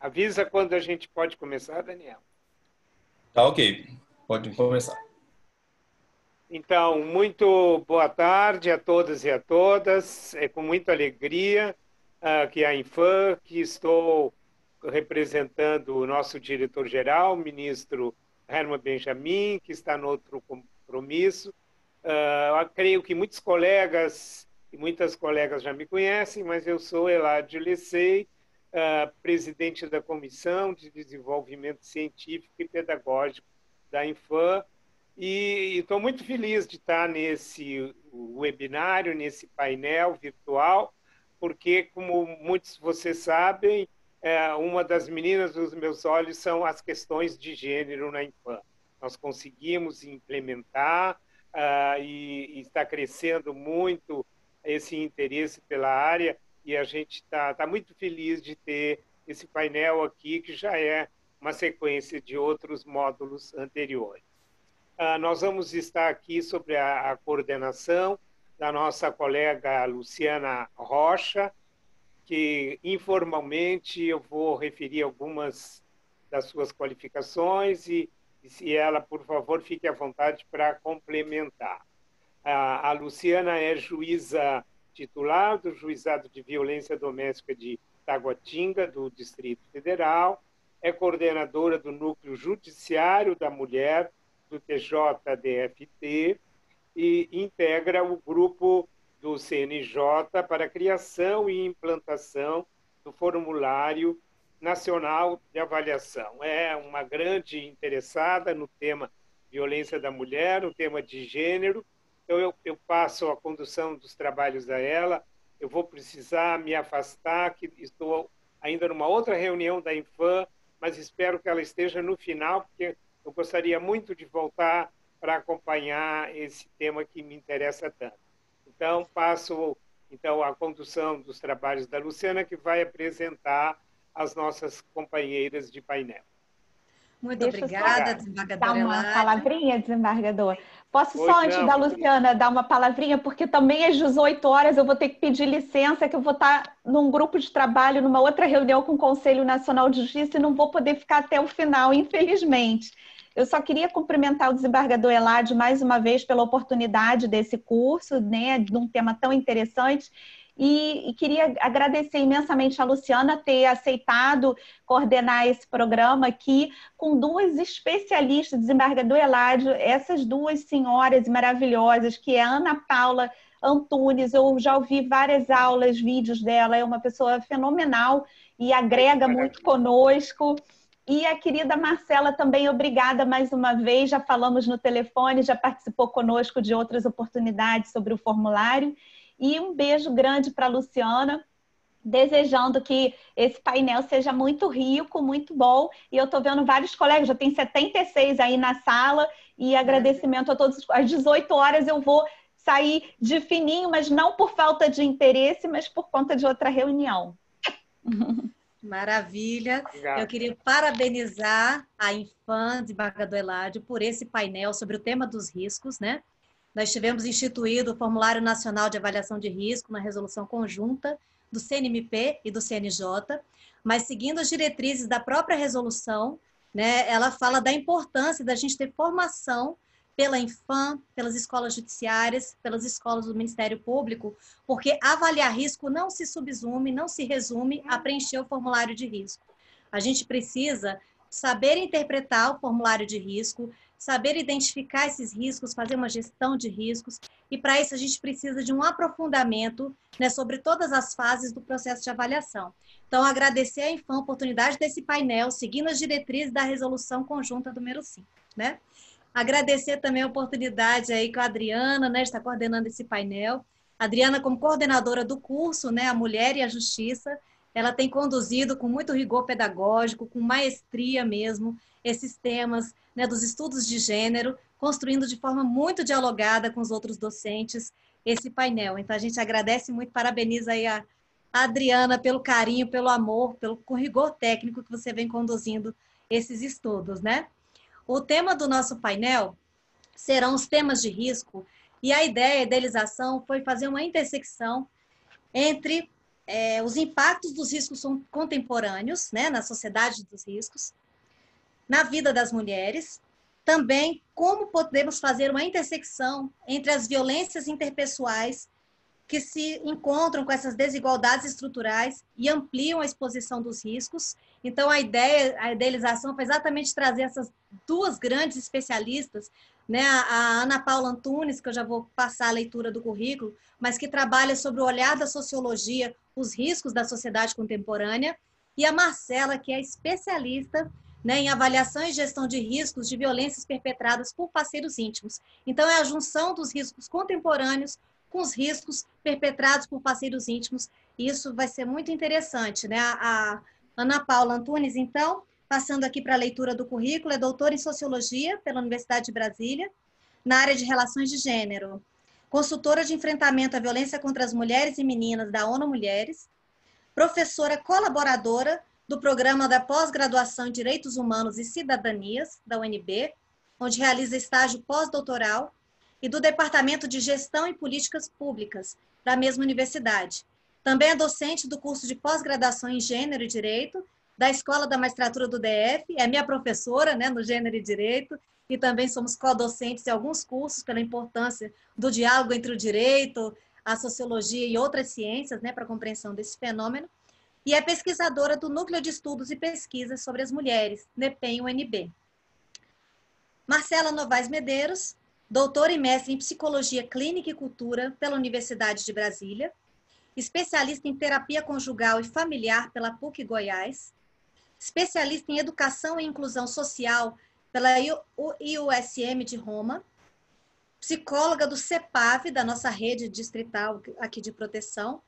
Avisa quando a gente pode começar, Daniel. Tá ok, pode começar. Então, muito boa tarde a todos e a todas. É com muita alegria que a Infam, que estou representando o nosso diretor-geral, o ministro Herman Benjamin, que está no outro compromisso. Eu creio que muitos colegas e muitas colegas já me conhecem, mas eu sou Eladio Lecei, presidente da Comissão de Desenvolvimento Científico e Pedagógico da Infam, e estou muito feliz de estar nesse webinário, nesse painel virtual, porque, como muitos de vocês sabem, uma das meninas dos meus olhos são as questões de gênero na Infam. Nós conseguimos implementar e está crescendo muito esse interesse pela área, e a gente está muito feliz de ter esse painel aqui, que já é uma sequência de outros módulos anteriores. Nós vamos estar aqui sobre a coordenação da nossa colega Luciana Rocha, que informalmente eu vou referir algumas das suas qualificações e se ela, por favor, fique à vontade para complementar. A Luciana é juíza titular do Juizado de Violência Doméstica de Taguatinga, do Distrito Federal, é coordenadora do Núcleo Judiciário da Mulher do TJDFT e integra o grupo do CNJ para a criação e implantação do Formulário Nacional de Avaliação. É uma grande interessada no tema violência da mulher, no tema de gênero. Então, eu passo a condução dos trabalhos a ela. Eu vou precisar me afastar, que estou ainda numa outra reunião da Infam, mas espero que ela esteja no final, porque eu gostaria muito de voltar para acompanhar esse tema que me interessa tanto. Então, passo a condução dos trabalhos da Luciana, que vai apresentar as nossas companheiras de painel. Muito obrigada, desembargadora Dar uma Eladio. palavrinha, desembargador? Posso Pois só, antes não, da Luciana, dar uma palavrinha? Porque também às 18 horas eu vou ter que pedir licença, que eu vou estar num grupo de trabalho, numa outra reunião com o Conselho Nacional de Justiça e não vou poder ficar até o final, infelizmente. Eu só queria cumprimentar o desembargador Eladio mais uma vez pela oportunidade desse curso, né, de um tema tão interessante. E queria agradecer imensamente a Luciana ter aceitado coordenar esse programa aqui com duas especialistas, desembargador Eladio, essas duas senhoras maravilhosas, que é a Ana Paula Antunes. Eu já ouvi várias aulas, vídeos dela, é uma pessoa fenomenal e agrega muito conosco. E a querida Marcela também, obrigada mais uma vez, já falamos no telefone, já participou conosco de outras oportunidades sobre o formulário. E um beijo grande para a Luciana, desejando que esse painel seja muito rico, muito bom. E eu estou vendo vários colegas, já tem 76 aí na sala, e agradecimento a todos. Às 18 horas eu vou sair de fininho, mas não por falta de interesse, mas por conta de outra reunião. Maravilha. Obrigado. Eu queria parabenizar a Infam, desembargador Eladio, por esse painel sobre o tema dos riscos, né? Nós tivemos instituído o Formulário Nacional de Avaliação de Risco na resolução conjunta do CNMP e do CNJ, mas seguindo as diretrizes da própria resolução, né, ela fala da importância da gente ter formação pela Infam, pelas escolas judiciárias, pelas escolas do Ministério Público, porque avaliar risco não se subsume, não se resume a preencher o formulário de risco. A gente precisa saber interpretar o formulário de risco, saber identificar esses riscos, fazer uma gestão de riscos, e para isso a gente precisa de um aprofundamento, né, sobre todas as fases do processo de avaliação. Então, agradecer à Infam a oportunidade desse painel, seguindo as diretrizes da resolução conjunta número 5, né? Agradecer também a oportunidade aí com a Adriana, né, de estar coordenando esse painel. A Adriana, como coordenadora do curso, né, A Mulher e a Justiça, ela tem conduzido com muito rigor pedagógico, com maestria mesmo, esses temas, né, dos estudos de gênero, construindo de forma muito dialogada com os outros docentes esse painel. Então, a gente agradece muito, parabeniza aí a Adriana pelo carinho, pelo amor, com rigor técnico que você vem conduzindo esses estudos, né? O tema do nosso painel serão os temas de risco, e a ideia, a idealização, foi fazer uma intersecção entre os impactos dos riscos são contemporâneos, né, na sociedade dos riscos, na vida das mulheres, também como podemos fazer uma intersecção entre as violências interpessoais que se encontram com essas desigualdades estruturais e ampliam a exposição dos riscos. Então, a idealização foi exatamente trazer essas duas grandes especialistas, né? A Ana Paula Antunes, que eu já vou passar a leitura do currículo, mas que trabalha sobre o olhar da sociologia, os riscos da sociedade contemporânea, e a Marcela, que é especialista, né, em avaliação e gestão de riscos de violências perpetradas por parceiros íntimos. Então, é a junção dos riscos contemporâneos com os riscos perpetrados por parceiros íntimos. E isso vai ser muito interessante, né? A Ana Paula Antunes, então, passando aqui para a leitura do currículo, é doutora em Sociologia pela Universidade de Brasília, na área de Relações de Gênero, consultora de enfrentamento à violência contra as mulheres e meninas da ONU Mulheres, professora colaboradora do Programa da Pós-Graduação em Direitos Humanos e Cidadanias, da UNB, onde realiza estágio pós-doutoral, e do Departamento de Gestão e Políticas Públicas, da mesma universidade. Também é docente do curso de pós-graduação em Gênero e Direito, da Escola da Magistratura do DF, é minha professora, né, no Gênero e Direito, e também somos co-docentes em alguns cursos pela importância do diálogo entre o direito, a sociologia e outras ciências, né, para a compreensão desse fenômeno, e é pesquisadora do Núcleo de Estudos e Pesquisas sobre as Mulheres, NEPEM-UNB. Marcela Novaes Medeiros, doutora e mestre em Psicologia Clínica e Cultura pela Universidade de Brasília, especialista em Terapia Conjugal e Familiar pela PUC Goiás, especialista em Educação e Inclusão Social pela IUSM de Roma, psicóloga do CEPAV, da nossa rede distrital aqui de proteção,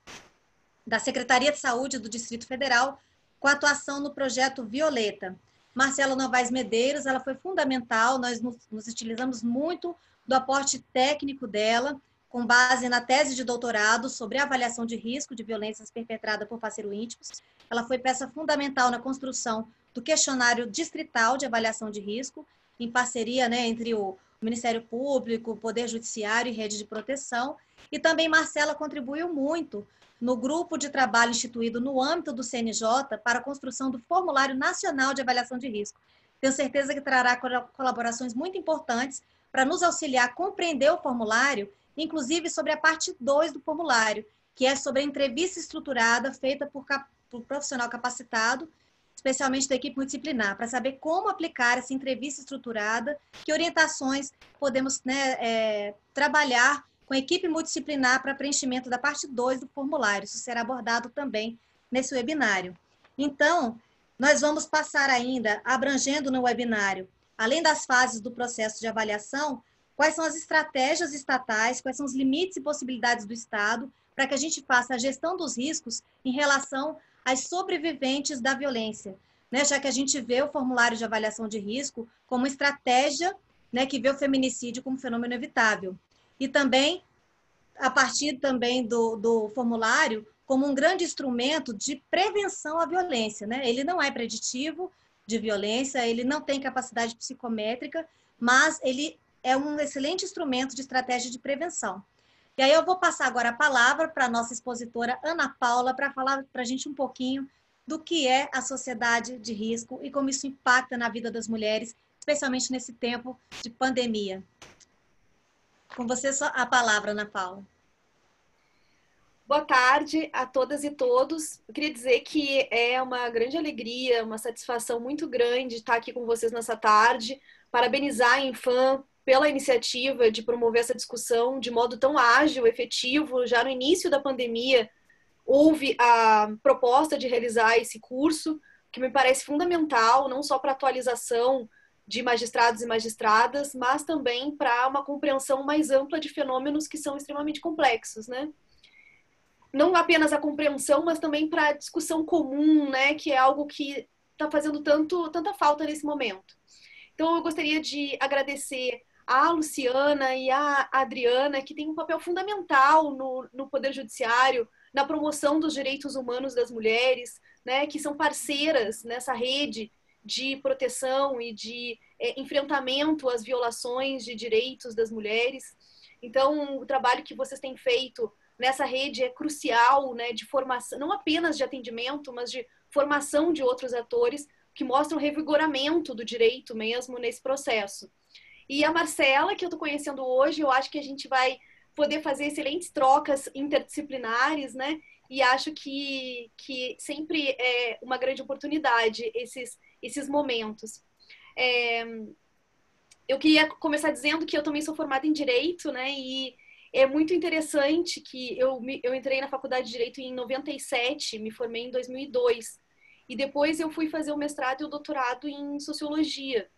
da Secretaria de Saúde do Distrito Federal, com atuação no projeto Violeta. Marcela Novaes Medeiros, ela foi fundamental, nós nos utilizamos muito do aporte técnico dela, com base na tese de doutorado sobre avaliação de risco de violências perpetradas por parceiros íntimos. Ela foi peça fundamental na construção do questionário distrital de avaliação de risco, em parceria, né, entre o Ministério Público, o Poder Judiciário e Rede de Proteção. E também Marcela contribuiu muito no grupo de trabalho instituído no âmbito do CNJ para a construção do Formulário Nacional de Avaliação de Risco. Tenho certeza que trará colaborações muito importantes para nos auxiliar a compreender o formulário, inclusive sobre a parte 2 do formulário, que é sobre a entrevista estruturada feita por profissional capacitado, especialmente da equipe multidisciplinar, para saber como aplicar essa entrevista estruturada, que orientações podemos, né, trabalhar com a equipe multidisciplinar para preenchimento da parte 2 do formulário. Isso será abordado também nesse webinário. Então, nós vamos passar ainda, abrangendo no webinário, além das fases do processo de avaliação, quais são as estratégias estatais, quais são os limites e possibilidades do Estado para que a gente faça a gestão dos riscos em relação às sobreviventes da violência, né? Já que a gente vê o formulário de avaliação de risco como estratégia, né, que vê o feminicídio como fenômeno evitável. E também, a partir também do formulário, como um grande instrumento de prevenção à violência, né? Ele não é preditivo de violência, ele não tem capacidade psicométrica, mas ele é um excelente instrumento de estratégia de prevenção. E aí eu vou passar agora a palavra para a nossa expositora Ana Paula, para falar para a gente um pouquinho do que é a sociedade de risco e como isso impacta na vida das mulheres, especialmente nesse tempo de pandemia. Com você a palavra, Ana Paula. Boa tarde a todas e todos. Eu queria dizer que é uma grande alegria, uma satisfação muito grande estar aqui com vocês nessa tarde. Parabenizar a Infam pela iniciativa de promover essa discussão de modo tão ágil, efetivo. Já no início da pandemia, houve a proposta de realizar esse curso, que me parece fundamental, não só para a atualização de magistrados e magistradas, mas também para uma compreensão mais ampla de fenômenos que são extremamente complexos, né? Não apenas a compreensão, mas também para a discussão comum, né? Que é algo que está fazendo tanta falta nesse momento. Então, eu gostaria de agradecer a Luciana e a Adriana, que têm um papel fundamental no Poder Judiciário, na promoção dos direitos humanos das mulheres, né? Que são parceiras nessa rede de proteção e de enfrentamento às violações de direitos das mulheres. Então, o trabalho que vocês têm feito nessa rede é crucial, né, de formação, não apenas de atendimento, mas de formação de outros atores que mostram revigoramento do direito mesmo nesse processo. E a Marcela, que eu estou conhecendo hoje, eu acho que a gente vai poder fazer excelentes trocas interdisciplinares, né? E acho que sempre é uma grande oportunidade esses momentos. Eu queria começar dizendo que eu também sou formada em Direito, né? E é muito interessante que eu entrei na Faculdade de Direito em 97, me formei em 2002. E depois eu fui fazer o mestrado e o doutorado em Sociologia.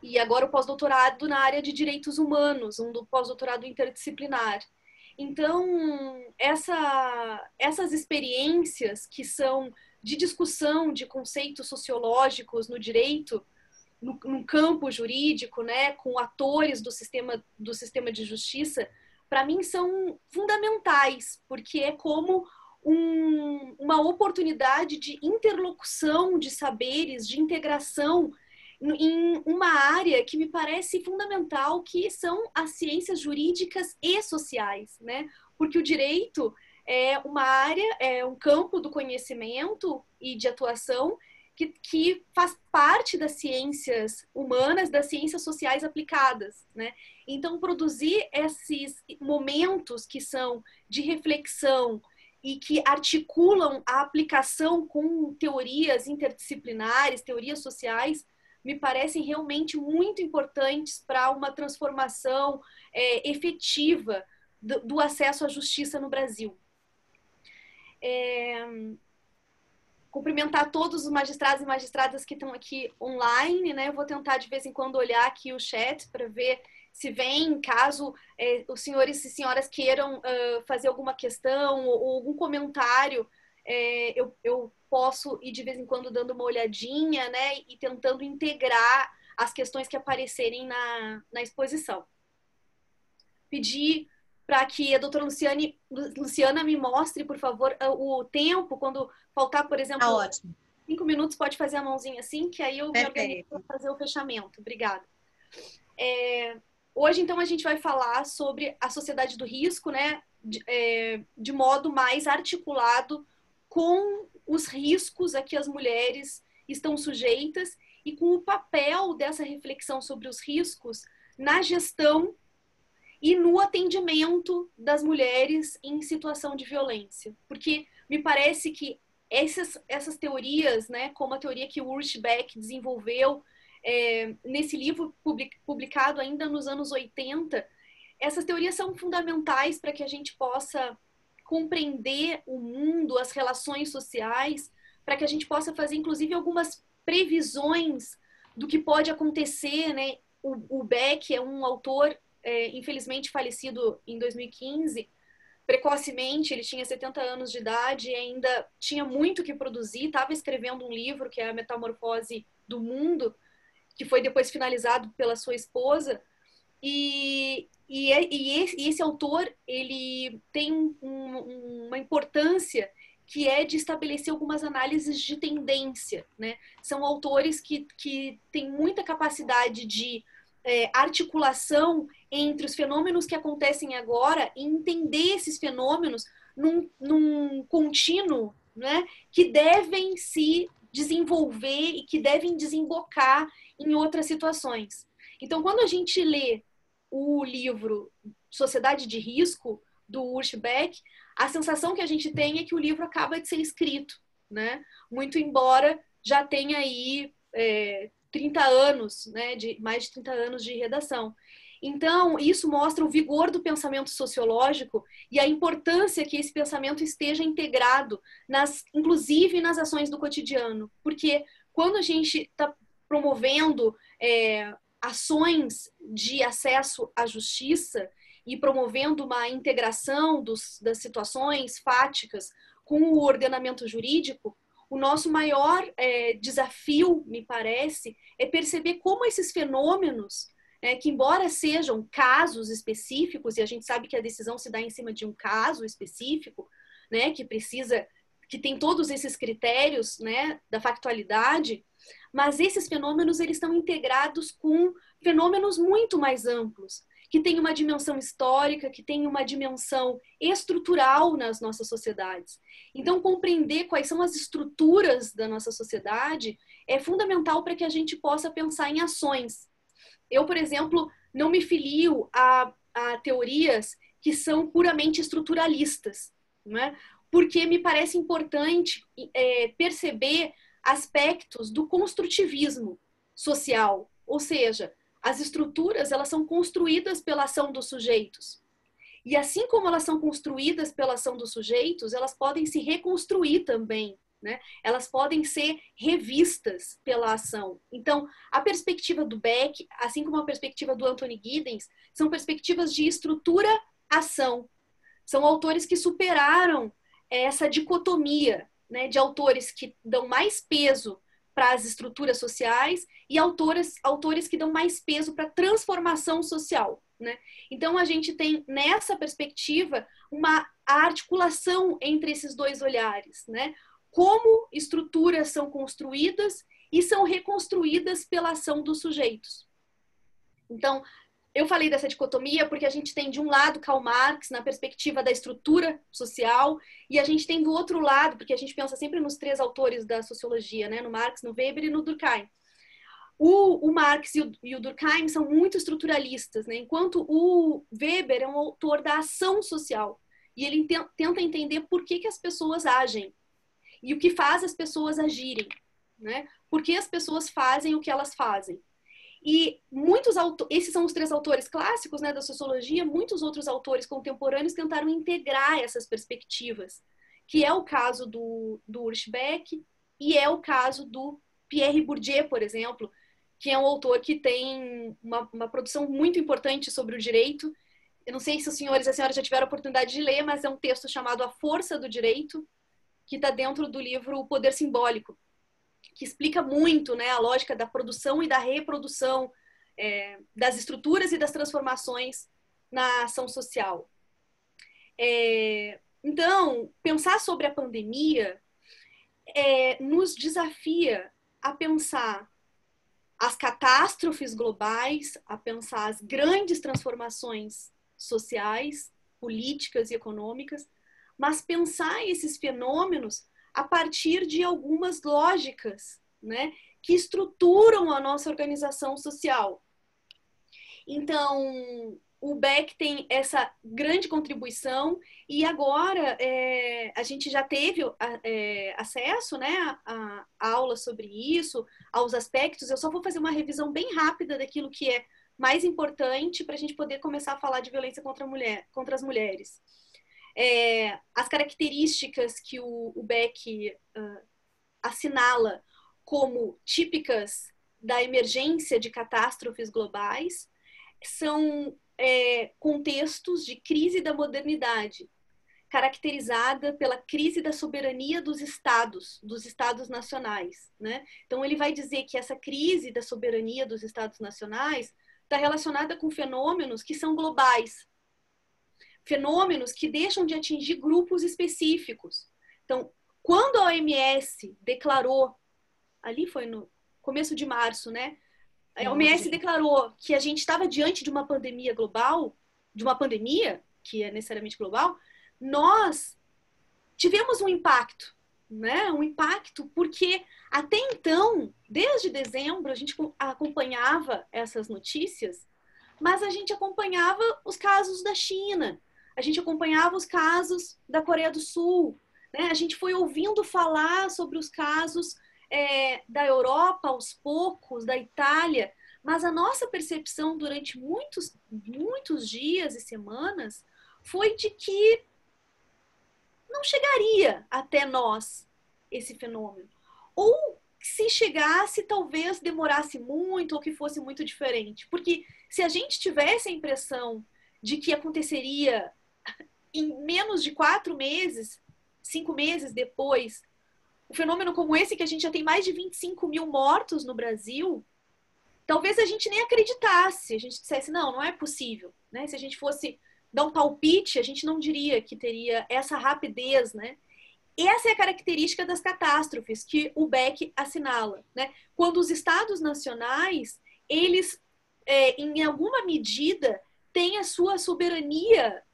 E agora o pós-doutorado na área de Direitos Humanos, um pós-doutorado interdisciplinar. Então, essas experiências que são de discussão de conceitos sociológicos no direito, no campo jurídico, né, com atores do sistema de justiça, para mim são fundamentais, porque é como uma oportunidade de interlocução de saberes, de integração em uma área que me parece fundamental, que são as ciências jurídicas e sociais, né? Porque o direito é uma área, é um campo do conhecimento e de atuação que faz parte das ciências humanas, das ciências sociais aplicadas, né? Então, produzir esses momentos que são de reflexão e que articulam a aplicação com teorias interdisciplinares, teorias sociais, me parecem realmente muito importantes para uma transformação efetiva do acesso à justiça no Brasil. Cumprimentar todos os magistrados e magistradas que estão aqui online, né? Eu vou tentar de vez em quando olhar aqui o chat para ver se vem, caso os senhores e senhoras queiram fazer alguma questão ou algum comentário, eu posso ir de vez em quando dando uma olhadinha, né, e tentando integrar as questões que aparecerem na exposição. Pedir para que a doutora Luciana me mostre, por favor, o tempo, quando faltar, por exemplo, 5 minutos, pode fazer a mãozinha assim, que aí eu me organizo para fazer o fechamento. Obrigada. Hoje, então, a gente vai falar sobre a sociedade do risco, né, de modo mais articulado com os riscos a que as mulheres estão sujeitas e com o papel dessa reflexão sobre os riscos na gestão e no atendimento das mulheres em situação de violência. Porque me parece que essas teorias, né, como a teoria que o Ulrich Beck desenvolveu nesse livro publicado ainda nos anos 80, essas teorias são fundamentais para que a gente possa compreender o mundo, as relações sociais, para que a gente possa fazer, inclusive, algumas previsões do que pode acontecer, né? O Beck é um autor, infelizmente falecido em 2015, precocemente, ele tinha 70 anos de idade e ainda tinha muito que produzir, estava escrevendo um livro, que é A Metamorfose do Mundo, que foi depois finalizado pela sua esposa, e esse autor, ele tem uma importância que é de estabelecer algumas análises de tendência, né? São autores que têm muita capacidade de articulação entre os fenômenos que acontecem agora e entender esses fenômenos num contínuo, né? Que devem se desenvolver e que devem desembocar em outras situações. Então, quando a gente lê o livro Sociedade de Risco, do Ulrich Beck, a sensação que a gente tem é que o livro acaba de ser escrito, né? Muito embora já tenha aí 30 anos, né? Mais de 30 anos de redação. Então, isso mostra o vigor do pensamento sociológico e a importância que esse pensamento esteja integrado, inclusive nas ações do cotidiano. Porque quando a gente está promovendo ações de acesso à justiça e promovendo uma integração das situações fáticas com o ordenamento jurídico, o nosso maior desafio, me parece, é perceber como esses fenômenos, que embora sejam casos específicos, e a gente sabe que a decisão se dá em cima de um caso específico, né, que tem todos esses critérios, né, da factualidade, mas esses fenômenos eles estão integrados com fenômenos muito mais amplos, que tem uma dimensão histórica, que tem uma dimensão estrutural nas nossas sociedades. Então, compreender quais são as estruturas da nossa sociedade é fundamental para que a gente possa pensar em ações. Eu, por exemplo, não me filio a teorias que são puramente estruturalistas, não é? Porque me parece importante perceber aspectos do construtivismo social, ou seja, as estruturas, elas são construídas pela ação dos sujeitos. E assim como elas são construídas pela ação dos sujeitos, elas podem se reconstruir também, né? Elas podem ser revistas pela ação. Então, a perspectiva do Beck, assim como a perspectiva do Anthony Giddens, são perspectivas de estrutura-ação. São autores que superaram essa dicotomia, né, de autores que dão mais peso para as estruturas sociais e autores que dão mais peso para a transformação social, né? Então, a gente tem, nessa perspectiva, a articulação entre esses dois olhares, né? Como estruturas são construídas e são reconstruídas pela ação dos sujeitos. Então, eu falei dessa dicotomia porque a gente tem, de um lado, Karl Marx, na perspectiva da estrutura social, e a gente tem do outro lado, porque a gente pensa sempre nos três autores da sociologia, né? No Marx, no Weber e no Durkheim. O Marx e o Durkheim são muito estruturalistas, né? Enquanto o Weber é um autor da ação social, e ele tenta entender por que as pessoas agem, e o que faz as pessoas agirem, né? Por que as pessoas fazem o que elas fazem. E esses são os três autores clássicos, né, da sociologia. Muitos outros autores contemporâneos tentaram integrar essas perspectivas, que é o caso do Ulrich Beck e é o caso do Pierre Bourdieu, por exemplo, que é um autor que tem uma produção muito importante sobre o direito. Eu não sei se os senhores e as senhoras já tiveram a oportunidade de ler, mas é um texto chamado A Força do Direito, que está dentro do livro O Poder Simbólico, que explica muito, né, a lógica da produção e da reprodução das estruturas e das transformações na ação social. Então, pensar sobre a pandemia nos desafia a pensar as catástrofes globais, a pensar as grandes transformações sociais, políticas e econômicas, mas pensar esses fenômenos a partir de algumas lógicas, né, que estruturam a nossa organização social. Então, o Beck tem essa grande contribuição e agora a gente já teve acesso, né, a aulas sobre isso, aos aspectos. Eu só vou fazer uma revisão bem rápida daquilo que é mais importante para a gente poder começar a falar de violência contra as mulheres. As características que o Beck assinala como típicas da emergência de catástrofes globais são contextos de crise da modernidade, caracterizada pela crise da soberania dos estados nacionais, né? Então, ele vai dizer que essa crise da soberania dos estados nacionais está relacionada com fenômenos que são globais, fenômenos que deixam de atingir grupos específicos. Então, quando a OMS declarou, ali foi no começo de março, né? A OMS declarou que a gente estava diante de uma pandemia global, de uma pandemia, que é necessariamente global, nós tivemos um impacto, né? Um impacto porque até então, desde dezembro, a gente acompanhava essas notícias, mas a gente acompanhava os casos da China, a gente acompanhava os casos da Coreia do Sul, né? A gente foi ouvindo falar sobre os casos da Europa aos poucos, da Itália, mas a nossa percepção durante muitos dias e semanas foi de que não chegaria até nós esse fenômeno. Ou se chegasse, talvez demorasse muito ou que fosse muito diferente. Porque se a gente tivesse a impressão de que aconteceria em menos de 4 meses, 5 meses depois, um fenômeno como esse, que a gente já tem mais de 25 mil mortos no Brasil, talvez a gente nem acreditasse, a gente dissesse, não é possível, né? Se a gente fosse dar um palpite, a gente não diria que teria essa rapidez, né? E essa é a característica das catástrofes que o Beck assinala, né? Quando os estados nacionais, eles, em alguma medida, tem a sua soberania,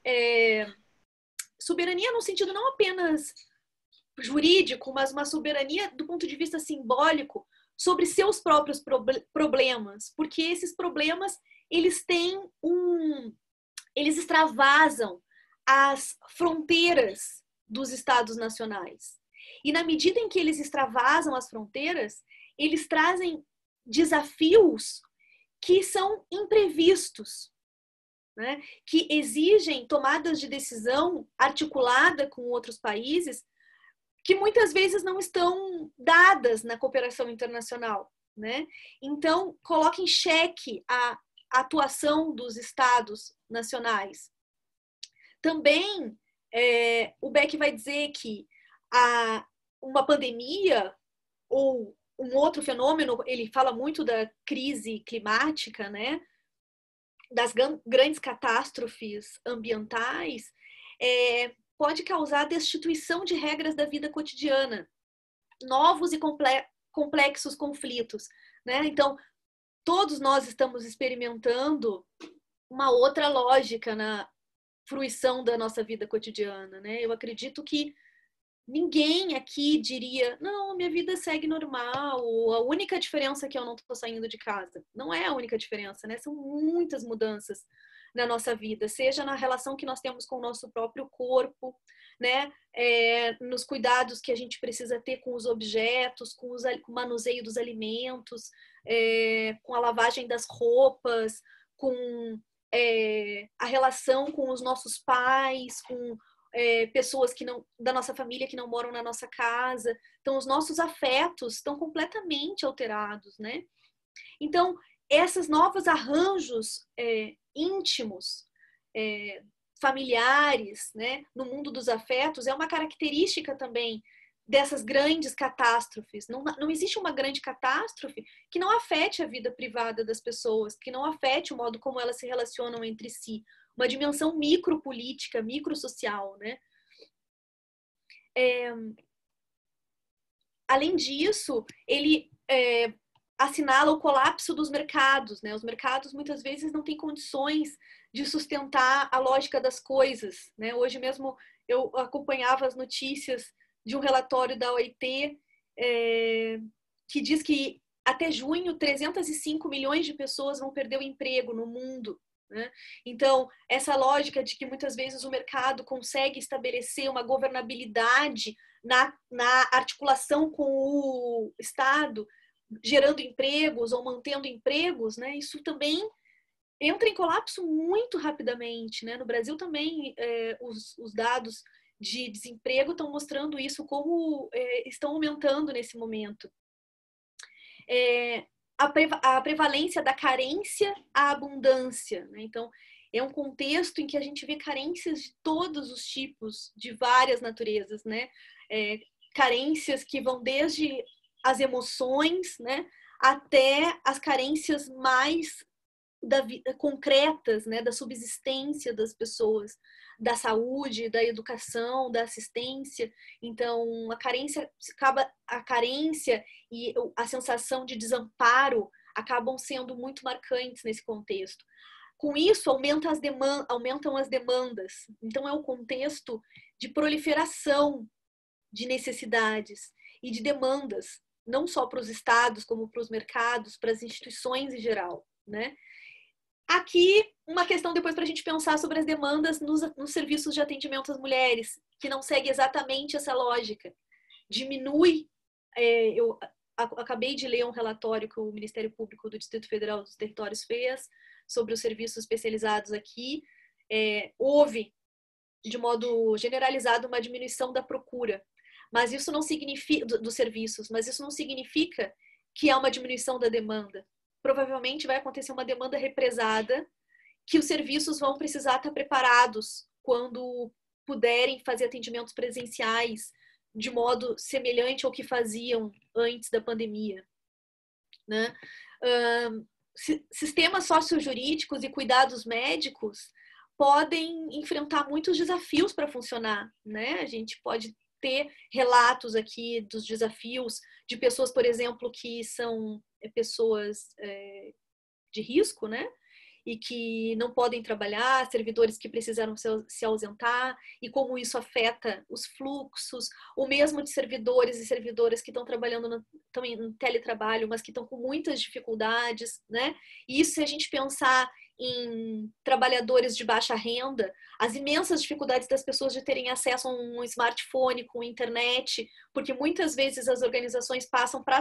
soberania no sentido não apenas jurídico, mas uma soberania do ponto de vista simbólico sobre seus próprios problemas, porque esses problemas eles extravasam as fronteiras dos estados nacionais. E na medida em que eles extravasam as fronteiras, eles trazem desafios que são imprevistos, né? Que exigem tomadas de decisão articulada com outros países que muitas vezes não estão dadas na cooperação internacional, né? Então, coloca em xeque a atuação dos estados nacionais. Também, o Beck vai dizer que uma pandemia ou um outro fenômeno, ele fala muito da crise climática, né? Das grandes catástrofes ambientais, pode causar destituição de regras da vida cotidiana, novos e complexos conflitos, né? Então, todos nós estamos experimentando uma outra lógica na fruição da nossa vida cotidiana, né? Eu acredito que ninguém aqui diria, não, minha vida segue normal, a única diferença é que eu não estou saindo de casa. Não é a única diferença, né? São muitas mudanças na nossa vida, seja na relação que nós temos com o nosso próprio corpo, né? Nos cuidados que a gente precisa ter com os objetos, com o manuseio dos alimentos, com a lavagem das roupas, com a relação com os nossos pais, com pessoas da nossa família que não moram na nossa casa. Então, os nossos afetos estão completamente alterados, né? Então, esses novos arranjos íntimos, familiares, né, no mundo dos afetos, é uma característica também dessas grandes catástrofes. Não existe uma grande catástrofe que não afete a vida privada das pessoas, que não afete o modo como elas se relacionam entre si. Uma dimensão micropolítica, microsocial, né? Além disso, ele assinala o colapso dos mercados, né? Os mercados muitas vezes não têm condições de sustentar a lógica das coisas, né? Hoje mesmo eu acompanhava as notícias de um relatório da OIT que diz que até junho 305 milhões de pessoas vão perder o emprego no mundo, né? Então, essa lógica de que muitas vezes o mercado consegue estabelecer uma governabilidade na articulação com o Estado, gerando empregos ou mantendo empregos, né? Isso também entra em colapso muito rapidamente, né? No Brasil também os dados de desemprego estão mostrando isso, como estão aumentando nesse momento. A prevalência da carência à abundância, né? Então, é um contexto em que a gente vê carências de todos os tipos, de várias naturezas, né? Carências que vão desde as emoções, né, até as carências mais concretas, né, da subsistência das pessoas, da saúde, da educação, da assistência. Então, a carência e a sensação de desamparo acabam sendo muito marcantes nesse contexto. Com isso, aumentam as demandas. Então, é um contexto de proliferação de necessidades e de demandas, não só para os estados, como para os mercados, para as instituições em geral, né? Aqui, uma questão depois para a gente pensar sobre as demandas nos serviços de atendimento às mulheres, que não segue exatamente essa lógica. Diminui, eu acabei de ler um relatório que o Ministério Público do Distrito Federal dos Territórios fez sobre os serviços especializados aqui. Houve, de modo generalizado, uma diminuição da procura, mas isso não significa dos serviços, mas isso não significa que há uma diminuição da demanda. Provavelmente vai acontecer uma demanda represada, que os serviços vão precisar estar preparados quando puderem fazer atendimentos presenciais de modo semelhante ao que faziam antes da pandemia, né? Sistemas sociojurídicos e cuidados médicos podem enfrentar muitos desafios para funcionar, né? A gente pode ter relatos aqui dos desafios de pessoas, por exemplo, que são pessoas de risco, né? e que não podem trabalhar, servidores que precisaram se ausentar, e como isso afeta os fluxos, o mesmo de servidores e servidoras que estão trabalhando também no teletrabalho, mas que estão com muitas dificuldades, né? E isso, se a gente pensar em trabalhadores de baixa renda, as imensas dificuldades das pessoas de terem acesso a um smartphone com internet, porque muitas vezes as organizações passam para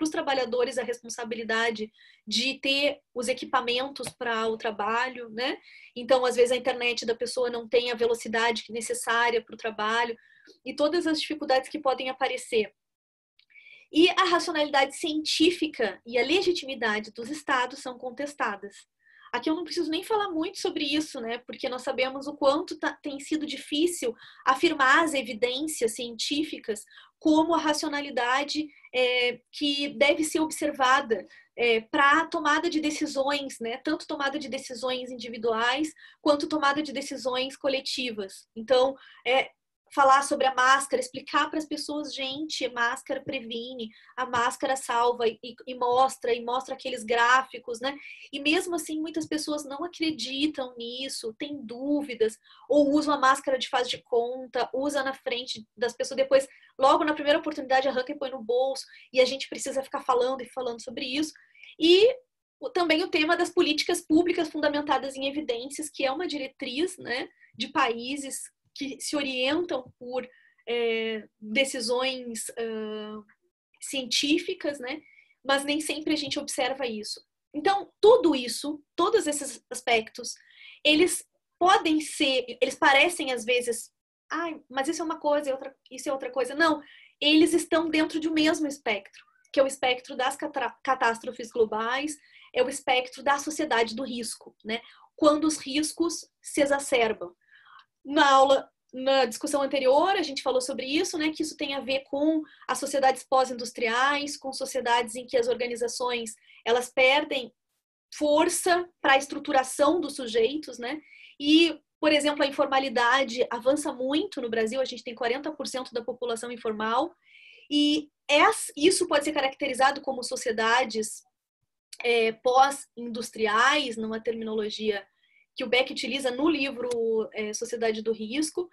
os trabalhadores a responsabilidade de ter os equipamentos para o trabalho, né? Então, às vezes, a internet da pessoa não tem a velocidade necessária para o trabalho, e todas as dificuldades que podem aparecer. E a racionalidade científica e a legitimidade dos estados são contestadas. Aqui eu não preciso nem falar muito sobre isso, né? Porque nós sabemos o quanto tem sido difícil afirmar as evidências científicas como a racionalidade que deve ser observada para a tomada de decisões, né? Tanto tomada de decisões individuais quanto tomada de decisões coletivas. Então, falar sobre a máscara, explicar para as pessoas, gente, a máscara previne, a máscara salva e mostra aqueles gráficos, né? E mesmo assim, muitas pessoas não acreditam nisso, têm dúvidas, ou usam a máscara de faz de conta, usa na frente das pessoas, depois, logo na primeira oportunidade, arranca e põe no bolso, e a gente precisa ficar falando e falando sobre isso. E também o tema das políticas públicas fundamentadas em evidências, que é uma diretriz, né, de países que se orientam por decisões científicas, né? Mas nem sempre a gente observa isso. Então, tudo isso, todos esses aspectos, eles parecem às vezes, mas isso é uma coisa, isso é outra coisa. Não, eles estão dentro de um mesmo espectro, que é o espectro das catástrofes globais, é o espectro da sociedade do risco, né? Quando os riscos se exacerbam. Na discussão anterior, a gente falou sobre isso, né? Que isso tem a ver com as sociedades pós-industriais, com sociedades em que as organizações elas perdem força para a estruturação dos sujeitos, né? E, por exemplo, a informalidade avança muito no Brasil, a gente tem 40% da população informal, e isso pode ser caracterizado como sociedades pós-industriais, numa terminologia que o Beck utiliza no livro Sociedade do Risco,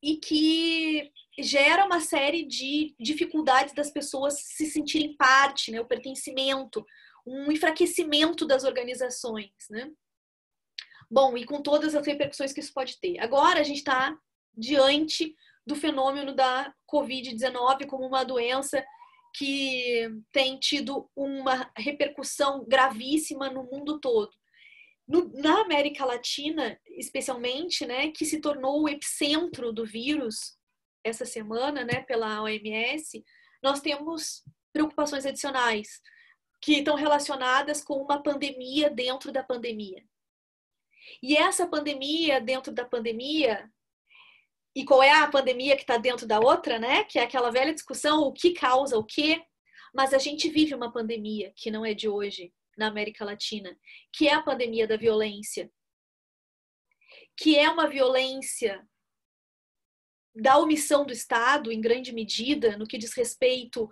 e que gera uma série de dificuldades das pessoas se sentirem parte, né, o pertencimento, um enfraquecimento das organizações, né? Bom, e com todas as repercussões que isso pode ter. Agora a gente está diante do fenômeno da Covid-19 como uma doença que tem tido uma repercussão gravíssima no mundo todo. Na América Latina, especialmente, né, que se tornou o epicentro do vírus essa semana, né, pela OMS, nós temos preocupações adicionais que estão relacionadas com uma pandemia dentro da pandemia. E essa pandemia dentro da pandemia, e qual é a pandemia que está dentro da outra, né, que é aquela velha discussão, o que causa o quê, mas a gente vive uma pandemia que não é de hoje, na América Latina, que é a pandemia da violência, que é uma violência da omissão do Estado, em grande medida, no que diz respeito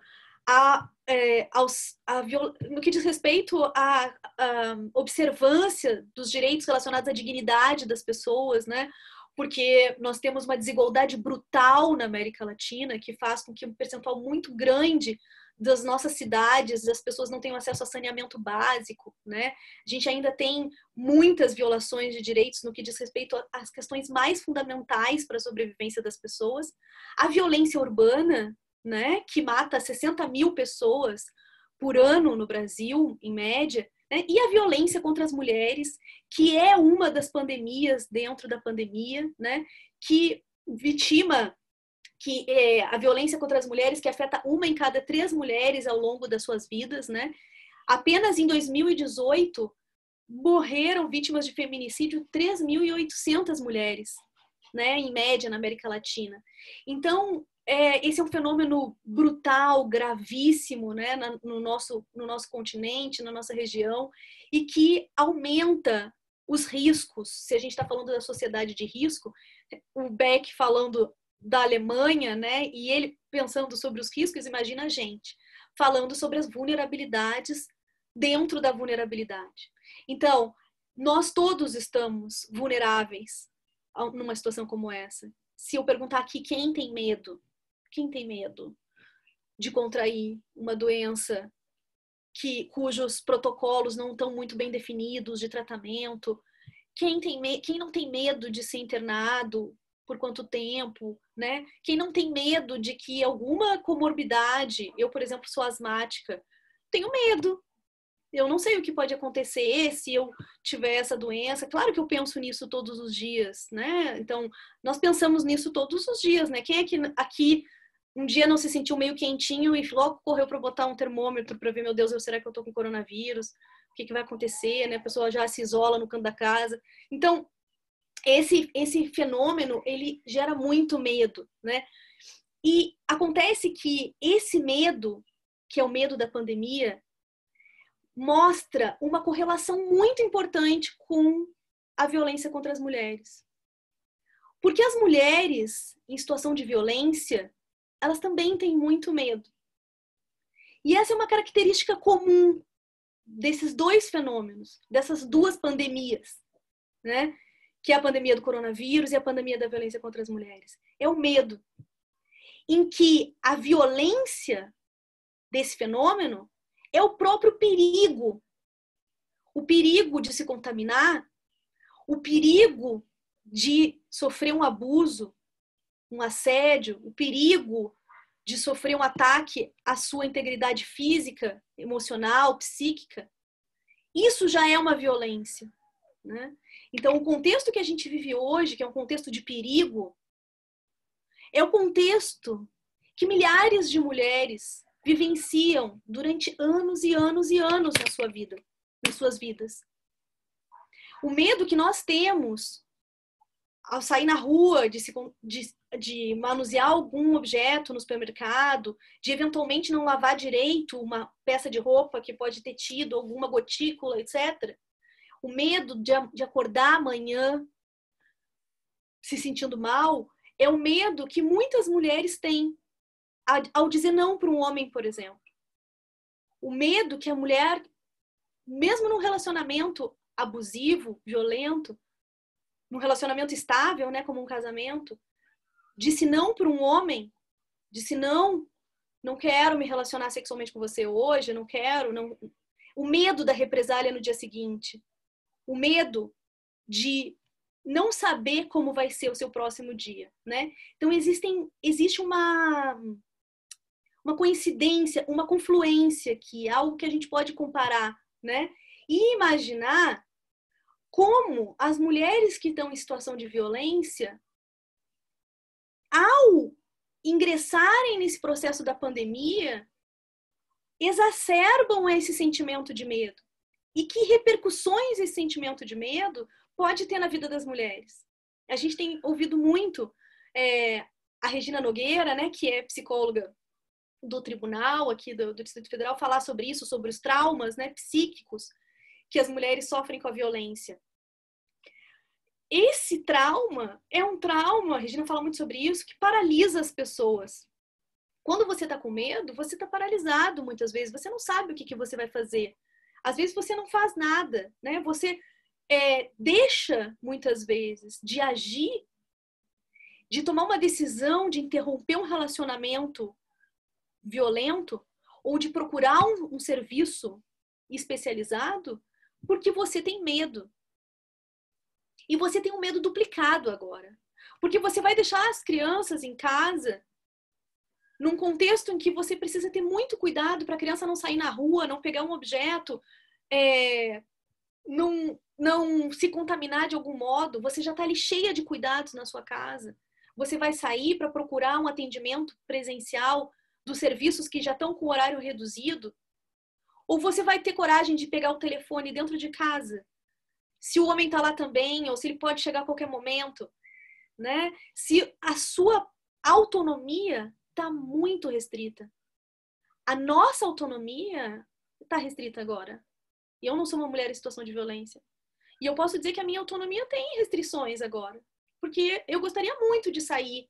no que diz respeito à observância dos direitos relacionados à dignidade das pessoas, né? Porque nós temos uma desigualdade brutal na América Latina, que faz com que um percentual muito grande das nossas cidades, as pessoas não tenham acesso a saneamento básico, né? A gente ainda tem muitas violações de direitos no que diz respeito às questões mais fundamentais para a sobrevivência das pessoas. A violência urbana, né, que mata 60 mil pessoas por ano no Brasil, em média, né? E a violência contra as mulheres, que é uma das pandemias dentro da pandemia, né, que a violência contra as mulheres, que afeta 1 em cada 3 mulheres ao longo das suas vidas, né? Apenas em 2018 morreram vítimas de feminicídio 3.800 mulheres, né? Em média na América Latina. Então, esse é um fenômeno brutal, gravíssimo, né? no nosso continente, na nossa região, e que aumenta os riscos. Se a gente está falando da sociedade de risco, o Beck falando da Alemanha, né? E ele pensando sobre os riscos, imagina a gente falando sobre as vulnerabilidades dentro da vulnerabilidade. Então, nós todos estamos vulneráveis numa situação como essa. Se eu perguntar aqui quem tem medo de contrair uma doença cujos protocolos não estão muito bem definidos de tratamento, quem não tem medo de ser internado por quanto tempo, né? Quem não tem medo de que alguma comorbidade, eu, por exemplo, sou asmática, tenho medo. Eu não sei o que pode acontecer se eu tiver essa doença. Claro que eu penso nisso todos os dias, né? Então, nós pensamos nisso todos os dias, né? Quem é que aqui um dia não se sentiu meio quentinho e logo correu para botar um termômetro para ver, meu Deus, será que eu tô com coronavírus? O que vai acontecer, né? A pessoa já se isola no canto da casa. Então, esse fenômeno, ele gera muito medo, né? E acontece que esse medo, que é o medo da pandemia, mostra uma correlação muito importante com a violência contra as mulheres. Porque as mulheres em situação de violência, elas também têm muito medo. E essa é uma característica comum desses dois fenômenos, dessas duas pandemias, né? Que é a pandemia do coronavírus e a pandemia da violência contra as mulheres. É o medo, em que a violência desse fenômeno é o próprio perigo. O perigo de se contaminar, o perigo de sofrer um abuso, um assédio, o perigo de sofrer um ataque à sua integridade física, emocional, psíquica. Isso já é uma violência, né? Então, o contexto que a gente vive hoje, que é um contexto de perigo, é o contexto que milhares de mulheres vivenciam durante anos e anos e anos na sua vida, nas suas vidas. O medo que nós temos ao sair na rua, de manusear algum objeto no supermercado, de eventualmente não lavar direito uma peça de roupa que pode ter tido alguma gotícula, etc. O medo de acordar amanhã se sentindo mal é o medo que muitas mulheres têm ao dizer não para um homem, por exemplo. O medo que a mulher, mesmo num relacionamento abusivo, violento, num relacionamento estável, né, como um casamento, disse não para um homem, disse não quero me relacionar sexualmente com você hoje, não quero, não. O medo da represália no dia seguinte, o medo de não saber como vai ser o seu próximo dia, né? Então existe uma coincidência, uma confluência aqui, algo que a gente pode comparar, né? E imaginar como as mulheres que estão em situação de violência, ao ingressarem nesse processo da pandemia, exacerbam esse sentimento de medo. E que repercussões esse sentimento de medo pode ter na vida das mulheres. A gente tem ouvido muito a Regina Nogueira, né, que é psicóloga do tribunal aqui do Distrito Federal, falar sobre isso, sobre os traumas, né, psíquicos que as mulheres sofrem com a violência. Esse trauma é um trauma, a Regina fala muito sobre isso, que paralisa as pessoas. Quando você está com medo, você está paralisado muitas vezes, você não sabe o que você vai fazer. Às vezes você não faz nada, né? Você deixa, muitas vezes, de agir, de tomar uma decisão de interromper um relacionamento violento ou de procurar um serviço especializado porque você tem medo. E você tem um medo duplicado agora. Porque você vai deixar as crianças em casa num contexto em que você precisa ter muito cuidado para a criança não sair na rua, não pegar um objeto, não se contaminar de algum modo. Você já está ali cheia de cuidados na sua casa. Você vai sair para procurar um atendimento presencial dos serviços que já estão com horário reduzido? Ou você vai ter coragem de pegar o telefone dentro de casa? Se o homem está lá também, ou se ele pode chegar a qualquer momento, né? Se a sua autonomia está muito restrita. A nossa autonomia está restrita agora. E eu não sou uma mulher em situação de violência. E eu posso dizer que a minha autonomia tem restrições agora. Porque eu gostaria muito de sair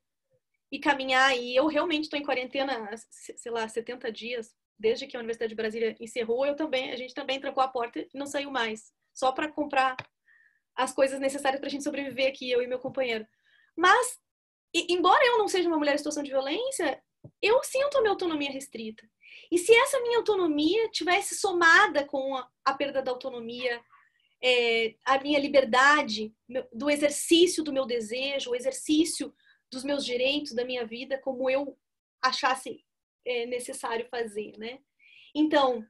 e caminhar. E eu realmente estou em quarentena, sei lá, 70 dias. Desde que a Universidade de Brasília encerrou, a gente também trancou a porta e não saiu mais. Só para comprar as coisas necessárias para a gente sobreviver aqui, eu e meu companheiro. Mas, embora eu não seja uma mulher em situação de violência, eu sinto a minha autonomia restrita. E se essa minha autonomia tivesse somada com a perda da autonomia, a minha liberdade, do exercício do meu desejo, o exercício dos meus direitos, da minha vida, como eu achasse necessário fazer, né? Então,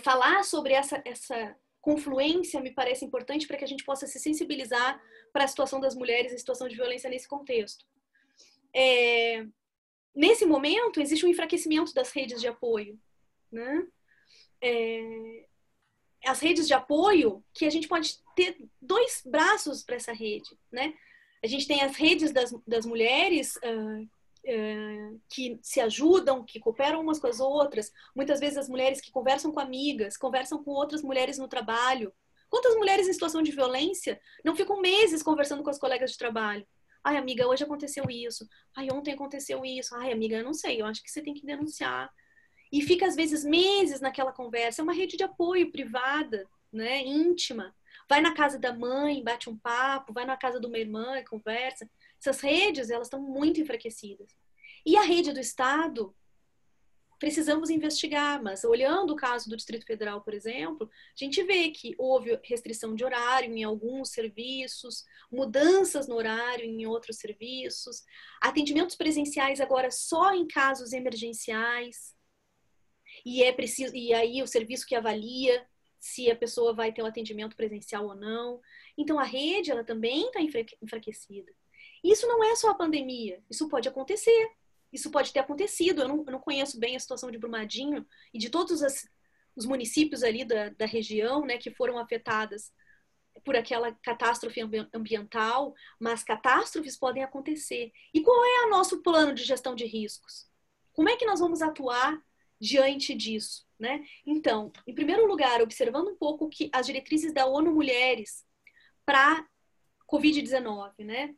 falar sobre essa confluência me parece importante para que a gente possa se sensibilizar para a situação das mulheres em situação de violência nesse contexto. Nesse momento, existe um enfraquecimento das redes de apoio, né? As redes de apoio, que a gente pode ter dois braços para essa rede, né? A gente tem as redes das mulheres que se ajudam, que cooperam umas com as outras. Muitas vezes as mulheres que conversam com amigas, conversam com outras mulheres no trabalho. Quantas mulheres em situação de violência não ficam meses conversando com as colegas de trabalho? Ai, amiga, hoje aconteceu isso. Ai, ontem aconteceu isso. Ai, amiga, eu não sei, eu acho que você tem que denunciar. E fica, às vezes, meses naquela conversa. É uma rede de apoio privada, né, íntima. Vai na casa da mãe, bate um papo, vai na casa de uma irmã e conversa. Essas redes, elas estão muito enfraquecidas. E a rede do Estado, precisamos investigar, mas olhando o caso do Distrito Federal, por exemplo, a gente vê que houve restrição de horário em alguns serviços, mudanças no horário em outros serviços, atendimentos presenciais agora só em casos emergenciais, e aí o serviço que avalia se a pessoa vai ter um atendimento presencial ou não. Então a rede, ela também está enfraquecida. Isso não é só a pandemia, isso pode acontecer. Isso pode ter acontecido. Eu não conheço bem a situação de Brumadinho e de todos os municípios ali da região, né, que foram afetadas por aquela catástrofe ambiental, mas catástrofes podem acontecer. E qual é o nosso plano de gestão de riscos? Como é que nós vamos atuar diante disso, né? Então, em primeiro lugar, observando um pouco que as diretrizes da ONU Mulheres para Covid-19, né?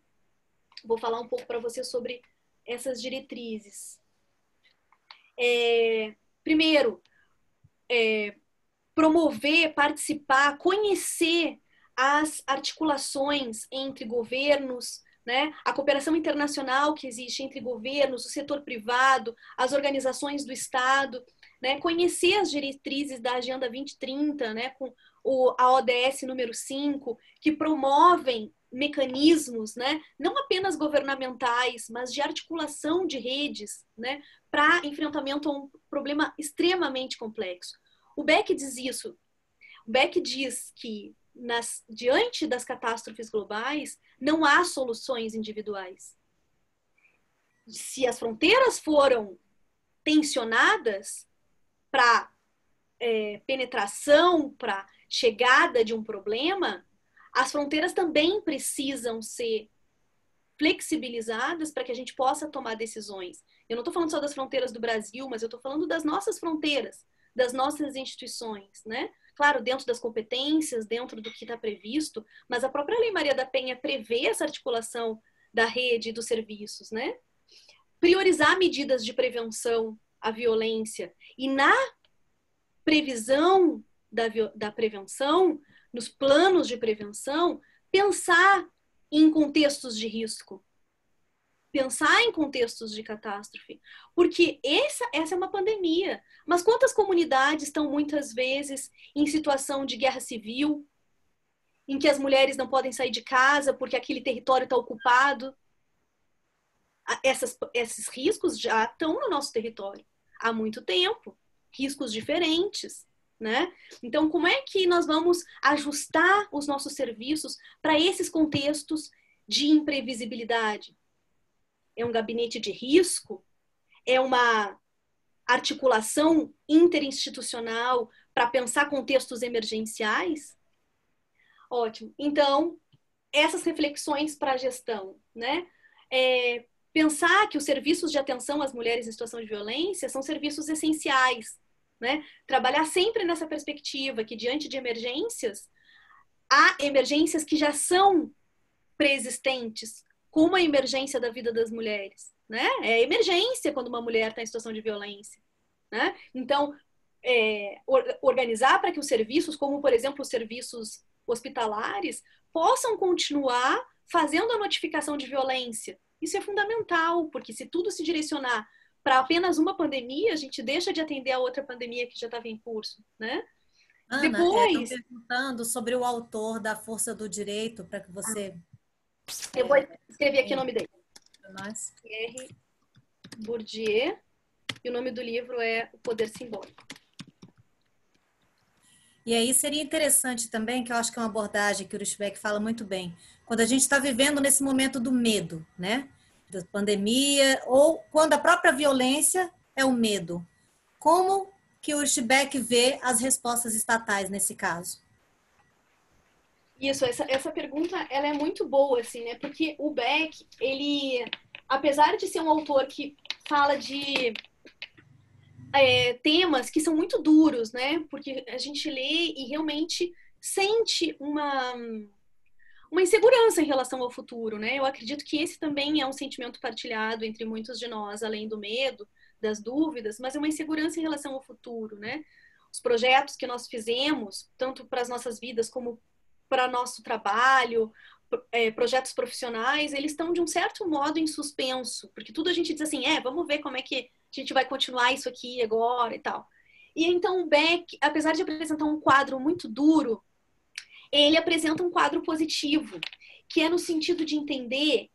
Vou falar um pouco para você sobre essas diretrizes. Primeiro, promover, participar, conhecer as articulações entre governos, né? A cooperação internacional que existe entre governos, o setor privado, as organizações do Estado, né? Conhecer as diretrizes da Agenda 2030, né? Com a ODS número 5, que promovem mecanismos, né, não apenas governamentais, mas de articulação de redes, né, para enfrentamento a um problema extremamente complexo. O Beck diz isso. O Beck diz que diante das catástrofes globais não há soluções individuais. Se as fronteiras foram tensionadas para penetração, para chegada de um problema, as fronteiras também precisam ser flexibilizadas para que a gente possa tomar decisões. Eu não estou falando só das fronteiras do Brasil, mas eu estou falando das nossas fronteiras, das nossas instituições, né? Claro, dentro das competências, dentro do que está previsto, mas a própria Lei Maria da Penha prevê essa articulação da rede e dos serviços, né? Priorizar medidas de prevenção à violência e na previsão da prevenção, nos planos de prevenção, pensar em contextos de risco, pensar em contextos de catástrofe, porque essa é uma pandemia. Mas quantas comunidades estão muitas vezes em situação de guerra civil, em que as mulheres não podem sair de casa porque aquele território está ocupado? Esses riscos já estão no nosso território há muito tempo, riscos diferentes, né? Então, como é que nós vamos ajustar os nossos serviços para esses contextos de imprevisibilidade? É um gabinete de risco? É uma articulação interinstitucional para pensar contextos emergenciais? Ótimo. Então, essas reflexões para a gestão, né? Pensar que os serviços de atenção às mulheres em situação de violência são serviços essenciais, né? Trabalhar sempre nessa perspectiva que diante de emergências, há emergências que já são preexistentes, como a emergência da vida das mulheres, né? É emergência quando uma mulher está em situação de violência, né? Então, organizar para que os serviços, como por exemplo os serviços hospitalares possam continuar fazendo a notificação de violência. Isso é fundamental, porque se tudo se direcionar para apenas uma pandemia, a gente deixa de atender a outra pandemia que já estava em curso, né? Ana, Depois, estou perguntando sobre o autor da Força do Direito, para que você... eu vou escrever aqui o nome dele. Nós. Pierre Bourdieu, e o nome do livro é O Poder Simbólico. E aí seria interessante também, que eu acho que é uma abordagem que o Rushbeck fala muito bem, quando a gente está vivendo nesse momento do medo, né? Da pandemia, ou quando a própria violência é o medo. Como que o Rushbeck vê as respostas estatais nesse caso? Isso, essa pergunta ela é muito boa, assim, né? Porque o Beck, ele, apesar de ser um autor que fala de temas que são muito duros, né? Porque a gente lê e realmente sente uma insegurança em relação ao futuro, né? Eu acredito que esse também é um sentimento partilhado entre muitos de nós, além do medo, das dúvidas, mas é uma insegurança em relação ao futuro, né? Os projetos que nós fizemos, tanto para as nossas vidas como para nosso trabalho, projetos profissionais, eles estão de um certo modo em suspenso, porque tudo a gente diz assim, vamos ver como é que a gente vai continuar isso aqui agora e tal. E então o Beck, apesar de apresentar um quadro muito duro, ele apresenta um quadro positivo, que é no sentido de entender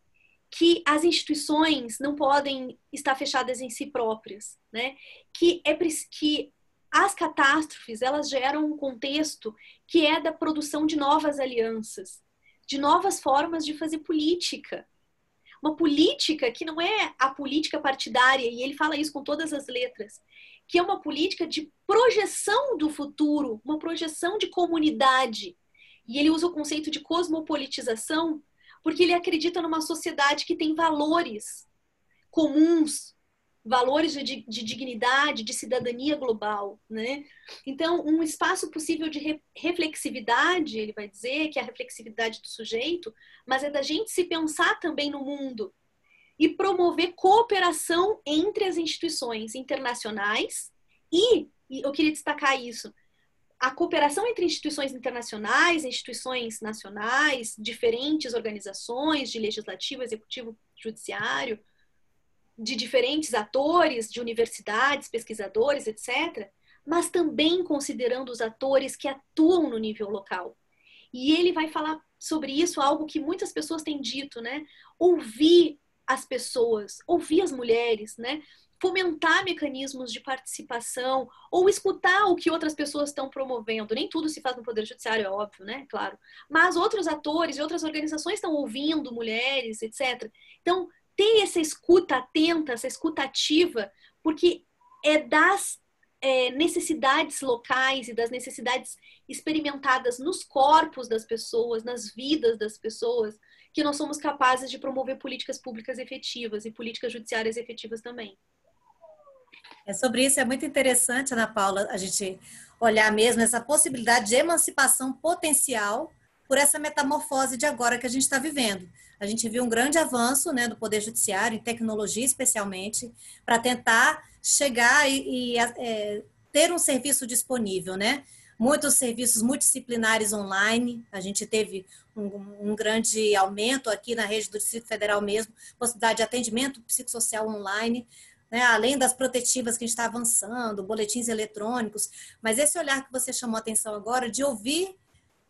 que as instituições não podem estar fechadas em si próprias, né? Que as catástrofes, elas geram um contexto que é da produção de novas alianças, de novas formas de fazer política. Uma política que não é a política partidária, e ele fala isso com todas as letras, que é uma política de projeção do futuro, uma projeção de comunidade. E ele usa o conceito de cosmopolitização, porque ele acredita numa sociedade que tem valores comuns, valores de dignidade, de cidadania global, né? Então, um espaço possível de reflexividade, ele vai dizer que é a reflexividade do sujeito, mas é da gente se pensar também no mundo e promover cooperação entre as instituições internacionais e eu queria destacar isso, a cooperação entre instituições internacionais, instituições nacionais, diferentes organizações de legislativo, executivo, judiciário, de diferentes atores, de universidades, pesquisadores, etc., mas também considerando os atores que atuam no nível local. E ele vai falar sobre isso, algo que muitas pessoas têm dito, né? Ouvir as pessoas, ouvir as mulheres, né? Fomentar mecanismos de participação ou escutar o que outras pessoas estão promovendo. Nem tudo se faz no Poder Judiciário, é óbvio, né? Claro. Mas outros atores e outras organizações estão ouvindo mulheres, etc. Então, ter essa escuta atenta, essa escuta ativa, porque é das necessidades locais e das necessidades experimentadas nos corpos das pessoas, nas vidas das pessoas, que nós somos capazes de promover políticas públicas efetivas e políticas judiciárias efetivas também. Sobre isso é muito interessante, Ana Paula, a gente olhar mesmo essa possibilidade de emancipação potencial por essa metamorfose de agora que a gente está vivendo. A gente viu um grande avanço, né, do Poder Judiciário, em tecnologia especialmente, para tentar chegar e ter um serviço disponível, né? Muitos serviços multidisciplinares online, a gente teve um grande aumento aqui na rede do Distrito Federal mesmo, possibilidade de atendimento psicossocial online, né? Além das protetivas que a gente está avançando, boletins eletrônicos, mas esse olhar que você chamou a atenção agora, de ouvir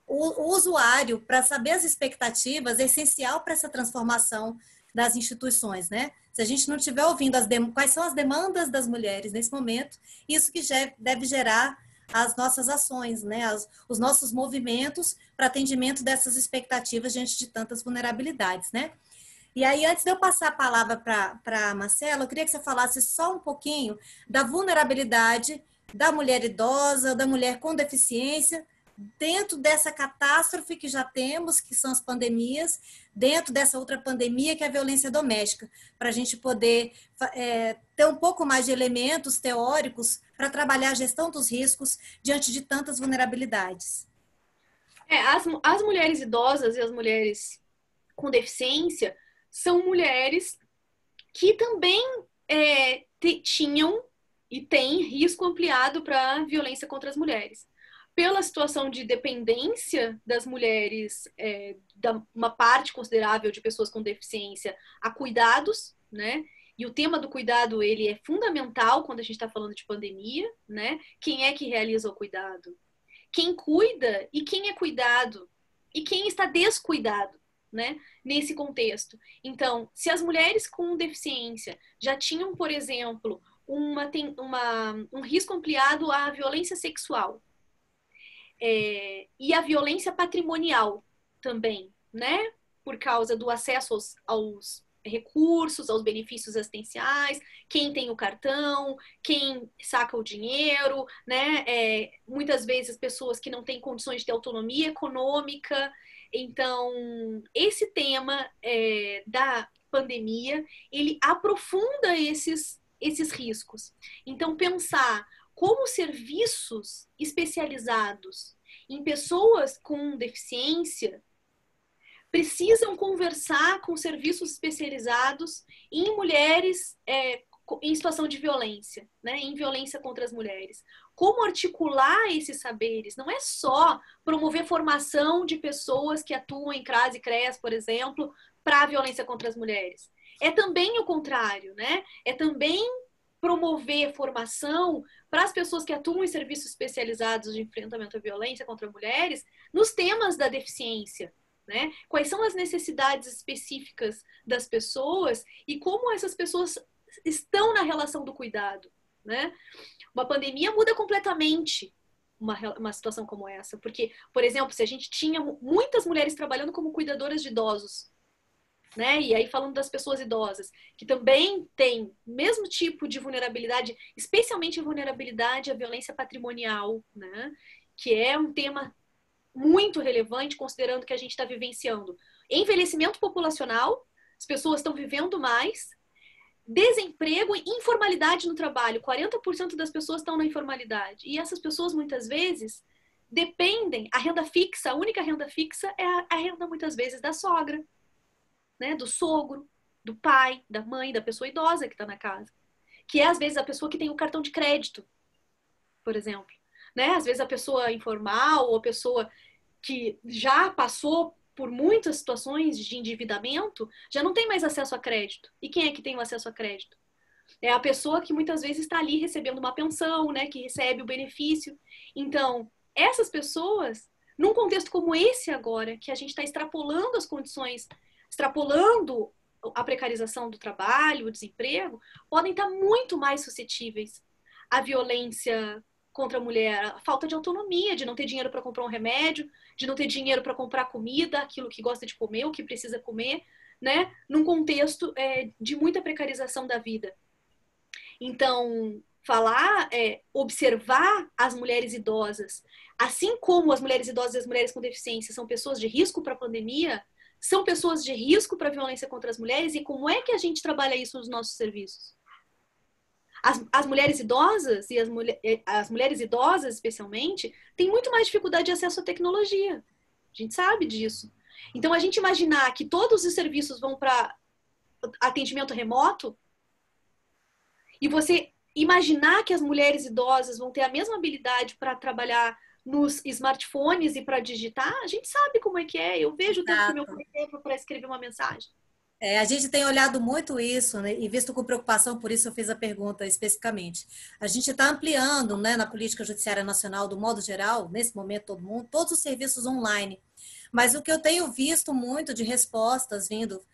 o usuário para saber as expectativas, é essencial para essa transformação das instituições, né? Se a gente não estiver ouvindo quais são as demandas das mulheres nesse momento, isso que deve gerar as nossas ações, né? Os nossos movimentos para atendimento dessas expectativas diante de tantas vulnerabilidades, né? E aí, antes de eu passar a palavra para a Marcela, eu queria que você falasse só um pouquinho da vulnerabilidade da mulher idosa, da mulher com deficiência, dentro dessa catástrofe que já temos, que são as pandemias, dentro dessa outra pandemia que é a violência doméstica, para a gente poder ter um pouco mais de elementos teóricos para trabalhar a gestão dos riscos diante de tantas vulnerabilidades. As mulheres idosas e as mulheres com deficiência são mulheres que também tinham e têm risco ampliado para violência contra as mulheres. pela situação de dependência das mulheres, uma parte considerável de pessoas com deficiência, a cuidados, né? E o tema do cuidado, ele é fundamental quando a gente está falando de pandemia, né? Quem é que realiza o cuidado? Quem cuida e quem é cuidado? E quem está descuidado, né? Nesse contexto. Então, se as mulheres com deficiência já tinham, por exemplo, um risco ampliado à violência sexual, e a violência patrimonial também, né? Por causa do acesso aos recursos, aos benefícios assistenciais, quem tem o cartão, quem saca o dinheiro, né? Muitas vezes pessoas que não têm condições de ter autonomia econômica. Então, esse tema da pandemia, ele aprofunda esses riscos. Então, pensar como serviços especializados em pessoas com deficiência precisam conversar com serviços especializados em mulheres em situação de violência, né? Em violência contra as mulheres. Como articular esses saberes? Não é só promover formação de pessoas que atuam em CRAS e CREAS, por exemplo, para a violência contra as mulheres. É também o contrário, né? É também promover formação para as pessoas que atuam em serviços especializados de enfrentamento à violência contra mulheres nos temas da deficiência, né? Quais são as necessidades específicas das pessoas e como essas pessoas estão na relação do cuidado, né? Uma pandemia muda completamente uma situação como essa, porque, por exemplo, se a gente tinha muitas mulheres trabalhando como cuidadoras de idosos, né? E aí falando das pessoas idosas, que também têm o mesmo tipo de vulnerabilidade, especialmente vulnerabilidade à violência patrimonial, né? Que é um tema muito relevante, considerando que a gente está vivenciando envelhecimento populacional, as pessoas estão vivendo mais, desemprego e informalidade no trabalho. 40% das pessoas estão na informalidade. E essas pessoas, muitas vezes, dependem, a renda fixa, a única renda fixa é a renda, muitas vezes, da sogra, né? Do sogro, do pai, da mãe, da pessoa idosa que está na casa. Que é, às vezes, a pessoa que tem o cartão de crédito, por exemplo. Né? Às vezes, a pessoa informal ou a pessoa que já passou por muitas situações de endividamento, já não tem mais acesso a crédito. E quem é que tem o acesso a crédito? É a pessoa que muitas vezes está ali recebendo uma pensão, né, que recebe o benefício. Então, essas pessoas, num contexto como esse agora, que a gente está extrapolando as condições, extrapolando a precarização do trabalho, o desemprego, podem estar muito mais suscetíveis à violência contra a mulher, a falta de autonomia, de não ter dinheiro para comprar um remédio, de não ter dinheiro para comprar comida, aquilo que gosta de comer, o que precisa comer, né? Num contexto de muita precarização da vida. Então, observar as mulheres idosas, assim como as mulheres idosas e as mulheres com deficiência são pessoas de risco para a pandemia, são pessoas de risco para a violência contra as mulheres, e como é que a gente trabalha isso nos nossos serviços? As mulheres idosas, e as mulheres idosas especialmente, têm muito mais dificuldade de acesso à tecnologia. A gente sabe disso. Então, a gente imaginar que todos os serviços vão para atendimento remoto, e você imaginar que as mulheres idosas vão ter a mesma habilidade para trabalhar nos smartphones e para digitar, a gente sabe como é que é. Eu vejo tanto que meu tempo para escrever uma mensagem. A gente tem olhado muito isso, né, e visto com preocupação, por isso eu fiz a pergunta especificamente. A gente está ampliando, né, na política judiciária nacional, do modo geral, nesse momento todos os serviços online. Mas o que eu tenho visto muito de respostas vindo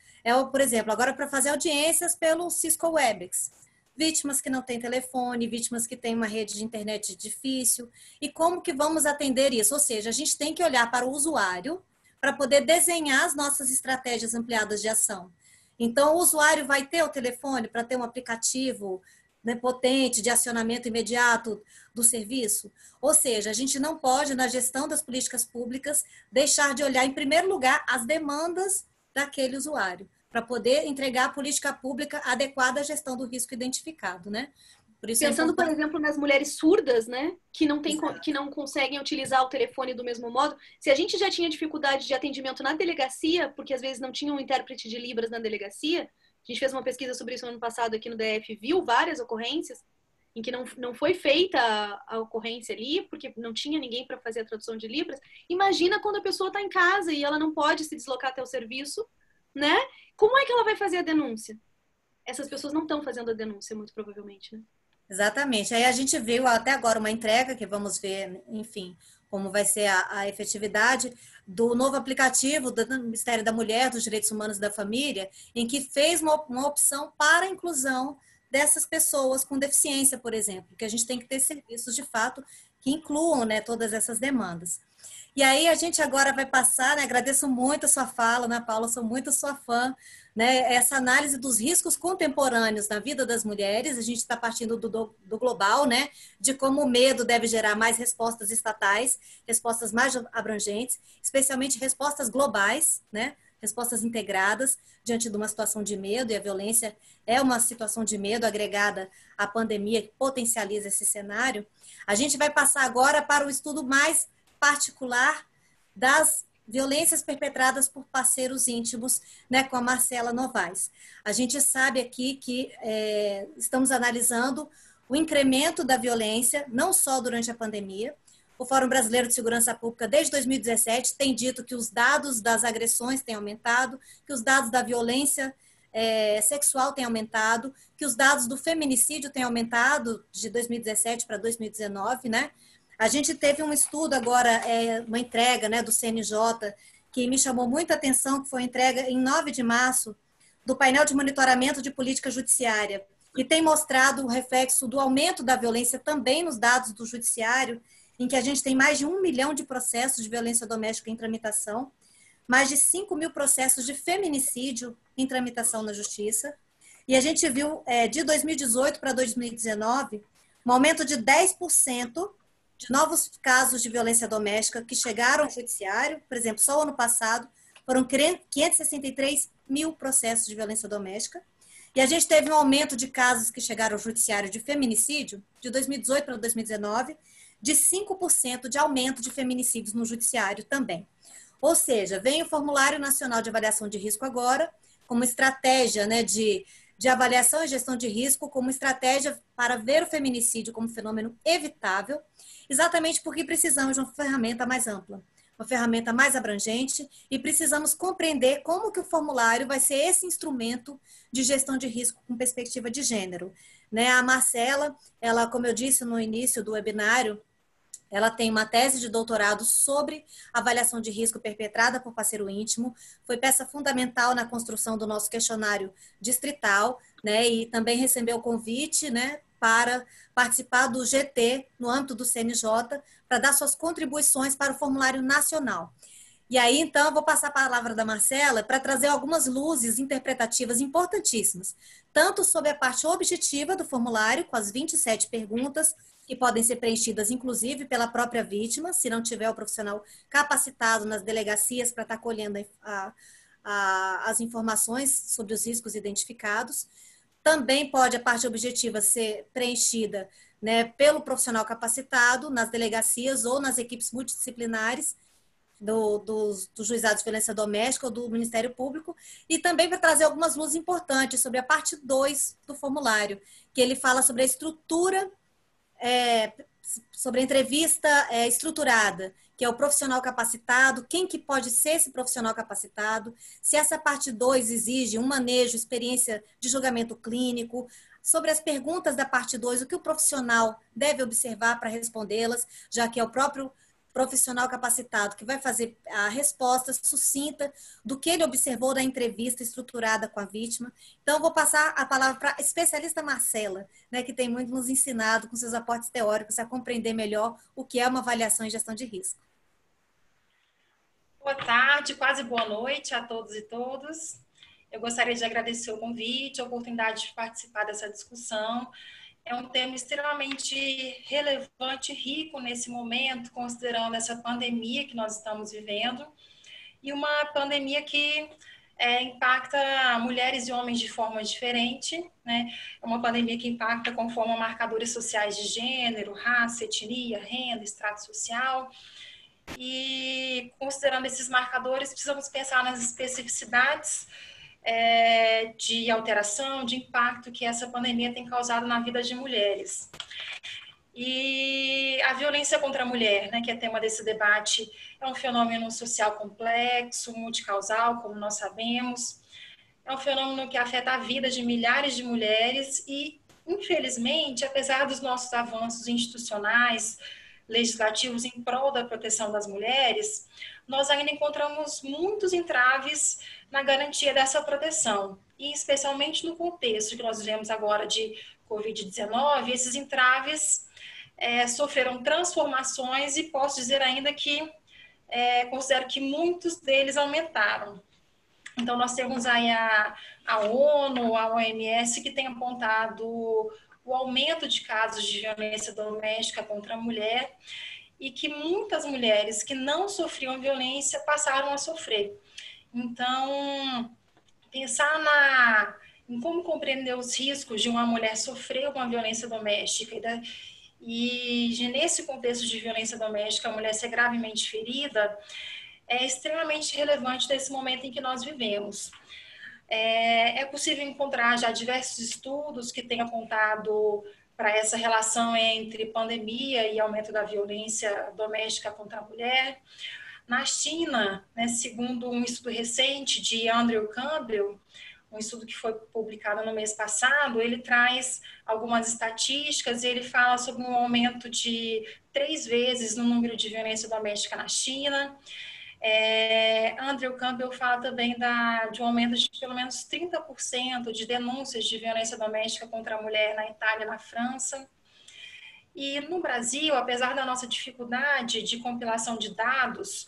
por exemplo, agora para fazer audiências pelo Cisco Webex. Vítimas que não têm telefone, vítimas que têm uma rede de internet difícil. E como que vamos atender isso? Ou seja, a gente tem que olhar para o usuário para poder desenhar as nossas estratégias ampliadas de ação. Então, o usuário vai ter o telefone para ter um aplicativo, né, potente de acionamento imediato do serviço? Ou seja, a gente não pode, na gestão das políticas públicas, deixar de olhar, em primeiro lugar, as demandas daquele usuário, para poder entregar a política pública adequada à gestão do risco identificado, né? Por isso pensando, por exemplo, nas mulheres surdas, né, que não conseguem utilizar o telefone do mesmo modo. Se a gente já tinha dificuldade de atendimento na delegacia, porque às vezes não tinha um intérprete de Libras na delegacia, a gente fez uma pesquisa sobre isso no ano passado aqui no DF, viu várias ocorrências. em que não foi feita a ocorrência ali, porque não tinha ninguém para fazer a tradução de Libras. Imagina quando a pessoa está em casa e ela não pode se deslocar até o serviço, né? Como é que ela vai fazer a denúncia? Essas pessoas não estão fazendo a denúncia, muito provavelmente, né? Exatamente. Aí a gente viu até agora uma entrega, que vamos ver, enfim, como vai ser a efetividade do novo aplicativo do Ministério da Mulher, dos Direitos Humanos e da Família, em que fez uma opção para a inclusão dessas pessoas com deficiência, por exemplo, que a gente tem que ter serviços, de fato, que incluam, né, todas essas demandas. E aí a gente agora vai passar, né, agradeço muito a sua fala, né, Paula, sou muito sua fã, né, essa análise dos riscos contemporâneos na vida das mulheres. A gente está partindo do global, né, de como o medo deve gerar mais respostas estatais, respostas mais abrangentes, especialmente respostas globais, né, respostas integradas diante de uma situação de medo, e a violência é uma situação de medo agregada à pandemia que potencializa esse cenário. A gente vai passar agora para o estudo mais particular das violências perpetradas por parceiros íntimos, né, com a Marcela Novaes. A gente sabe aqui que estamos analisando o incremento da violência, não só durante a pandemia. O Fórum Brasileiro de Segurança Pública, desde 2017, tem dito que os dados das agressões têm aumentado, que os dados da violência sexual têm aumentado, que os dados do feminicídio têm aumentado de 2017 para 2019, né? A gente teve um estudo agora, uma entrega, né, do CNJ, que me chamou muita atenção, que foi entrega em 9 de março, do painel de monitoramento de política judiciária, que tem mostrado o reflexo do aumento da violência também nos dados do judiciário, em que a gente tem mais de 1 milhão de processos de violência doméstica em tramitação, mais de 5 mil processos de feminicídio em tramitação na justiça, e a gente viu, de 2018 para 2019, um aumento de 10% de novos casos de violência doméstica que chegaram ao judiciário. Por exemplo, só o ano passado foram 563 mil processos de violência doméstica. E a gente teve um aumento de casos que chegaram ao judiciário de feminicídio, de 2018 para 2019, de 5% de aumento de feminicídios no judiciário também. Ou seja, vem o Formulário Nacional de Avaliação de Risco agora, como estratégia, né, de avaliação e gestão de risco, como estratégia para ver o feminicídio como fenômeno evitável, exatamente porque precisamos de uma ferramenta mais ampla, uma ferramenta mais abrangente, e precisamos compreender como que o formulário vai ser esse instrumento de gestão de risco com perspectiva de gênero. Né? A Marcela, ela, como eu disse no início do webinário, ela tem uma tese de doutorado sobre avaliação de risco perpetrada por parceiro íntimo, foi peça fundamental na construção do nosso questionário distrital, né, e também recebeu o convite, né, para participar do GT no âmbito do CNJ, para dar suas contribuições para o formulário nacional. E aí, então, eu vou passar a palavra da Marcela para trazer algumas luzes interpretativas importantíssimas, tanto sobre a parte objetiva do formulário, com as 27 perguntas, que podem ser preenchidas, inclusive, pela própria vítima, se não tiver o profissional capacitado nas delegacias para estar colhendo as informações sobre os riscos identificados. Também pode a parte objetiva ser preenchida, né, pelo profissional capacitado nas delegacias ou nas equipes multidisciplinares dos juizados de violência doméstica ou do Ministério Público, e também para trazer algumas luzes importantes sobre a parte 2 do formulário, que ele fala sobre a estrutura, sobre a entrevista estruturada, que é o profissional capacitado, quem que pode ser esse profissional capacitado, se essa parte 2 exige um manejo, experiência de julgamento clínico, sobre as perguntas da parte 2, o que o profissional deve observar para respondê-las, já que é o próprio profissional capacitado que vai fazer a resposta sucinta do que ele observou da entrevista estruturada com a vítima. Então, eu vou passar a palavra para a especialista Marcela, né, que tem muito nos ensinado com seus aportes teóricos a compreender melhor o que é uma avaliação e gestão de risco. Boa tarde, quase boa noite a todos e todas. Eu gostaria de agradecer o convite, a oportunidade de participar dessa discussão. É um tema extremamente relevante e rico nesse momento, considerando essa pandemia que nós estamos vivendo, e uma pandemia que impacta mulheres e homens de forma diferente, né? É uma pandemia que impacta conforme marcadores sociais de gênero, raça, etnia, renda, extrato social. E, considerando esses marcadores, precisamos pensar nas especificidades de alteração, de impacto que essa pandemia tem causado na vida de mulheres. E a violência contra a mulher, né, que é tema desse debate, é um fenômeno social complexo, multicausal, como nós sabemos. É um fenômeno que afeta a vida de milhares de mulheres e, infelizmente, apesar dos nossos avanços institucionais, legislativos em prol da proteção das mulheres, nós ainda encontramos muitos entraves na garantia dessa proteção. E, especialmente no contexto que nós vivemos agora de Covid-19, esses entraves sofreram transformações e posso dizer ainda que considero que muitos deles aumentaram. Então, nós temos aí a ONU, a OMS, que tem apontado o aumento de casos de violência doméstica contra a mulher e que muitas mulheres que não sofriam violência passaram a sofrer. Então, pensar em como compreender os riscos de uma mulher sofrer uma violência doméstica e nesse contexto de violência doméstica, a mulher ser gravemente ferida, é extremamente relevante nesse momento em que nós vivemos. É possível encontrar já diversos estudos que têm apontado para essa relação entre pandemia e aumento da violência doméstica contra a mulher. Na China, né, segundo um estudo recente de Andrew Campbell, um estudo que foi publicado no mês passado, ele traz algumas estatísticas e ele fala sobre um aumento de 3 vezes no número de violência doméstica na China. Andrew Campbell fala também de um aumento de pelo menos 30% de denúncias de violência doméstica contra a mulher na Itália e na França. E no Brasil, apesar da nossa dificuldade de compilação de dados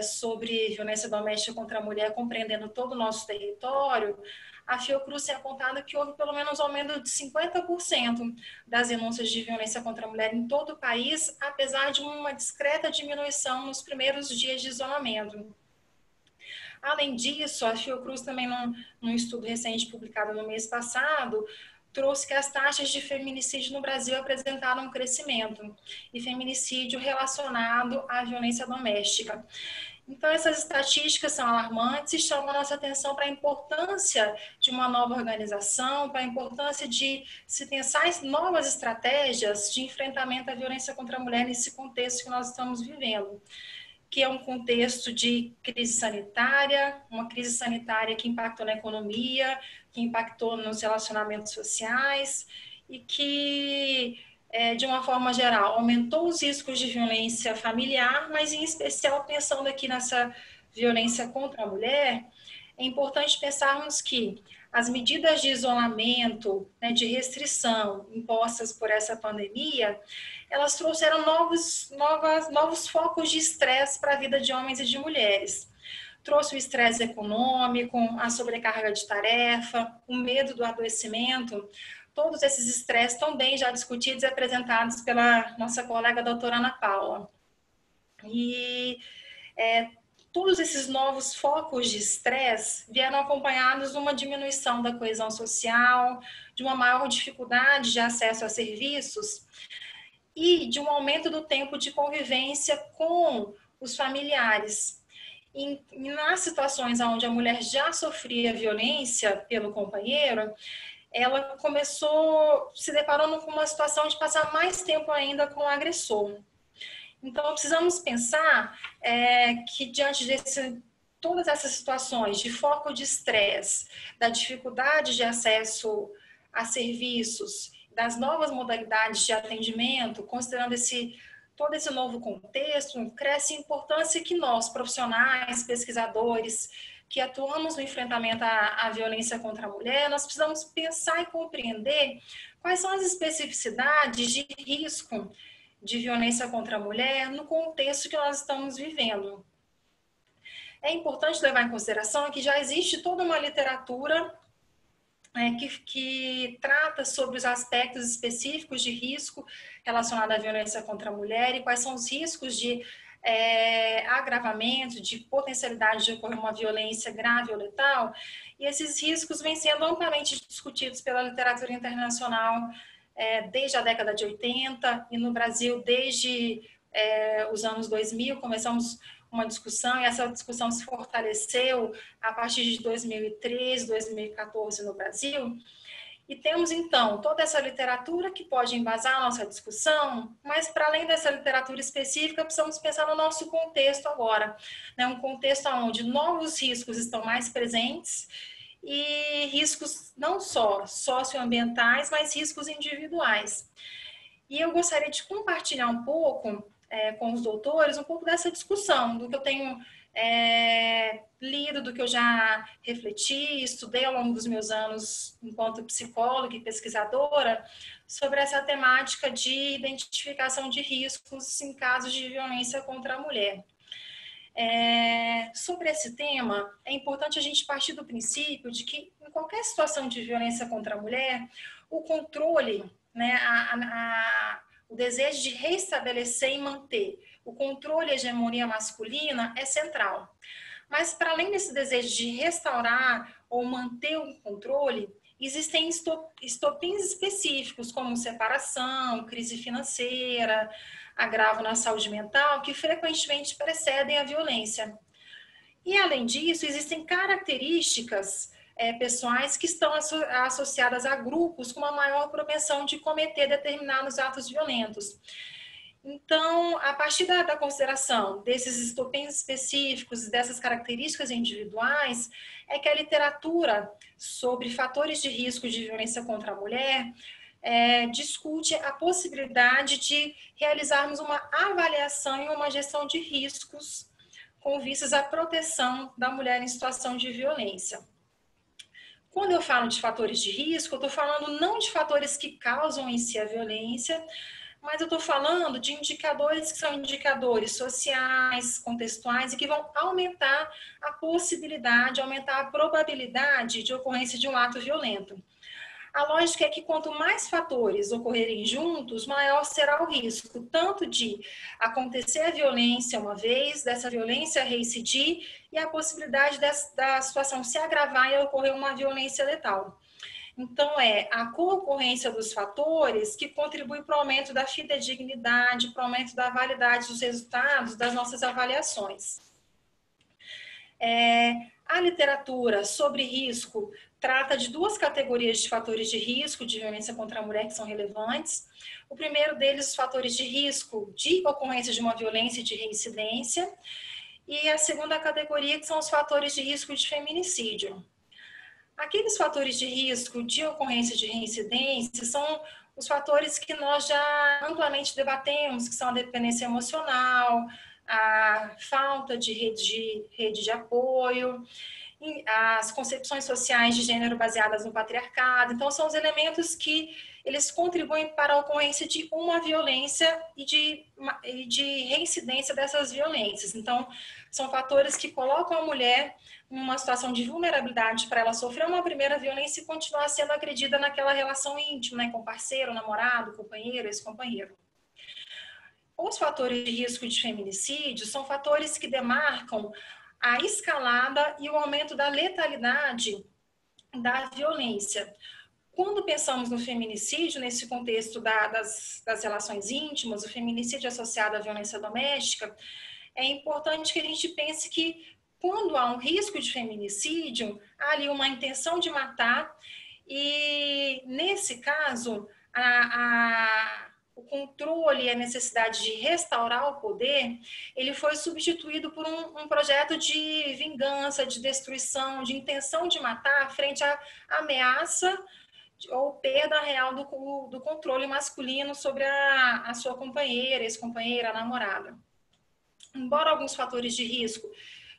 sobre violência doméstica contra a mulher, compreendendo todo o nosso território, a Fiocruz tem apontado que houve pelo menos um aumento de 50% das denúncias de violência contra a mulher em todo o país, apesar de uma discreta diminuição nos primeiros dias de isolamento. Além disso, a Fiocruz também, num estudo recente publicado no mês passado, trouxe que as taxas de feminicídio no Brasil apresentaram um crescimento, e feminicídio relacionado à violência doméstica. Então, essas estatísticas são alarmantes e chamam a nossa atenção para a importância de uma nova organização, para a importância de se pensar em novas estratégias de enfrentamento à violência contra a mulher nesse contexto que nós estamos vivendo, que é um contexto de crise sanitária, uma crise sanitária que impactou na economia, que impactou nos relacionamentos sociais e que, de uma forma geral, aumentou os riscos de violência familiar, mas em especial pensando aqui nessa violência contra a mulher, é importante pensarmos que as medidas de isolamento, né, de restrição impostas por essa pandemia, elas trouxeram novos focos de estresse para a vida de homens e de mulheres. Trouxe o estresse econômico, a sobrecarga de tarefa, o medo do adoecimento. Todos esses estresses estão bem já discutidos e apresentados pela nossa colega doutora Ana Paula. E todos esses novos focos de estresse vieram acompanhados de uma diminuição da coesão social, de uma maior dificuldade de acesso a serviços e de um aumento do tempo de convivência com os familiares. E nas situações onde a mulher já sofria violência pelo companheiro, ela se deparando com uma situação de passar mais tempo ainda com o agressor. Então, precisamos pensar que diante de todas essas situações de foco de estresse, da dificuldade de acesso a serviços, das novas modalidades de atendimento, considerando todo esse novo contexto, cresce a importância que nós, profissionais, pesquisadores, que atuamos no enfrentamento à violência contra a mulher, nós precisamos pensar e compreender quais são as especificidades de risco de violência contra a mulher no contexto que nós estamos vivendo. É importante levar em consideração que já existe toda uma literatura que trata sobre os aspectos específicos de risco relacionado à violência contra a mulher e quais são os riscos de agravamento, de potencialidade de ocorrer uma violência grave ou letal, e esses riscos vêm sendo amplamente discutidos pela literatura internacional desde a década de 80 e no Brasil desde os anos 2000, começamos uma discussão e essa discussão se fortaleceu a partir de 2013, 2014 no Brasil. E temos, então, toda essa literatura que pode embasar a nossa discussão, mas, para além dessa literatura específica, precisamos pensar no nosso contexto agora, né? Um contexto onde novos riscos estão mais presentes e riscos não só socioambientais, mas riscos individuais. E eu gostaria de compartilhar um pouco com os doutores, um pouco dessa discussão, do que eu tenho lido, do que eu já refleti, estudei ao longo dos meus anos enquanto psicóloga e pesquisadora sobre essa temática de identificação de riscos em casos de violência contra a mulher. Sobre esse tema, é importante a gente partir do princípio de que em qualquer situação de violência contra a mulher, o controle, né, o desejo de restabelecer e manter o controle e a hegemonia masculina é central. Mas, para além desse desejo de restaurar ou manter o controle, existem estopins específicos, como separação, crise financeira, agravo na saúde mental, que frequentemente precedem a violência. E, além disso, existem características pessoais que estão associadas a grupos com uma maior propensão de cometer determinados atos violentos. Então, a partir da consideração desses estopins específicos, dessas características individuais, é que a literatura sobre fatores de risco de violência contra a mulher discute a possibilidade de realizarmos uma avaliação e uma gestão de riscos com vistas à proteção da mulher em situação de violência. Quando eu falo de fatores de risco, eu estou falando não de fatores que causam em si a violência, mas eu estou falando de indicadores que são indicadores sociais, contextuais e que vão aumentar a possibilidade, aumentar a probabilidade de ocorrência de um ato violento. A lógica é que quanto mais fatores ocorrerem juntos, maior será o risco, tanto de acontecer a violência uma vez, dessa violência reincidir e a possibilidade da situação se agravar e ocorrer uma violência letal. Então, é a concorrência dos fatores que contribui para o aumento da fidedignidade, para o aumento da validade dos resultados das nossas avaliações. A literatura sobre risco trata de duas categorias de fatores de risco de violência contra a mulher que são relevantes. O primeiro deles, os fatores de risco de ocorrência de uma violência e de reincidência. E a segunda categoria, que são os fatores de risco de feminicídio. Aqueles fatores de risco de ocorrência de reincidência são os fatores que nós já amplamente debatemos, que são a dependência emocional, a falta de rede de apoio, as concepções sociais de gênero baseadas no patriarcado. Então, são os elementos que eles contribuem para a ocorrência de uma violência e de reincidência dessas violências. Então, são fatores que colocam a mulher numa situação de vulnerabilidade para ela sofrer uma primeira violência e continuar sendo agredida naquela relação íntima, né, com parceiro, namorado, companheiro, ex-companheiro. Os fatores de risco de feminicídio são fatores que demarcam a escalada e o aumento da letalidade da violência. Quando pensamos no feminicídio, nesse contexto das relações íntimas, o feminicídio associado à violência doméstica, é importante que a gente pense que quando há um risco de feminicídio, há ali uma intenção de matar e, nesse caso, o controle e a necessidade de restaurar o poder, ele foi substituído por um projeto de vingança, de destruição, de intenção de matar frente à ameaça ou perda real do controle masculino sobre a sua companheira, ex-companheira, namorada. Embora alguns fatores de risco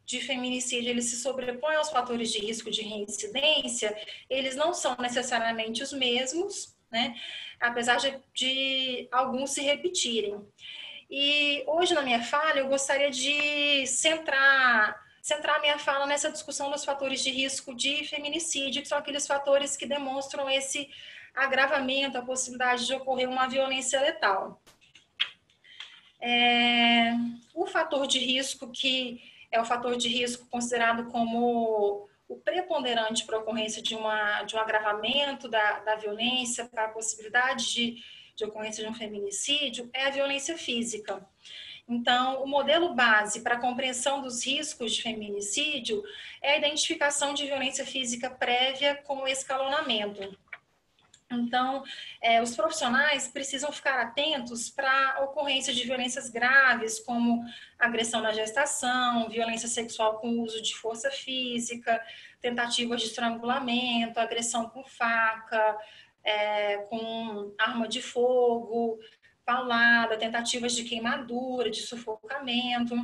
de feminicídio eles se sobrepõem aos fatores de risco de reincidência, eles não são necessariamente os mesmos, né? Apesar de alguns se repetirem. E hoje na minha fala eu gostaria de centrar a minha fala nessa discussão dos fatores de risco de feminicídio, que são aqueles fatores que demonstram esse agravamento, a possibilidade de ocorrer uma violência letal. O fator de risco que é o fator de risco considerado como o preponderante para a ocorrência de um agravamento da violência, para a possibilidade de ocorrência de um feminicídio, é a violência física. Então, o modelo base para a compreensão dos riscos de feminicídio é a identificação de violência física prévia com o escalonamento. Então, os profissionais precisam ficar atentos para a ocorrência de violências graves, como agressão na gestação, violência sexual com uso de força física, tentativas de estrangulamento, agressão com faca, com arma de fogo, paulada, tentativas de queimadura, de sufocamento.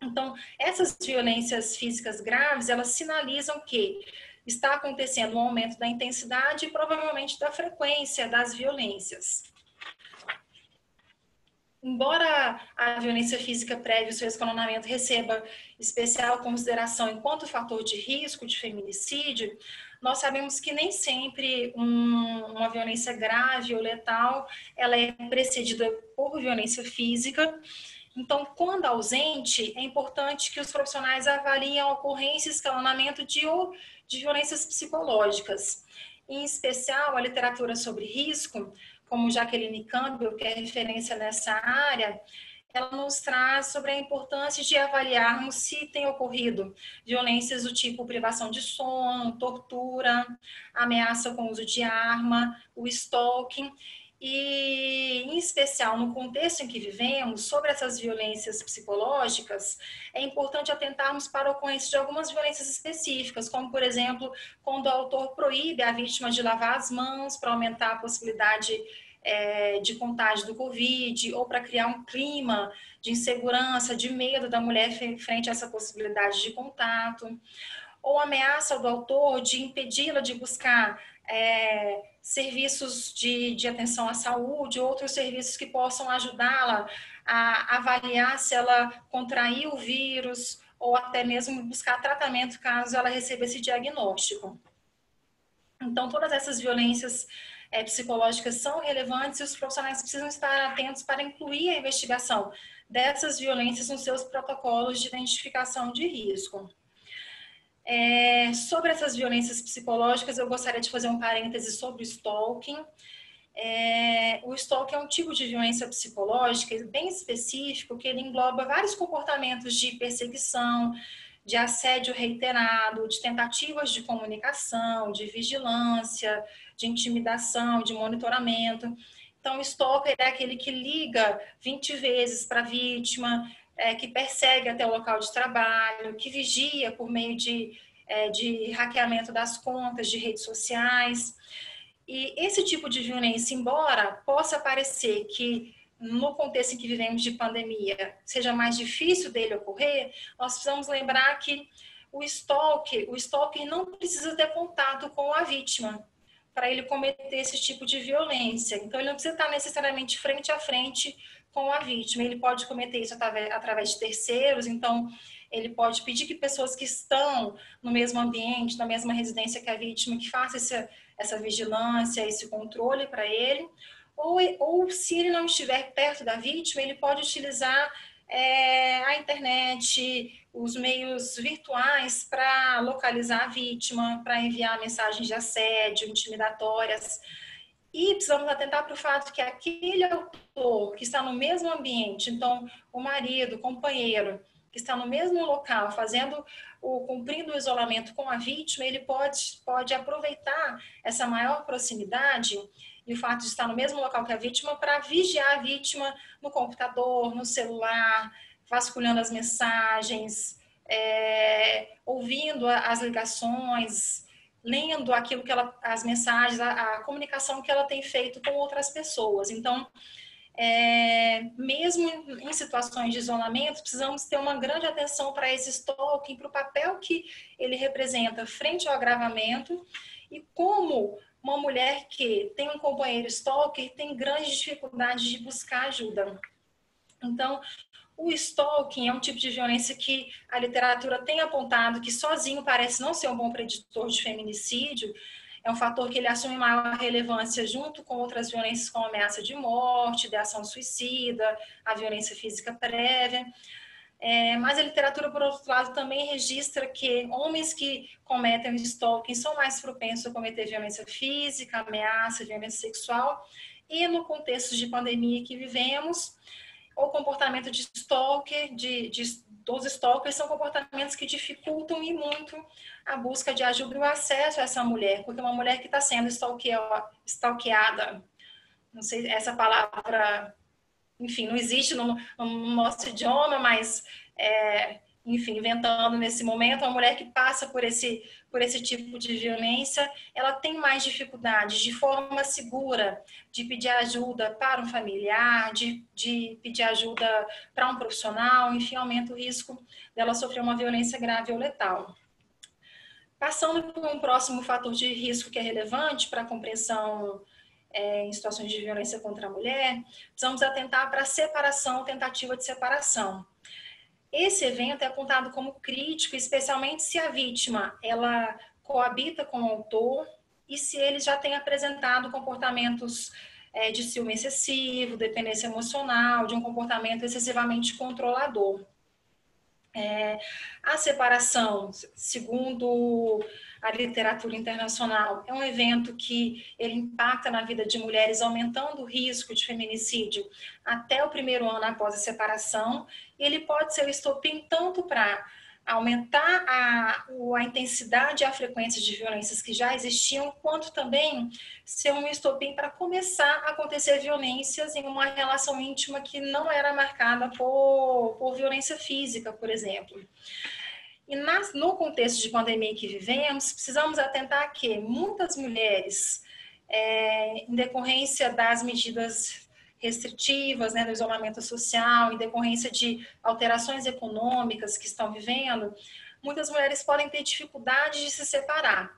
Então, essas violências físicas graves, elas sinalizam que está acontecendo um aumento da intensidade e provavelmente da frequência das violências. Embora a violência física prévia ao seu escalonamento receba especial consideração enquanto fator de risco de feminicídio, nós sabemos que nem sempre uma violência grave ou letal ela é precedida por violência física. Então, quando ausente, é importante que os profissionais avaliem a ocorrência e escalonamento de violências psicológicas. Em especial, a literatura sobre risco, como Jacqueline Campbell, que é referência nessa área, ela nos traz sobre a importância de avaliarmos se tem ocorrido violências do tipo privação de sono, tortura, ameaça com uso de arma, o stalking. E, em especial, no contexto em que vivemos, sobre essas violências psicológicas, é importante atentarmos para a ocorrência de algumas violências específicas, como, por exemplo, quando o autor proíbe a vítima de lavar as mãos para aumentar a possibilidade de contágio do Covid, ou para criar um clima de insegurança, de medo da mulher frente a essa possibilidade de contato, ou ameaça do autor de impedi-la de buscar serviços de atenção à saúde, outros serviços que possam ajudá-la a avaliar se ela contraiu o vírus ou até mesmo buscar tratamento caso ela receba esse diagnóstico. Então, todas essas violências psicológicas são relevantes e os profissionais precisam estar atentos para incluir a investigação dessas violências nos seus protocolos de identificação de risco. Sobre essas violências psicológicas, eu gostaria de fazer um parêntese sobre o stalking. O stalking é um tipo de violência psicológica bem específico, que ele engloba vários comportamentos de perseguição, de assédio reiterado, de tentativas de comunicação, de vigilância, de intimidação, de monitoramento. Então, o stalker é aquele que liga 20 vezes para a vítima, que persegue até o local de trabalho, que vigia por meio de hackeamento das contas de redes sociais. E esse tipo de violência, embora possa parecer que no contexto em que vivemos de pandemia seja mais difícil dele ocorrer, nós precisamos lembrar que o stalker não precisa ter contato com a vítima para ele cometer esse tipo de violência. Então, ele não precisa estar necessariamente frente a frente com a vítima. Ele pode cometer isso através de terceiros. Então, ele pode pedir que pessoas que estão no mesmo ambiente, na mesma residência que a vítima, que façam essa vigilância, esse controle para ele. Ou se ele não estiver perto da vítima, ele pode utilizar a internet, os meios virtuais para localizar a vítima, para enviar mensagens de assédio, intimidatórias. E precisamos atentar para o fato que aquele autor que está no mesmo ambiente, então o marido, o companheiro, que está no mesmo local, cumprindo o isolamento com a vítima, ele pode aproveitar essa maior proximidade e o fato de estar no mesmo local que a vítima para vigiar a vítima no computador, no celular, vasculhando as mensagens, ouvindo as ligações, lendo aquilo que as mensagens, a comunicação que ela tem feito com outras pessoas. Então, mesmo em situações de isolamento, precisamos ter uma grande atenção para esse stalking, para o papel que ele representa frente ao agravamento e como uma mulher que tem um companheiro stalker tem grandes dificuldades de buscar ajuda. Então, o stalking é um tipo de violência que a literatura tem apontado que sozinho parece não ser um bom preditor de feminicídio. É um fator que ele assume maior relevância junto com outras violências como ameaça de morte, de ação suicida, a violência física prévia. Mas a literatura, por outro lado, também registra que homens que cometem stalking são mais propensos a cometer violência física, ameaça, violência sexual, e no contexto de pandemia que vivemos, ou comportamento de stalker, dos stalkers são comportamentos que dificultam e muito a busca de ajuda e o acesso a essa mulher, porque uma mulher que está sendo stalkeada, não sei essa palavra, enfim, não existe no nosso idioma, mas, enfim, inventando nesse momento, uma mulher que passa por esse tipo de violência, ela tem mais dificuldade de forma segura de pedir ajuda para um familiar, de pedir ajuda para um profissional, enfim, aumenta o risco dela sofrer uma violência grave ou letal. Passando por um próximo fator de risco que é relevante para a compreensão em situações de violência contra a mulher, precisamos atentar para a separação, tentativa de separação. Esse evento é apontado como crítico, especialmente se a vítima ela coabita com o autor e se ele já tem apresentado comportamentos de ciúme excessivo, dependência emocional, de um comportamento excessivamente controlador. A separação, segundo a literatura internacional, é um evento que ele impacta na vida de mulheres, aumentando o risco de feminicídio até o primeiro ano após a separação. E ele pode ser o estopim tanto para aumentar a intensidade e a frequência de violências que já existiam, quanto também ser um estopim para começar a acontecer violências em uma relação íntima que não era marcada por violência física, por exemplo. E no contexto de pandemia que vivemos, precisamos atentar que muitas mulheres, em decorrência das medidas restritivas, do isolamento social, em decorrência de alterações econômicas que estão vivendo, muitas mulheres podem ter dificuldade de se separar.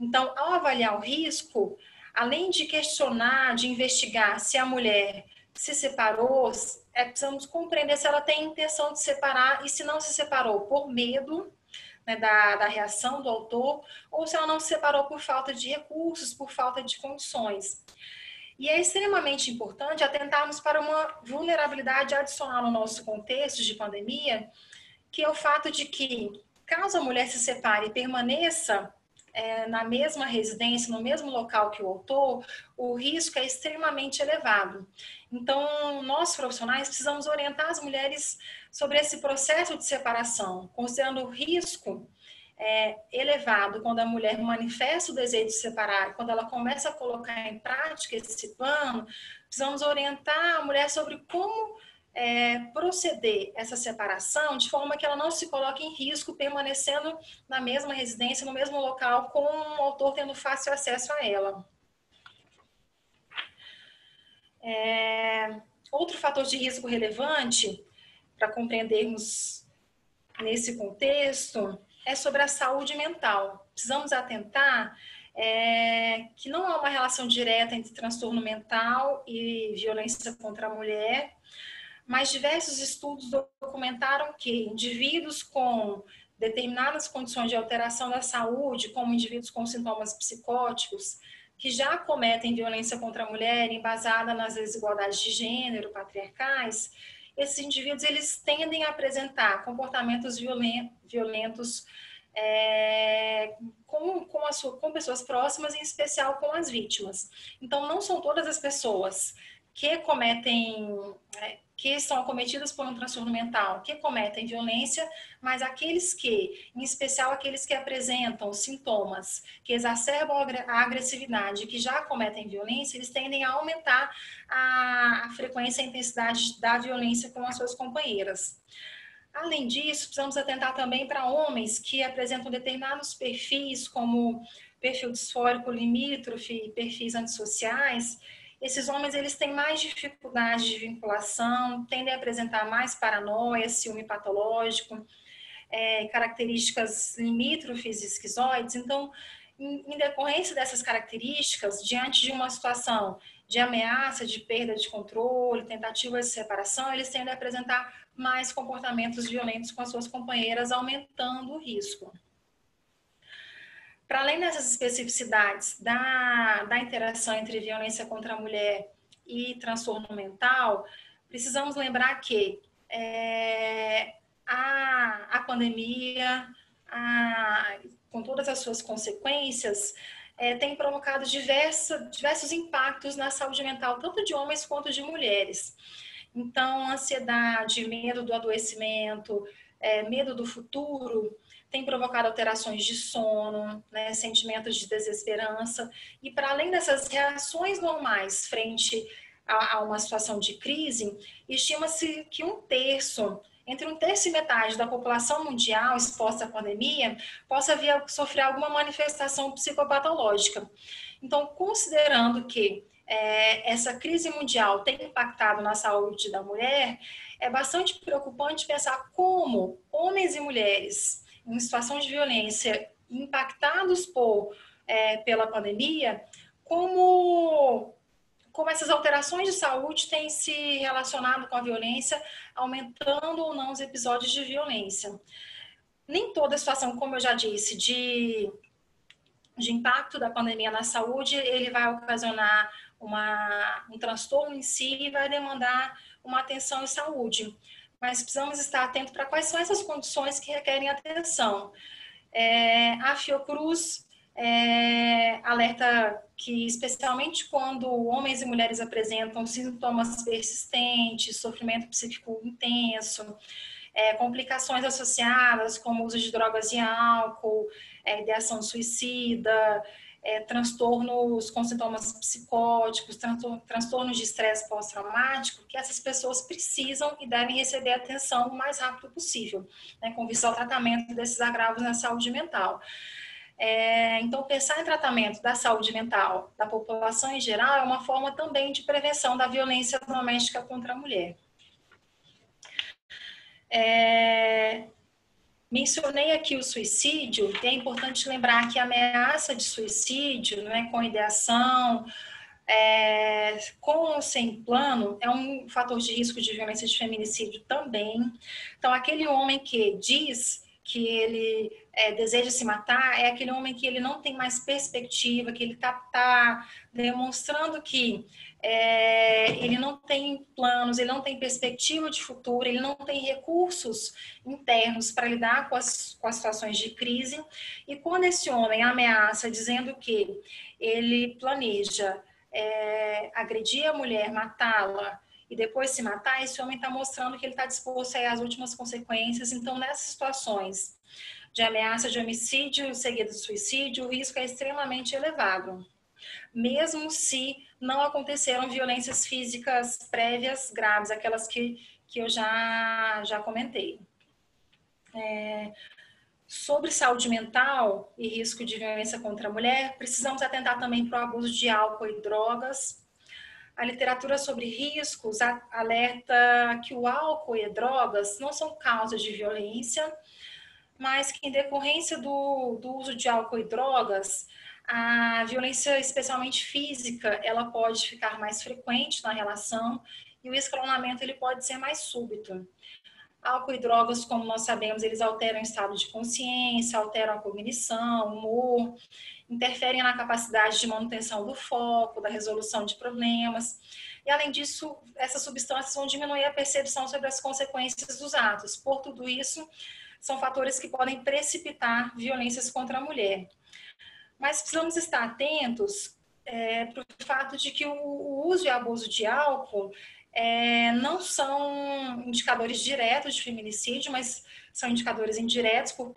Então, ao avaliar o risco, além de questionar, de investigar se a mulher se separou, precisamos compreender se ela tem intenção de separar e se não se separou por medo, da reação do autor, ou se ela não se separou por falta de recursos, por falta de condições. E é extremamente importante atentarmos para uma vulnerabilidade adicional no nosso contexto de pandemia, que é o fato de que, caso a mulher se separe e permaneça na mesma residência, no mesmo local que o autor, o risco é extremamente elevado. Então, nós profissionais precisamos orientar as mulheres sobre esse processo de separação, considerando o risco elevado quando a mulher manifesta o desejo de separar, quando ela começa a colocar em prática esse plano. Precisamos orientar a mulher sobre como proceder essa separação de forma que ela não se coloque em risco permanecendo na mesma residência, no mesmo local, com o autor tendo fácil acesso a ela. Outro fator de risco relevante para compreendermos nesse contexto é sobre a saúde mental. Precisamos atentar que não há uma relação direta entre transtorno mental e violência contra a mulher, mas diversos estudos documentaram que indivíduos com determinadas condições de alteração da saúde, como indivíduos com sintomas psicóticos, que já cometem violência contra a mulher embasada nas desigualdades de gênero patriarcais, esses indivíduos eles tendem a apresentar comportamentos violentos com pessoas próximas, em especial com as vítimas. Então, não são todas as pessoas que são acometidas por um transtorno mental, que cometem violência, mas aqueles que, em especial aqueles que apresentam sintomas que exacerbam a agressividade, que já cometem violência, eles tendem a aumentar a frequência e a intensidade da violência com as suas companheiras. Além disso, precisamos atentar também para homens que apresentam determinados perfis, como perfil disfórico limítrofe e perfis antissociais. Esses homens eles têm mais dificuldade de vinculação, tendem a apresentar mais paranoia, ciúme patológico, características limítrofes e esquizoides. Então, em decorrência dessas características, diante de uma situação de ameaça, de perda de controle, tentativa de separação, eles tendem a apresentar mais comportamentos violentos com as suas companheiras, aumentando o risco. Para além dessas especificidades da interação entre violência contra a mulher e transtorno mental, precisamos lembrar que a pandemia, com todas as suas consequências, tem provocado diversos impactos na saúde mental, tanto de homens quanto de mulheres. Então, ansiedade, medo do adoecimento, medo do futuro, tem provocado alterações de sono, né, sentimentos de desesperança. E para além dessas reações normais frente a uma situação de crise, estima-se que entre um terço e metade da população mundial exposta à pandemia possa vir a sofrer alguma manifestação psicopatológica. Então, considerando que essa crise mundial tem impactado na saúde da mulher, é bastante preocupante pensar como homens e mulheres em situação de violência impactados pela pandemia, como essas alterações de saúde têm se relacionado com a violência, aumentando ou não os episódios de violência. Nem toda situação, como eu já disse, de impacto da pandemia na saúde, ele vai ocasionar um transtorno em si e vai demandar uma atenção em saúde. Mas precisamos estar atentos para quais são essas condições que requerem atenção. A Fiocruz alerta que, especialmente quando homens e mulheres apresentam sintomas persistentes, sofrimento psíquico intenso, complicações associadas como o uso de drogas e álcool, ideação suicida, transtornos com sintomas psicóticos, transtornos de estresse pós-traumático, que essas pessoas precisam e devem receber atenção o mais rápido possível, né, com vista ao tratamento desses agravos na saúde mental. Então, pensar em tratamento da saúde mental da população em geral é uma forma também de prevenção da violência doméstica contra a mulher. Mencionei aqui o suicídio, e é importante lembrar que a ameaça de suicídio, né, com ideação, com ou sem plano, é um fator de risco de violência de feminicídio também. Então, aquele homem que diz que ele deseja se matar é aquele homem que ele não tem mais perspectiva, que ele está demonstrando que ele não tem planos, ele não tem perspectiva de futuro, ele não tem recursos internos para lidar com as situações de crise. E quando esse homem ameaça dizendo que ele planeja agredir a mulher, matá-la e depois se matar, esse homem está mostrando que ele está disposto a ir às últimas consequências. Então, nessas situações de ameaça de homicídio seguido de suicídio, o risco é extremamente elevado, mesmo se não aconteceram violências físicas prévias graves, aquelas que eu já comentei. Sobre saúde mental e risco de violência contra a mulher, precisamos atentar também para o abuso de álcool e drogas. A literatura sobre riscos alerta que o álcool e drogas não são causas de violência, mas que em decorrência do uso de álcool e drogas, a violência, especialmente física, ela pode ficar mais frequente na relação e o escalonamento ele pode ser mais súbito. Álcool e drogas, como nós sabemos, eles alteram o estado de consciência, alteram a cognição, o humor, interferem na capacidade de manutenção do foco, da resolução de problemas. E, além disso, essas substâncias vão diminuir a percepção sobre as consequências dos atos. Por tudo isso, são fatores que podem precipitar violências contra a mulher. Mas precisamos estar atentos para o fato de que o uso e abuso de álcool não são indicadores diretos de feminicídio, mas são indicadores indiretos por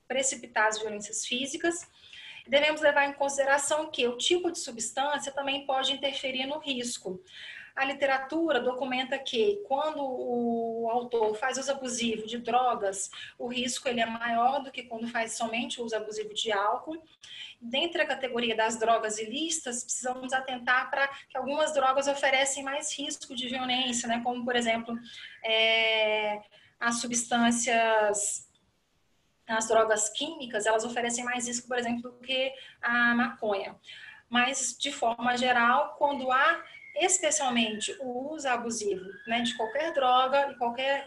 precipitar as violências físicas. Devemos levar em consideração que o tipo de substância também pode interferir no risco. A literatura documenta que quando o autor faz uso abusivo de drogas, o risco ele é maior do que quando faz somente uso abusivo de álcool. Dentre a categoria das drogas ilícitas, precisamos atentar para que algumas drogas oferecem mais risco de violência, né? Como, por exemplo, as drogas químicas, elas oferecem mais risco, por exemplo, do que a maconha. Mas, de forma geral, quando há especialmente o uso abusivo, né, de qualquer droga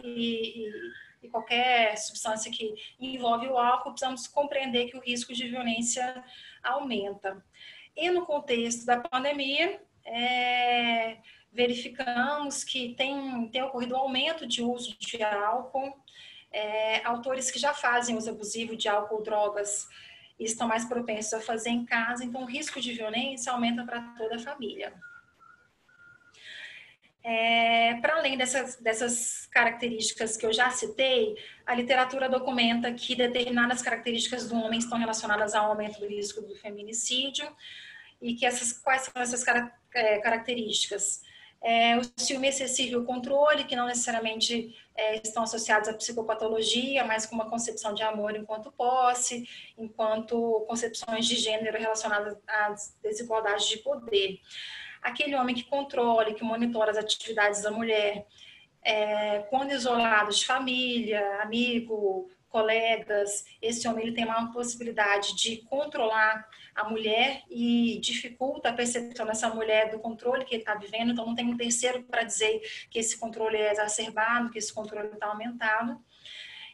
e qualquer substância que envolve o álcool, precisamos compreender que o risco de violência aumenta. E no contexto da pandemia, verificamos que tem ocorrido um aumento de uso de álcool. Autores que já fazem uso abusivo de álcool ou drogas estão mais propensos a fazer em casa, então o risco de violência aumenta para toda a família. Para além dessas características que eu já citei, a literatura documenta que determinadas características do homem estão relacionadas ao aumento do risco do feminicídio e que quais são essas características? O ciúme excessivo e o controle, que não necessariamente estão associados à psicopatologia, mas com uma concepção de amor enquanto posse, enquanto concepções de gênero relacionadas às desigualdades de poder. Aquele homem que controla, que monitora as atividades da mulher, quando isolado de família, amigo, colegas, esse homem ele tem uma possibilidade de controlar a mulher e dificulta a percepção dessa mulher do controle que ele está vivendo, então não tem um terceiro para dizer que esse controle é exacerbado, que esse controle está aumentado.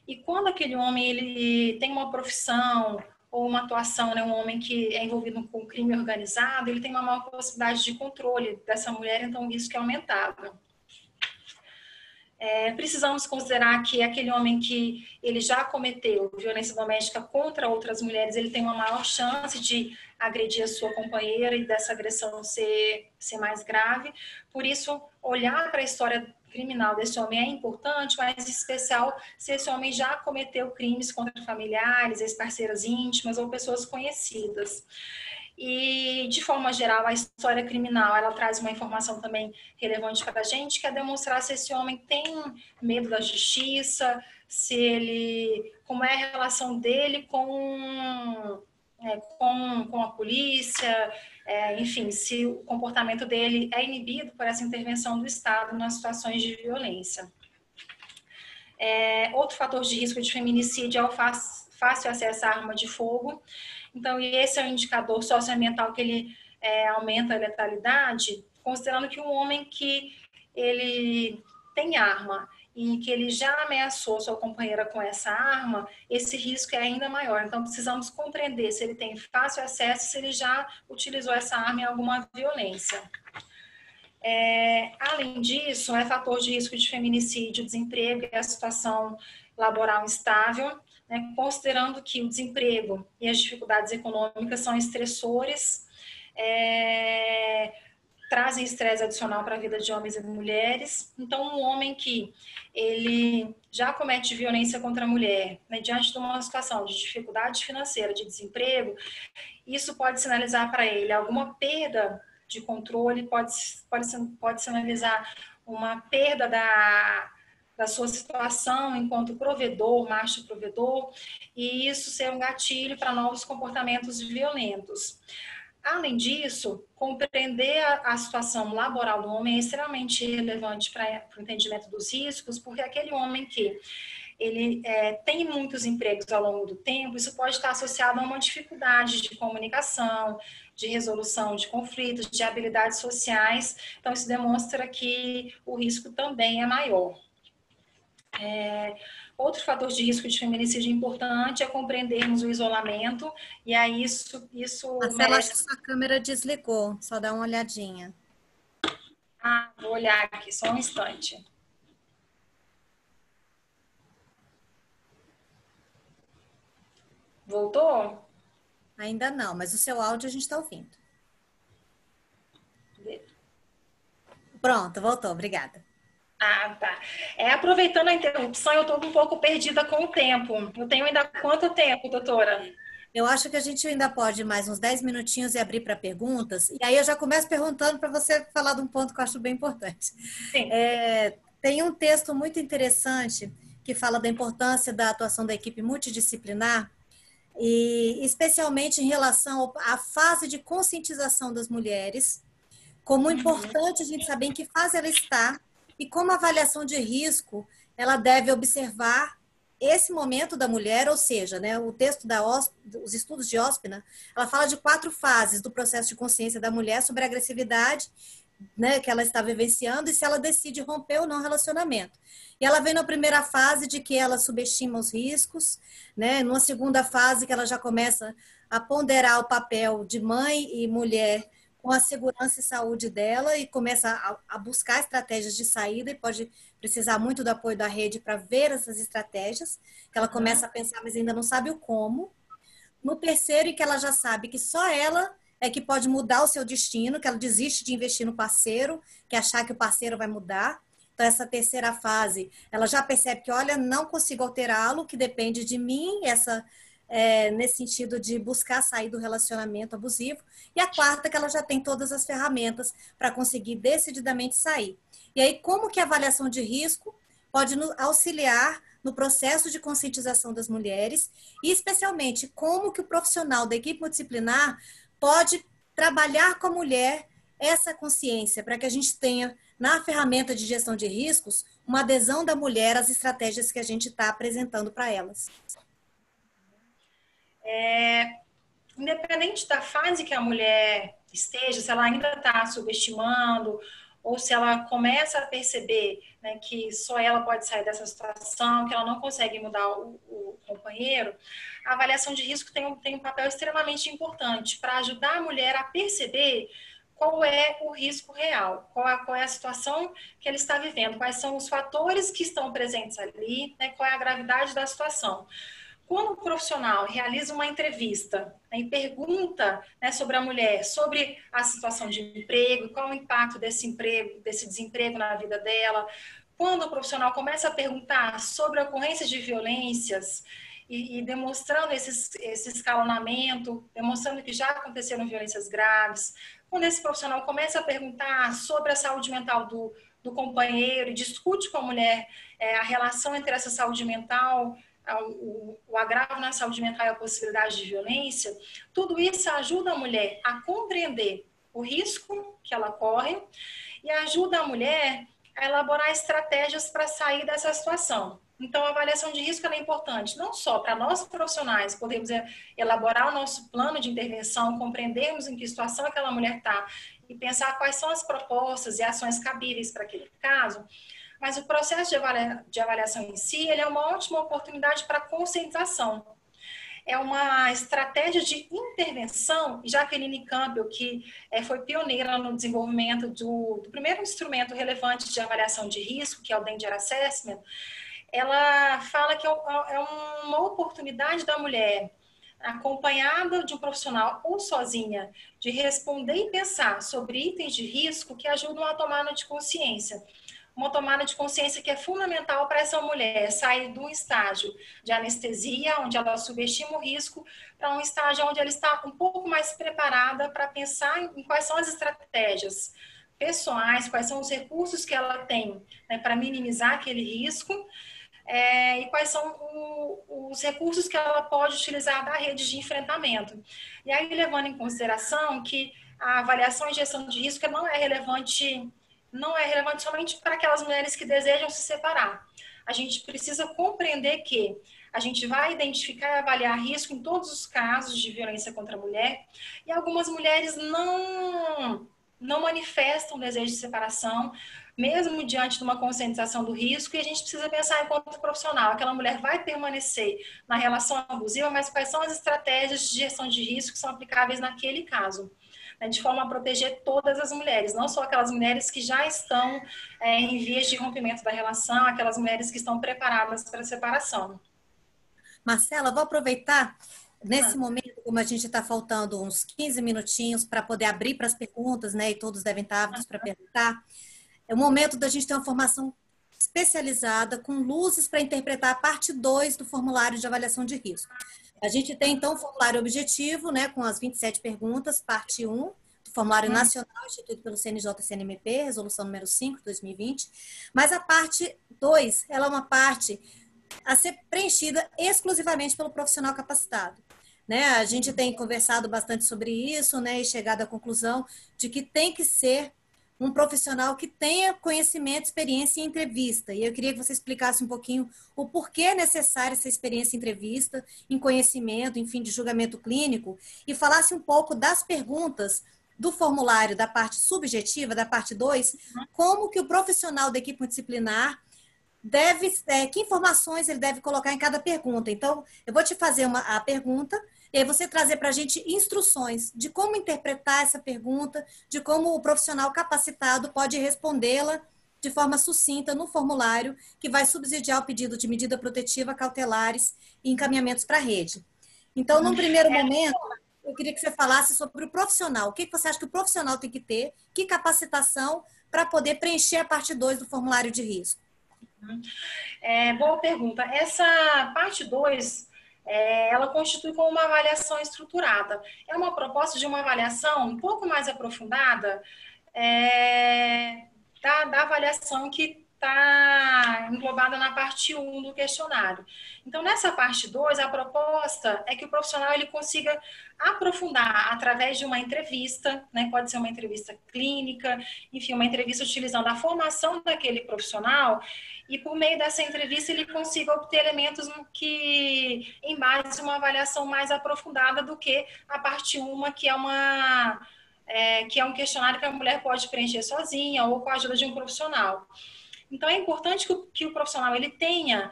E quando aquele homem ele tem uma profissão ou uma atuação, né, um homem que é envolvido com crime organizado, ele tem uma maior possibilidade de controle dessa mulher, então o risco é aumentado. Precisamos considerar que aquele homem que ele já cometeu violência doméstica contra outras mulheres, ele tem uma maior chance de agredir a sua companheira e dessa agressão ser mais grave. Por isso, olhar para a história criminal desse homem é importante, mas em especial se esse homem já cometeu crimes contra familiares, ex-parceiras íntimas ou pessoas conhecidas. E, de forma geral, a história criminal, ela traz uma informação também relevante para a gente, que é demonstrar se esse homem tem medo da justiça, como é a relação dele com a polícia, enfim, se o comportamento dele é inibido por essa intervenção do Estado nas situações de violência. Outro fator de risco de feminicídio é o fácil acesso à arma de fogo. Então, esse é um indicador socioambiental que ele aumenta a letalidade, considerando que um homem que ele tem arma e que ele já ameaçou sua companheira com essa arma, esse risco é ainda maior. Então, precisamos compreender se ele tem fácil acesso, se ele já utilizou essa arma em alguma violência. Além disso, fator de risco de feminicídio, desemprego e a situação laboral instável, né, considerando que o desemprego e as dificuldades econômicas são estressores, trazem estresse adicional para a vida de homens e mulheres. Então, um homem que ele já comete violência contra a mulher, né, diante de uma situação de dificuldade financeira, de desemprego, isso pode sinalizar para ele alguma perda de controle, pode sinalizar uma perda da sua situação enquanto provedor, macho provedor, e isso ser um gatilho para novos comportamentos violentos. Além disso, compreender a situação laboral do homem é extremamente relevante para o entendimento dos riscos, porque aquele homem que ele tem muitos empregos ao longo do tempo, isso pode estar associado a uma dificuldade de comunicação, de resolução de conflitos, de habilidades sociais. Então, isso demonstra que o risco também é maior. Outro fator de risco de feminicídio importante é compreendermos o isolamento, e aí isso Marcela, acho que sua câmera desligou, só dá uma olhadinha. Vou olhar aqui, só um instante. Voltou? Ainda não, mas o seu áudio a gente está ouvindo. Pronto, voltou, obrigada. Tá. Aproveitando a interrupção, eu estou um pouco perdida com o tempo. Eu tenho ainda quanto tempo, doutora? Eu acho que a gente ainda pode mais uns 10 minutinhos e abrir para perguntas. E aí eu já começo perguntando para você falar de um ponto que eu acho bem importante. Sim. Tem um texto muito interessante que fala da importância da atuação da equipe multidisciplinar, e especialmente em relação à fase de conscientização das mulheres, como importante a gente saber em que fase ela está e como a avaliação de risco ela deve observar esse momento da mulher, ou seja, né, o texto os estudos de Ospina, ela fala de 4 fases do processo de consciência da mulher sobre a agressividade, né, que ela está vivenciando e se ela decide romper ou não o relacionamento. E ela vem na primeira fase de que ela subestima os riscos, né, numa segunda fase que ela já começa a ponderar o papel de mãe e mulher com a segurança e saúde dela e começa a buscar estratégias de saída e pode precisar muito do apoio da rede para ver essas estratégias, que ela começa a pensar, mas ainda não sabe o como. No terceiro, em que ela já sabe que só ela é que pode mudar o seu destino, que ela desiste de investir no parceiro, que achar que o parceiro vai mudar. Então, essa terceira fase, ela já percebe que, olha, não consigo alterá-lo, que depende de mim, nesse sentido de buscar sair do relacionamento abusivo. E a quarta, que ela já tem todas as ferramentas para conseguir decididamente sair. E aí, como que a avaliação de risco pode nos auxiliar no processo de conscientização das mulheres e, especialmente, como que o profissional da equipe multidisciplinar pode trabalhar com a mulher essa consciência, para que a gente tenha, na ferramenta de gestão de riscos, uma adesão da mulher às estratégias que a gente está apresentando para elas. Independente da fase que a mulher esteja, se ela ainda está subestimando, ou se ela começa a perceber, né, que só ela pode sair dessa situação, que ela não consegue mudar o companheiro, a avaliação de risco tem um papel extremamente importante para ajudar a mulher a perceber qual é o risco real, qual é a situação que ele está vivendo, quais são os fatores que estão presentes ali, né, qual é a gravidade da situação. Quando o profissional realiza uma entrevista, né, e pergunta, né, sobre a mulher, sobre a situação de emprego, qual é o impacto desse desemprego na vida dela, quando o profissional começa a perguntar sobre a ocorrência de violências e demonstrando esse escalonamento, demonstrando que já aconteceram violências graves, quando esse profissional começa a perguntar sobre a saúde mental do companheiro e discute com a mulher a relação entre essa saúde mental, o agravo na saúde mental e a possibilidade de violência, tudo isso ajuda a mulher a compreender o risco que ela corre e ajuda a mulher a elaborar estratégias para sair dessa situação. Então, a avaliação de risco é importante, não só para nós profissionais podermos elaborar o nosso plano de intervenção, compreendermos em que situação aquela mulher está e pensar quais são as propostas e ações cabíveis para aquele caso, mas o processo de avaliação em si, ele é uma ótima oportunidade para conscientização. É uma estratégia de intervenção. Jacqueline Campbell, que foi pioneira no desenvolvimento do primeiro instrumento relevante de avaliação de risco, que é o Danger Assessment, ela fala que é uma oportunidade da mulher, acompanhada de um profissional ou sozinha, de responder e pensar sobre itens de risco que ajudam a tomada de consciência. Uma tomada de consciência que é fundamental para essa mulher sair de um estágio de anestesia, onde ela subestima o risco, para um estágio onde ela está um pouco mais preparada para pensar em quais são as estratégias pessoais, quais são os recursos que ela tem, né, para minimizar aquele risco, e quais são os recursos que ela pode utilizar da rede de enfrentamento. E aí, levando em consideração que a avaliação e gestão de risco não é relevante somente para aquelas mulheres que desejam se separar. A gente precisa compreender que a gente vai identificar e avaliar risco em todos os casos de violência contra a mulher, e algumas mulheres não manifestam desejo de separação, mesmo diante de uma conscientização do risco, e a gente precisa pensar enquanto profissional, aquela mulher vai permanecer na relação abusiva, mas quais são as estratégias de gestão de risco que são aplicáveis naquele caso, né, de forma a proteger todas as mulheres, não só aquelas mulheres que já estão em vias de rompimento da relação, aquelas mulheres que estão preparadas para a separação. Marcela, vou aproveitar nesse momento, como a gente está faltando uns 15 minutinhos para poder abrir para as perguntas, né, e todos devem estar aptos para perguntar, é o momento da gente ter uma formação especializada com luzes para interpretar a parte 2 do formulário de avaliação de risco. A gente tem, então, o formulário objetivo, né, com as 27 perguntas, parte 1, do formulário nacional instituído pelo CNJ-CNMP, resolução número 5, 2020. Mas a parte 2, ela é uma parte a ser preenchida exclusivamente pelo profissional capacitado. Né? A gente tem conversado bastante sobre isso, né, e chegado à conclusão de que tem que ser um profissional que tenha conhecimento, experiência em entrevista. E eu queria que você explicasse um pouquinho o porquê é necessária essa experiência em entrevista, em conhecimento, enfim, de julgamento clínico, e falasse um pouco das perguntas do formulário da parte subjetiva, da parte 2, como que o profissional da equipe multidisciplinar deve, que informações ele deve colocar em cada pergunta. Então, eu vou te fazer a pergunta, e aí você trazer para a gente instruções de como interpretar essa pergunta, de como o profissional capacitado pode respondê-la de forma sucinta no formulário, que vai subsidiar o pedido de medida protetiva, cautelares e encaminhamentos para a rede. Então, num primeiro momento, eu queria que você falasse sobre o profissional. O que você acha que o profissional tem que ter? Que capacitação para poder preencher a parte 2 do formulário de risco? Boa pergunta. Essa parte 2, ela constitui como uma avaliação estruturada. É uma proposta de uma avaliação um pouco mais aprofundada da avaliação que está englobada na parte 1 do questionário. Então, nessa parte 2, a proposta é que o profissional ele consiga aprofundar através de uma entrevista, né? Pode ser uma entrevista clínica, enfim, uma entrevista utilizando a formação daquele profissional, e por meio dessa entrevista ele consiga obter elementos que em base de uma avaliação mais aprofundada do que a parte 1, que é um questionário que a mulher pode preencher sozinha ou com a ajuda de um profissional. Então, é importante que o profissional ele tenha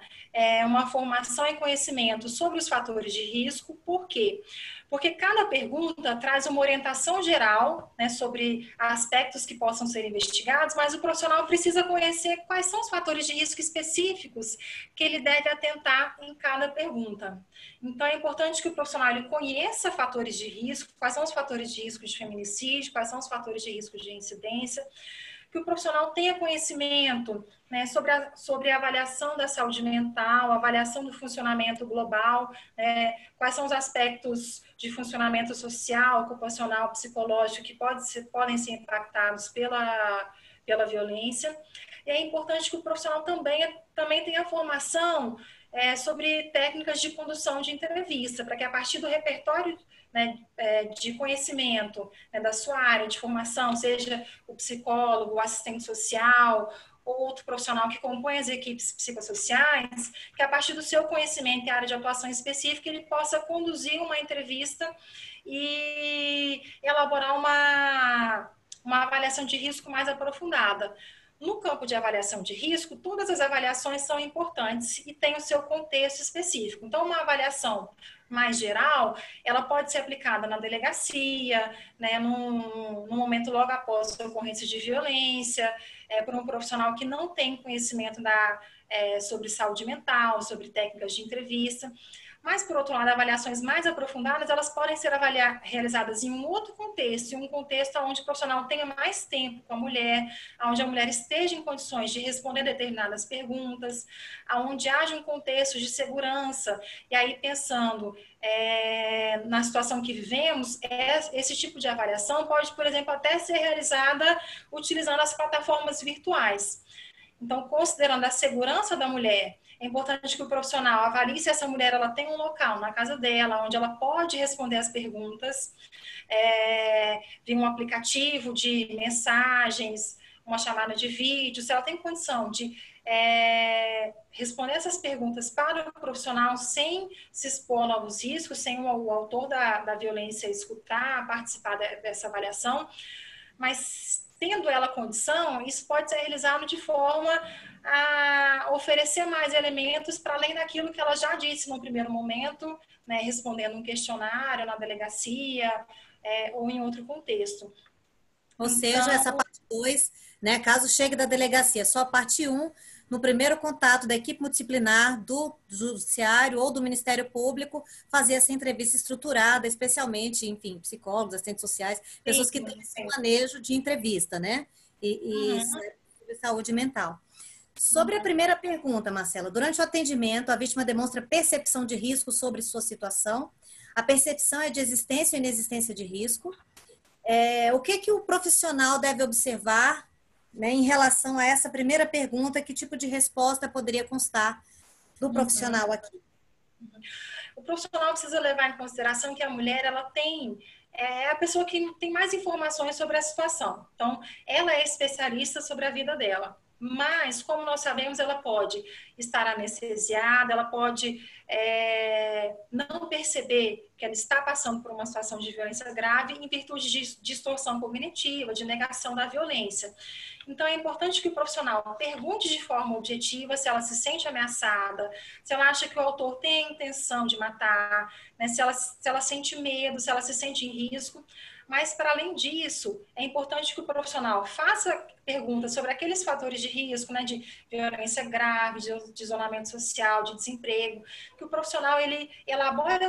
uma formação e conhecimento sobre os fatores de risco. Por quê? Porque cada pergunta traz uma orientação geral, né, sobre aspectos que possam ser investigados, mas o profissional precisa conhecer quais são os fatores de risco específicos que ele deve atentar em cada pergunta. Então, é importante que o profissional ele conheça fatores de risco, quais são os fatores de risco de feminicídio, quais são os fatores de risco de incidência, que o profissional tenha conhecimento, né, sobre a avaliação da saúde mental, a avaliação do funcionamento global, quais são os aspectos de funcionamento social, ocupacional, psicológico que podem ser impactados pela violência. E é importante que o profissional também tenha formação sobre técnicas de condução de entrevista, para que a partir do repertório, né, de conhecimento, né, da sua área de formação, seja o psicólogo, o assistente social, ou outro profissional que compõe as equipes psicossociais, que a partir do seu conhecimento e área de atuação específica, ele possa conduzir uma entrevista e elaborar uma avaliação de risco mais aprofundada. No campo de avaliação de risco, todas as avaliações são importantes e têm o seu contexto específico. Então, uma avaliação mais geral, ela pode ser aplicada na delegacia, né, no momento logo após a ocorrência de violência, por um profissional que não tem conhecimento sobre saúde mental, sobre técnicas de entrevista. Mas, por outro lado, avaliações mais aprofundadas, elas podem ser realizadas em um outro contexto, em um contexto onde o profissional tenha mais tempo com a mulher, onde a mulher esteja em condições de responder determinadas perguntas, onde haja um contexto de segurança. E aí, pensando na situação que vivemos, esse tipo de avaliação pode, por exemplo, até ser realizada utilizando as plataformas virtuais. Então, considerando a segurança da mulher, é importante que o profissional avalie se essa mulher ela tem um local na casa dela, onde ela pode responder as perguntas, via um aplicativo de mensagens, uma chamada de vídeo, se ela tem condição de responder essas perguntas para o profissional sem se expor a novos riscos, sem o autor da violência escutar, participar dessa avaliação, mas tendo ela condição, isso pode ser realizado de forma a oferecer mais elementos para além daquilo que ela já disse no primeiro momento, né, respondendo um questionário na delegacia ou em outro contexto. Ou seja, essa parte 2, né, caso chegue da delegacia, só a parte 1, no primeiro contato da equipe multidisciplinar do Judiciário ou do Ministério Público, fazer essa entrevista estruturada, especialmente, enfim, psicólogos, assistentes sociais, pessoas que têm esse manejo de entrevista, né? E saúde mental. Sobre a primeira pergunta, Marcela, durante o atendimento, a vítima demonstra percepção de risco sobre sua situação. A percepção é de existência ou inexistência de risco. O que o profissional deve observar, né, em relação a essa primeira pergunta? Que tipo de resposta poderia constar do profissional aqui? O profissional precisa levar em consideração que a mulher ela é a pessoa que tem mais informações sobre a situação. Então, ela é especialista sobre a vida dela. Mas, como nós sabemos, ela pode estar anestesiada, ela pode não perceber que ela está passando por uma situação de violência grave em virtude de distorção cognitiva, de negação da violência. Então, é importante que o profissional pergunte de forma objetiva se ela se sente ameaçada, se ela acha que o autor tem a intenção de matar, né, se ela sente medo, se ela se sente em risco, Mas, para além disso, é importante que o profissional faça perguntas sobre aqueles fatores de risco, né, de violência grave, de isolamento social, de desemprego, que o profissional ele elabora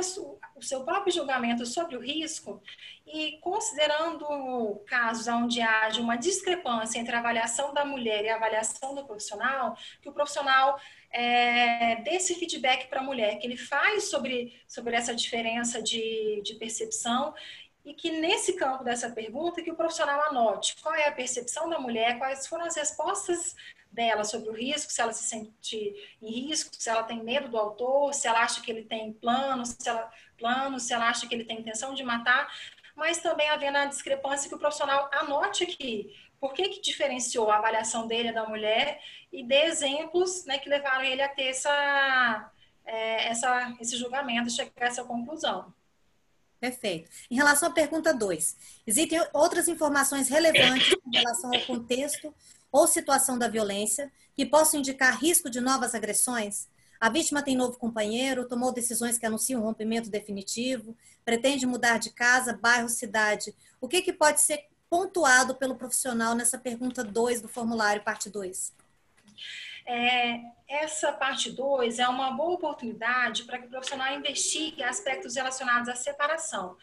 o seu próprio julgamento sobre o risco e, considerando casos onde haja uma discrepância entre a avaliação da mulher e a avaliação do profissional, que o profissional dê esse feedback para a mulher, que ele faz sobre essa diferença de percepção, e que nesse campo dessa pergunta que o profissional anote qual é a percepção da mulher, quais foram as respostas dela sobre o risco, se ela se sente em risco, se ela tem medo do autor, se ela acha que ele tem plano, se ela acha que ele tem intenção de matar, mas também havendo a discrepância que o profissional anote aqui por que diferenciou a avaliação dele da mulher e dê exemplos, né, que levaram ele a ter esse julgamento, chegar a essa conclusão. Perfeito. Em relação à pergunta 2, existem outras informações relevantes em relação ao contexto ou situação da violência que possam indicar risco de novas agressões? A vítima tem novo companheiro, tomou decisões que anunciam um rompimento definitivo, pretende mudar de casa, bairro, cidade. O que pode ser pontuado pelo profissional nessa pergunta 2 do formulário, parte 2? Essa parte 2 é uma boa oportunidade para que o profissional investigue aspectos relacionados à separação.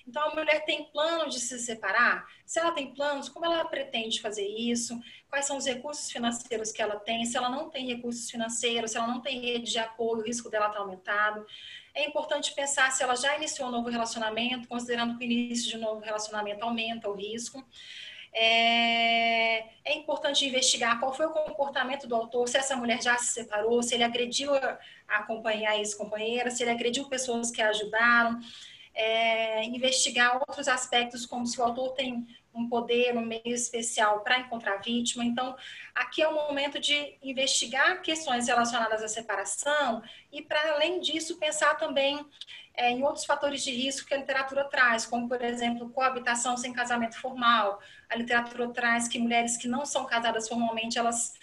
Então, a mulher tem plano de se separar? Se ela tem planos, como ela pretende fazer isso? Quais são os recursos financeiros que ela tem? Se ela não tem recursos financeiros, se ela não tem rede de apoio, o risco dela está aumentado. É importante pensar se ela já iniciou um novo relacionamento, considerando que o início de um novo relacionamento aumenta o risco. É importante investigar qual foi o comportamento do autor, se essa mulher já se separou, se ele agrediu a ex-companheira, se ele agrediu pessoas que a ajudaram. Investigar outros aspectos, como se o autor tem um poder, um meio especial para encontrar a vítima. Então, aqui é o momento de investigar questões relacionadas à separação e, para além disso, pensar também em outros fatores de risco que a literatura traz, como, por exemplo, coabitação sem casamento formal. A literatura traz que mulheres que não são casadas formalmente, elas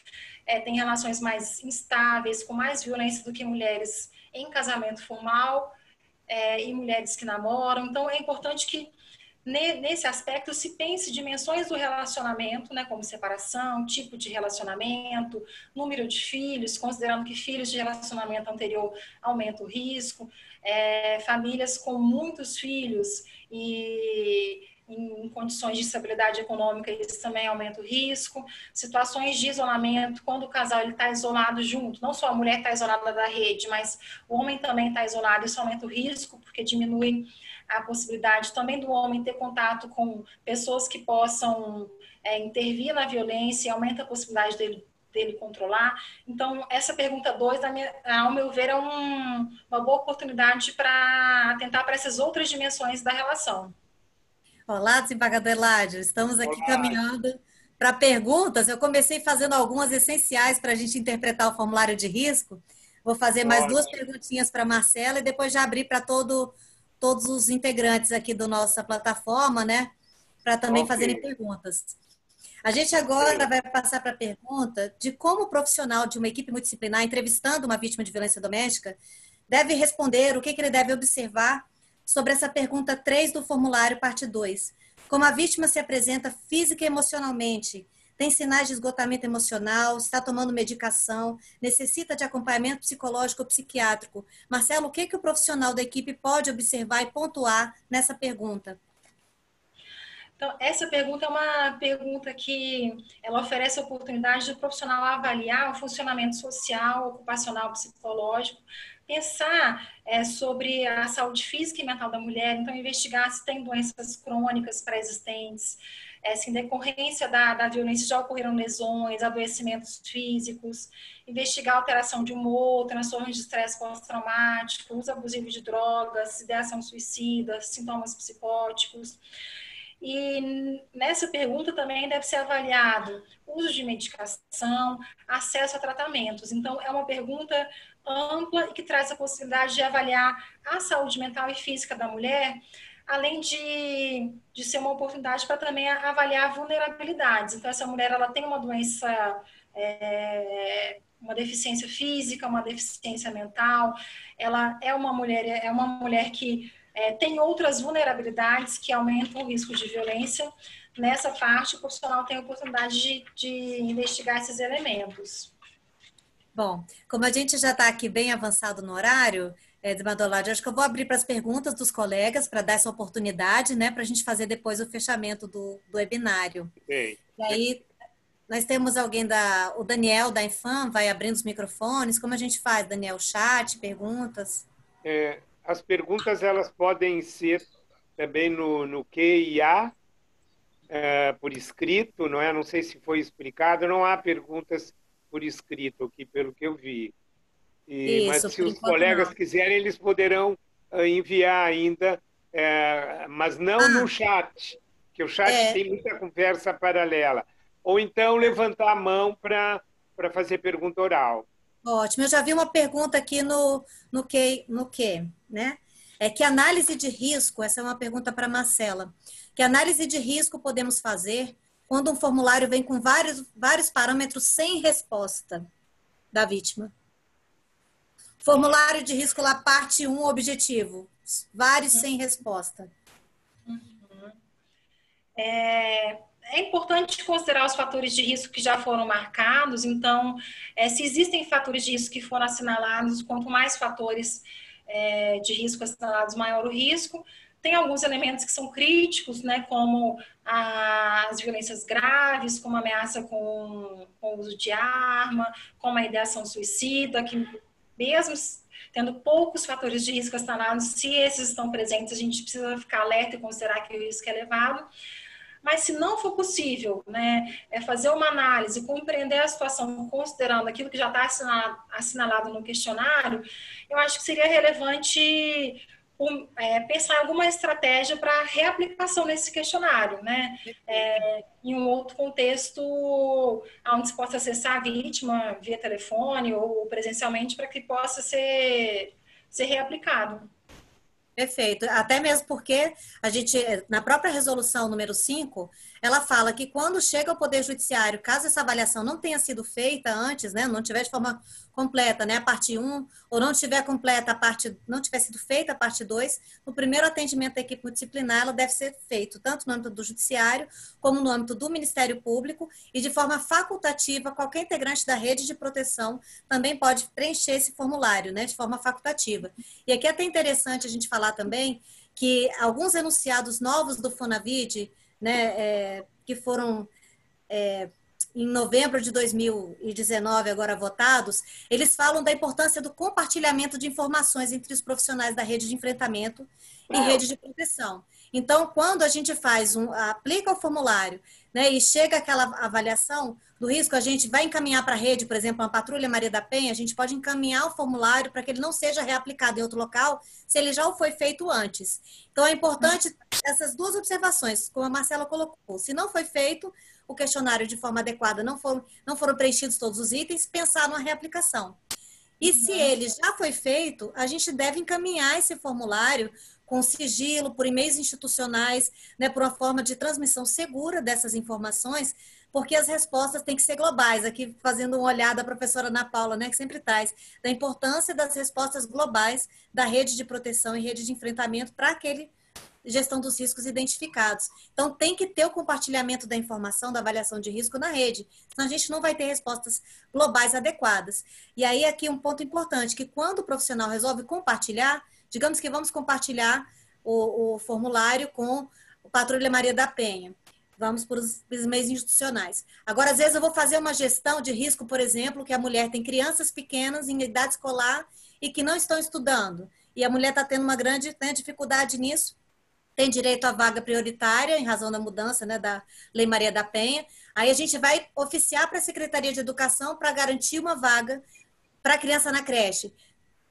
têm relações mais instáveis, com mais violência do que mulheres em casamento formal, e mulheres que namoram. Então, é importante que, nesse aspecto, se pense dimensões do relacionamento, né, como separação, tipo de relacionamento, número de filhos, considerando que filhos de relacionamento anterior aumentam o risco, famílias com muitos filhos e em condições de estabilidade econômica, isso também aumenta o risco. Situações de isolamento, quando o casal está isolado junto, não só a mulher está isolada da rede, mas o homem também está isolado, isso aumenta o risco, porque diminui a possibilidade também do homem ter contato com pessoas que possam intervir na violência, e aumenta a possibilidade dele controlar. Então, essa pergunta 2, ao meu ver, é uma boa oportunidade para atentar para essas outras dimensões da relação. Olá, desembargador Eládio, estamos aqui caminhando para perguntas. Eu comecei fazendo algumas essenciais para a gente interpretar o formulário de risco. Vou fazer mais 2 perguntinhas para a Marcela e depois já abrir para todos os integrantes aqui da nossa plataforma, né? Para também fazerem perguntas. A gente agora vai passar para a pergunta de como o profissional de uma equipe multidisciplinar, entrevistando uma vítima de violência doméstica, deve responder, o que ele deve observar sobre essa pergunta 3 do formulário, parte 2. Como a vítima se apresenta física e emocionalmente? Tem sinais de esgotamento emocional? Está tomando medicação? Necessita de acompanhamento psicológico ou psiquiátrico? Marcelo, o que o profissional da equipe pode observar e pontuar nessa pergunta? Então, essa pergunta é uma pergunta que ela oferece a oportunidade do profissional avaliar o funcionamento social, ocupacional, psicológico, pensar sobre a saúde física e mental da mulher, então investigar se tem doenças crônicas pré-existentes, se em decorrência da violência já ocorreram lesões, adoecimentos físicos, investigar alteração de humor, transtornos de estresse pós-traumático, uso abusivo de drogas, ideação suicida, sintomas psicóticos. E nessa pergunta também deve ser avaliado uso de medicação, acesso a tratamentos. Então, é uma pergunta ampla e que traz a possibilidade de avaliar a saúde mental e física da mulher, além de ser uma oportunidade para também avaliar vulnerabilidades. Então, essa mulher ela tem uma doença, uma deficiência física, uma deficiência mental, ela é uma mulher que tem outras vulnerabilidades que aumentam o risco de violência. Nessa parte, o profissional tem a oportunidade de investigar esses elementos. Bom, como a gente já está aqui bem avançado no horário, Madolade, acho que eu vou abrir para as perguntas dos colegas para dar essa oportunidade, né, para a gente fazer depois o fechamento do webinário. Sim. E aí, nós temos alguém o Daniel da Infam, vai abrindo os microfones. Como a gente faz, Daniel? Chat, perguntas? As perguntas, elas podem ser também no QIA, por escrito, não é? Não sei se foi explicado, não há perguntas por escrito aqui, pelo que eu vi. Mas se os colegas quiserem, eles poderão enviar ainda, mas não no chat, que o chat tem muita conversa paralela. Ou então levantar a mão para fazer pergunta oral. Ótimo. Eu já vi uma pergunta aqui no que, né? Que análise de risco, essa é uma pergunta para a Marcela, que análise de risco podemos fazer quando um formulário vem com vários parâmetros sem resposta da vítima? Formulário de risco lá, parte 1, objetivo. Vários sem resposta. É importante considerar os fatores de risco que já foram marcados. Então, se existem fatores de risco que foram assinalados, quanto mais fatores de risco assinalados, maior o risco. Tem alguns elementos que são críticos, né, como as violências graves, como ameaça com o uso de arma, como a ideação suicida, que mesmo tendo poucos fatores de risco assinalados, se esses estão presentes, a gente precisa ficar alerta e considerar que o risco é elevado. Mas se não for possível, né, fazer uma análise, compreender a situação, considerando aquilo que já está assinalado no questionário, eu acho que seria relevante pensar em alguma estratégia para reaplicação nesse questionário, né? Em um outro contexto, onde se possa acessar a vítima via telefone ou presencialmente, para que possa ser reaplicado. Perfeito. Até mesmo porque a gente, na própria resolução número 5, ela fala que quando chega ao Poder Judiciário, caso essa avaliação não tenha sido feita antes, né, não tiver de forma completa, né, a parte 1, ou não tiver completa não tiver sido feita a parte 2, no primeiro atendimento da equipe multidisciplinar, ela deve ser feito tanto no âmbito do Judiciário, como no âmbito do Ministério Público, e de forma facultativa, qualquer integrante da rede de proteção também pode preencher esse formulário, né, de forma facultativa. E aqui é até interessante a gente falar também que alguns enunciados novos do Fonavide, né, que foram em novembro de 2019 agora votados, eles falam da importância do compartilhamento de informações entre os profissionais da rede de enfrentamento e rede de proteção. Então, quando a gente aplica o formulário, né, e chega aquela avaliação do risco, a gente vai encaminhar para a rede, por exemplo, uma Patrulha Maria da Penha, a gente pode encaminhar o formulário para que ele não seja reaplicado em outro local, se ele já foi feito antes. Então, é importante essas duas observações, como a Marcela colocou. Se não foi feito o questionário de forma adequada, não foram preenchidos todos os itens, pensar numa reaplicação. E se ele já foi feito, a gente deve encaminhar esse formulário com sigilo, por e-mails institucionais, né, por uma forma de transmissão segura dessas informações, porque as respostas têm que ser globais. Aqui, fazendo uma olhada a professora Ana Paula, né, que sempre traz, da importância das respostas globais da rede de proteção e rede de enfrentamento para aquele gestão dos riscos identificados. Então, tem que ter o compartilhamento da informação, da avaliação de risco na rede, senão a gente não vai ter respostas globais adequadas. E aí, aqui um ponto importante, que quando o profissional resolve compartilhar, digamos que vamos compartilhar o formulário com o Patrulha Maria da Penha, vamos para os meios institucionais. Agora, às vezes eu vou fazer uma gestão de risco, por exemplo, que a mulher tem crianças pequenas em idade escolar e que não estão estudando, e a mulher está tendo uma grande dificuldade nisso, tem direito à vaga prioritária, em razão da mudança, né, da Lei Maria da Penha. Aí a gente vai oficiar para a Secretaria de Educação para garantir uma vaga para a criança na creche.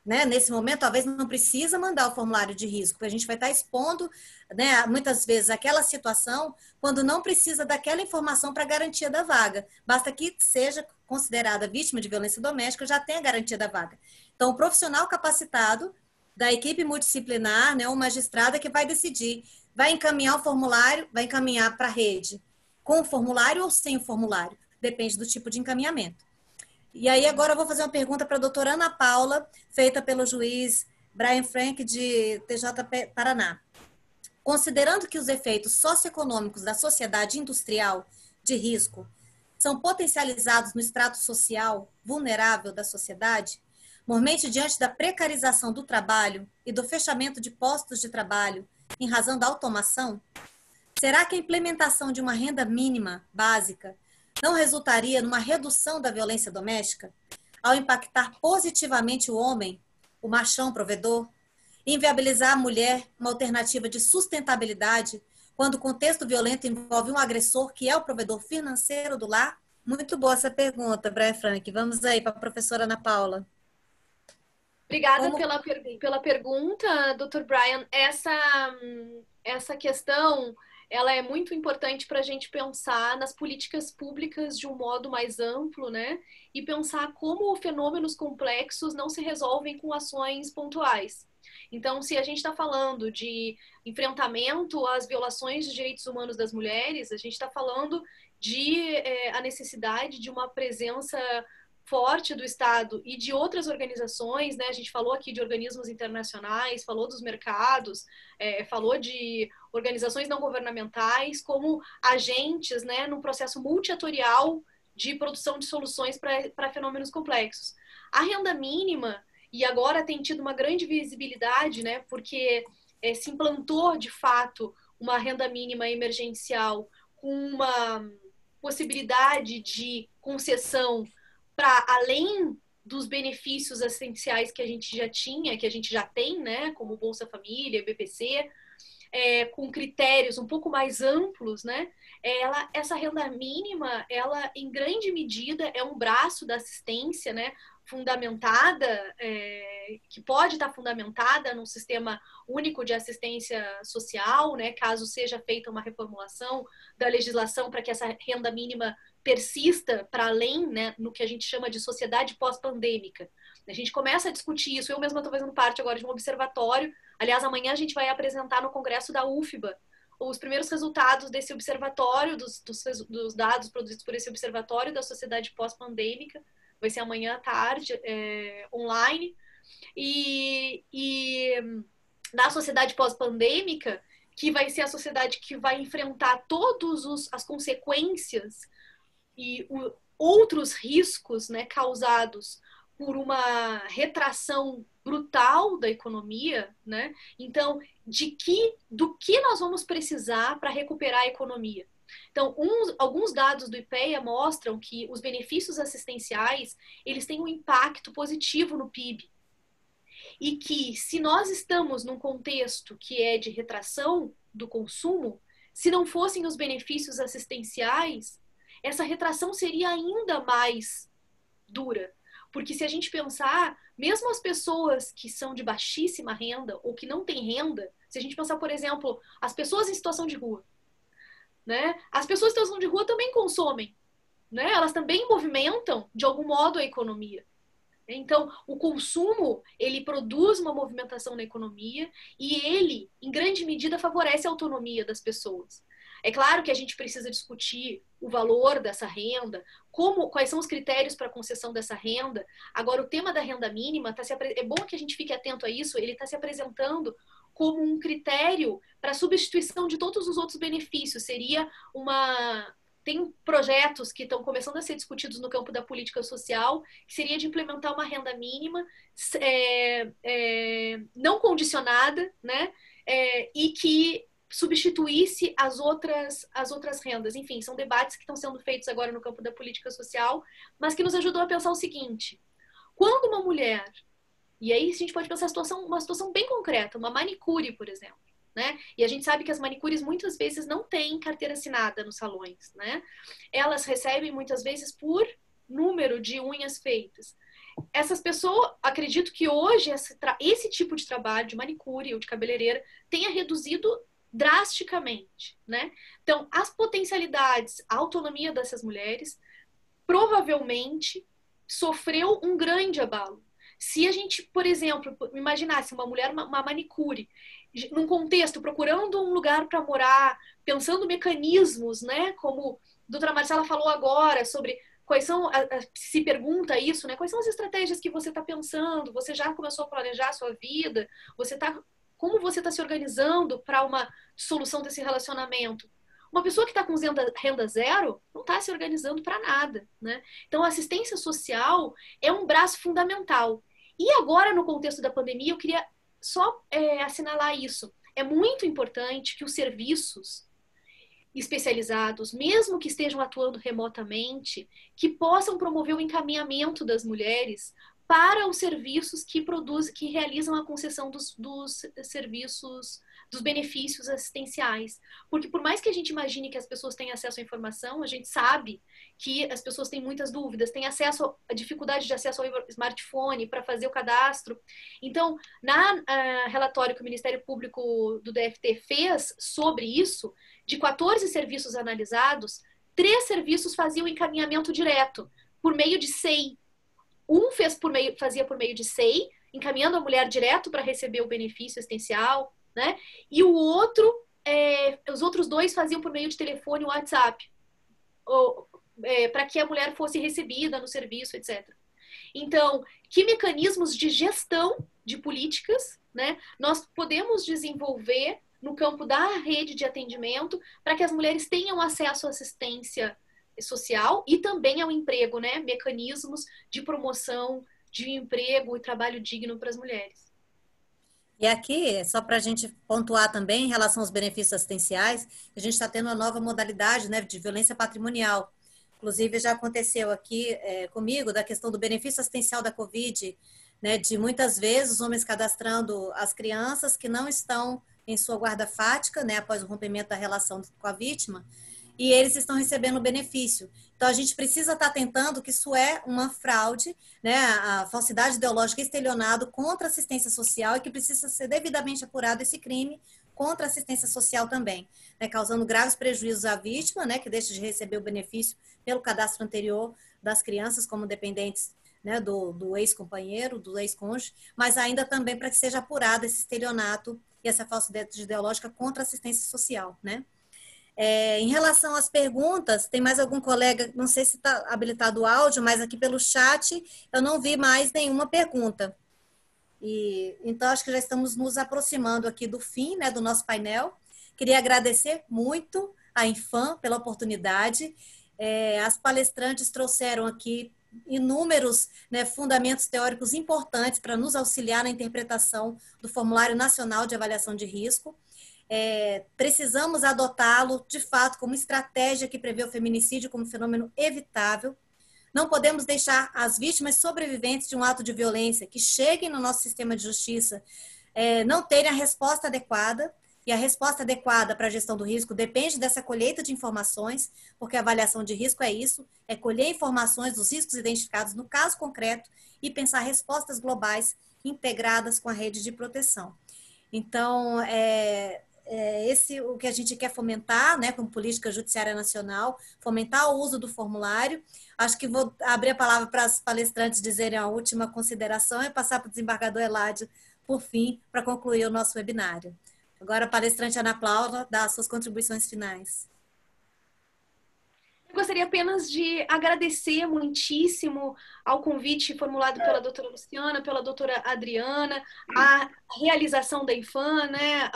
Né? Nesse momento, talvez não precisa mandar o formulário de risco, porque a gente vai estar expondo, né, muitas vezes aquela situação quando não precisa daquela informação para a garantia da vaga. Basta que seja considerada vítima de violência doméstica, já tenha a garantia da vaga. Então, o profissional capacitado da equipe multidisciplinar, né, o magistrado é que vai decidir, vai encaminhar o formulário, vai encaminhar para a rede com o formulário ou sem o formulário, depende do tipo de encaminhamento. E aí agora eu vou fazer uma pergunta para a doutora Ana Paula, feita pelo juiz Brian Frank, de TJ Paraná. Considerando que os efeitos socioeconômicos da sociedade industrial de risco são potencializados no extrato social vulnerável da sociedade, mormente diante da precarização do trabalho e do fechamento de postos de trabalho em razão da automação, será que a implementação de uma renda mínima básica não resultaria numa redução da violência doméstica, ao impactar positivamente o homem, o machão provedor, e inviabilizar à mulher uma alternativa de sustentabilidade quando o contexto violento envolve um agressor que é o provedor financeiro do lar? Muito boa essa pergunta, Brian Frank. Vamos aí para a professora Ana Paula. Obrigada pela pergunta, Dr. Brian. Essa questão, ela é muito importante para a gente pensar nas políticas públicas de um modo mais amplo, né? E pensar como fenômenos complexos não se resolvem com ações pontuais. Então, se a gente está falando de enfrentamento às violações de direitos humanos das mulheres, a gente está falando de a necessidade de uma presença forte do Estado e de outras organizações, né? A gente falou aqui de organismos internacionais, falou dos mercados, falou de organizações não governamentais como agentes, né, num processo multiatorial de produção de soluções para fenômenos complexos. A renda mínima, e agora tem tido uma grande visibilidade, né, porque se implantou, de fato, uma renda mínima emergencial com uma possibilidade de concessão para além dos benefícios essenciais que a gente já tinha, que a gente já tem, né, como Bolsa Família, BPC, com critérios um pouco mais amplos, né, essa renda mínima, ela em grande medida é um braço da assistência, né, fundamentada, que pode estar fundamentada num sistema único de assistência social, né, caso seja feita uma reformulação da legislação para que essa renda mínima persista para além, né, no que a gente chama de sociedade pós-pandêmica. A gente começa a discutir isso, eu mesma estou fazendo parte agora de um observatório, aliás, amanhã a gente vai apresentar no congresso da UFBA os primeiros resultados desse observatório, dos dados produzidos por esse observatório da sociedade pós-pandêmica, vai ser amanhã à tarde, online, e na sociedade pós-pandêmica, que vai ser a sociedade que vai enfrentar todas as consequências e outros riscos, né, causados por uma retração brutal da economia, né? Então, do que nós vamos precisar para recuperar a economia? Então, alguns dados do IPEA mostram que os benefícios assistenciais, eles têm um impacto positivo no PIB. E que se nós estamos num contexto que é de retração do consumo, se não fossem os benefícios assistenciais, essa retração seria ainda mais dura. Porque se a gente pensar, mesmo as pessoas que são de baixíssima renda ou que não têm renda, se a gente pensar, por exemplo, as pessoas em situação de rua, né? As pessoas em situação de rua também consomem, né? Elas também movimentam, de algum modo, a economia. Então, o consumo, ele produz uma movimentação na economia e ele, em grande medida, favorece a autonomia das pessoas. É claro que a gente precisa discutir o valor dessa renda, quais são os critérios para a concessão dessa renda. Agora, o tema da renda mínima, é bom que a gente fique atento a isso, ele está se apresentando como um critério para a substituição de todos os outros benefícios. Tem projetos que estão começando a ser discutidos no campo da política social, que seria de implementar uma renda mínima não condicionada, né? E que substituísse as outras rendas. Enfim, são debates que estão sendo feitos agora no campo da política social, mas que nos ajudam a pensar o seguinte: quando uma mulher, e aí a gente pode pensar uma situação bem concreta, uma manicure, por exemplo, né? E a gente sabe que as manicures muitas vezes não têm carteira assinada nos salões, né? Elas recebem muitas vezes por número de unhas feitas. Essas pessoas, acredito que hoje esse tipo de trabalho de manicure ou de cabeleireira tenha reduzido drasticamente, né? Então, as potencialidades, a autonomia dessas mulheres provavelmente sofreu um grande abalo. Se a gente, por exemplo, imaginasse uma mulher, uma manicure, num contexto, procurando um lugar para morar, pensando mecanismos, né? Como a doutora Marcela falou agora, sobre quais são, se pergunta isso, né? Quais são as estratégias que você está pensando? Você já começou a planejar a sua vida? Como você está se organizando para uma solução desse relacionamento? Uma pessoa que está com renda zero não está se organizando para nada, né? Então, a assistência social é um braço fundamental. E agora, no contexto da pandemia, eu queria só assinalar isso. É muito importante que os serviços especializados, mesmo que estejam atuando remotamente, que possam promover o encaminhamento das mulheres para os serviços que realizam a concessão dos serviços, dos benefícios assistenciais. Porque por mais que a gente imagine que as pessoas têm acesso à informação, a gente sabe que as pessoas têm muitas dúvidas, têm a dificuldade de acesso ao smartphone para fazer o cadastro. Então, na relatório que o Ministério Público do DFT fez sobre isso, de 14 serviços analisados, 3 serviços faziam encaminhamento direto, por meio de SEI. Um fazia por meio de SEI, encaminhando a mulher direto para receber o benefício assistencial, né? E o outro, os outros 2 faziam por meio de telefone e WhatsApp, para que a mulher fosse recebida no serviço, etc. Então, que mecanismos de gestão de políticas, né, nós podemos desenvolver no campo da rede de atendimento para que as mulheres tenham acesso à assistência social e também ao emprego, né? Mecanismos de promoção de emprego e trabalho digno para as mulheres. E aqui, só para a gente pontuar também, em relação aos benefícios assistenciais, a gente está tendo uma nova modalidade, né, de violência patrimonial. Inclusive, já aconteceu aqui comigo, da questão do benefício assistencial da Covid, né, de muitas vezes os homens cadastrando as crianças que não estão em sua guarda fática, né, após o rompimento da relação com a vítima, e eles estão recebendo o benefício. Então, a gente precisa estar atentando que isso é uma fraude, né, a falsidade ideológica e estelionato contra a assistência social e que precisa ser devidamente apurado esse crime contra a assistência social também, né, causando graves prejuízos à vítima, né, que deixa de receber o benefício pelo cadastro anterior das crianças como dependentes, né, do ex-companheiro, do ex-cônjuge, mas ainda também para que seja apurado esse estelionato e essa falsidade ideológica contra a assistência social, né? Em relação às perguntas, tem mais algum colega, não sei se está habilitado o áudio, mas aqui pelo chat eu não vi mais nenhuma pergunta. Então, acho que já estamos nos aproximando aqui do fim, né, do nosso painel. Queria agradecer muito à Infam pela oportunidade. As palestrantes trouxeram aqui inúmeros, né, fundamentos teóricos importantes para nos auxiliar na interpretação do Formulário Nacional de Avaliação de Risco. Precisamos adotá-lo, de fato, como estratégia que prevê o feminicídio como fenômeno evitável. Não podemos deixar as vítimas sobreviventes de um ato de violência que cheguem no nosso sistema de justiça não terem a resposta adequada. E a resposta adequada para a gestão do risco depende dessa colheita de informações, porque a avaliação de risco é isso, é colher informações dos riscos identificados no caso concreto e pensar respostas globais integradas com a rede de proteção. Então, esse o que a gente quer fomentar, né, como política judiciária nacional, fomentar o uso do formulário. Acho que vou abrir a palavra para as palestrantes dizerem a última consideração e passar para o desembargador Eládio, por fim, para concluir o nosso webinário. Agora a palestrante Ana Paula dá as suas contribuições finais. Eu gostaria apenas de agradecer muitíssimo ao convite formulado pela doutora Luciana, pela doutora Adriana, a realização da Infam, né,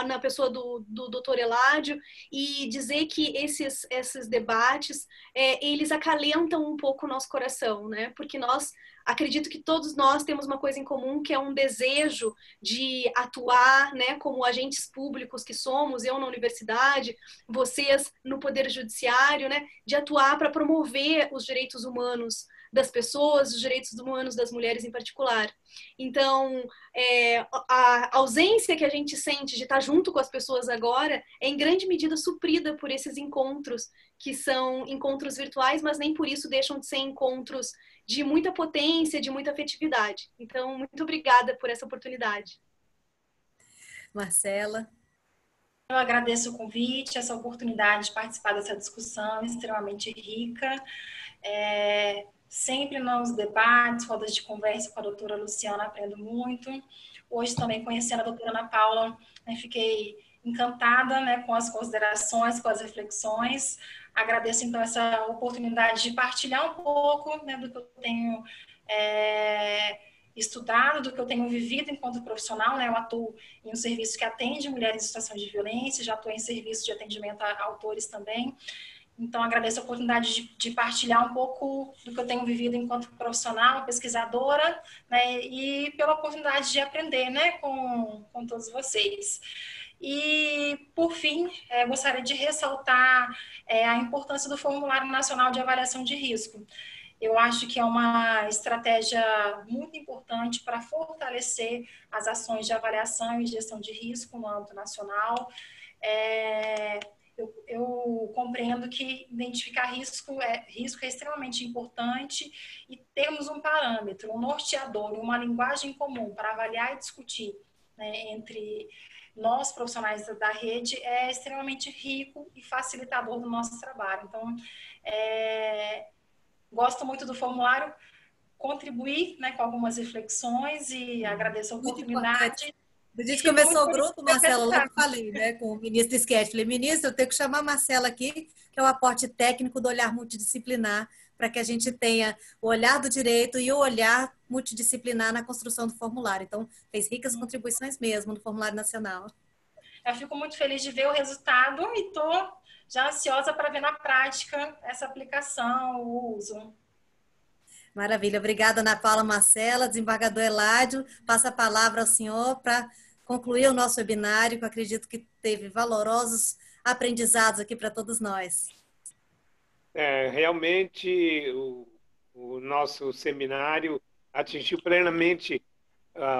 na pessoa do doutor Eládio, e dizer que esses debates, eles acalentam um pouco o nosso coração, né, porque acredito que todos nós temos uma coisa em comum, que é um desejo de atuar, né, como agentes públicos que somos, eu na universidade, vocês no Poder Judiciário, né, de atuar para promover os direitos humanos das pessoas, os direitos humanos das mulheres em particular. Então, a ausência que a gente sente de estar junto com as pessoas agora é em grande medida suprida por esses encontros, que são encontros virtuais, mas nem por isso deixam de ser encontros de muita potência, de muita afetividade. Então, muito obrigada por essa oportunidade. Marcela. Eu agradeço o convite, essa oportunidade de participar dessa discussão extremamente rica. Sempre nos debates, rodas de conversa com a doutora Luciana, aprendo muito. Hoje também conhecendo a doutora Ana Paula, fiquei encantada, né, com as considerações, com as reflexões. Agradeço, então, essa oportunidade de partilhar um pouco, né, do que eu tenho estudado, do que eu tenho vivido enquanto profissional, né? Eu atuo em um serviço que atende mulheres em situação de violência, já atuo em serviço de atendimento a autores também. Então, agradeço a oportunidade de partilhar um pouco do que eu tenho vivido enquanto profissional, pesquisadora, né, e pela oportunidade de aprender, né, com todos vocês. E, por fim, gostaria de ressaltar a importância do Formulário Nacional de Avaliação de Risco. Eu acho que é uma estratégia muito importante para fortalecer as ações de avaliação e gestão de risco no âmbito nacional. Eu compreendo que identificar risco é extremamente importante e termos um parâmetro, um norteador, uma linguagem comum para avaliar e discutir, né, entre nós, profissionais da rede, é extremamente rico e facilitador do nosso trabalho. Então, gosto muito do formulário, contribuir, né, com algumas reflexões e agradeço a oportunidade. A gente começou o grupo, Marcela, logo falei, né, com o ministro Schett. Falei, ministro, eu tenho que chamar a Marcela aqui, que é o aporte técnico do olhar multidisciplinar, para que a gente tenha o olhar do direito e o olhar multidisciplinar na construção do formulário. Então, fez ricas contribuições mesmo no Formulário Nacional. Eu fico muito feliz de ver o resultado e estou já ansiosa para ver na prática essa aplicação, o uso. Maravilha. Obrigada, Ana Paula, Marcela. Desembargador Eládio, passa a palavra ao senhor para concluir o nosso webinário, que eu acredito que teve valorosos aprendizados aqui para todos nós. Realmente, o nosso seminário atingiu plenamente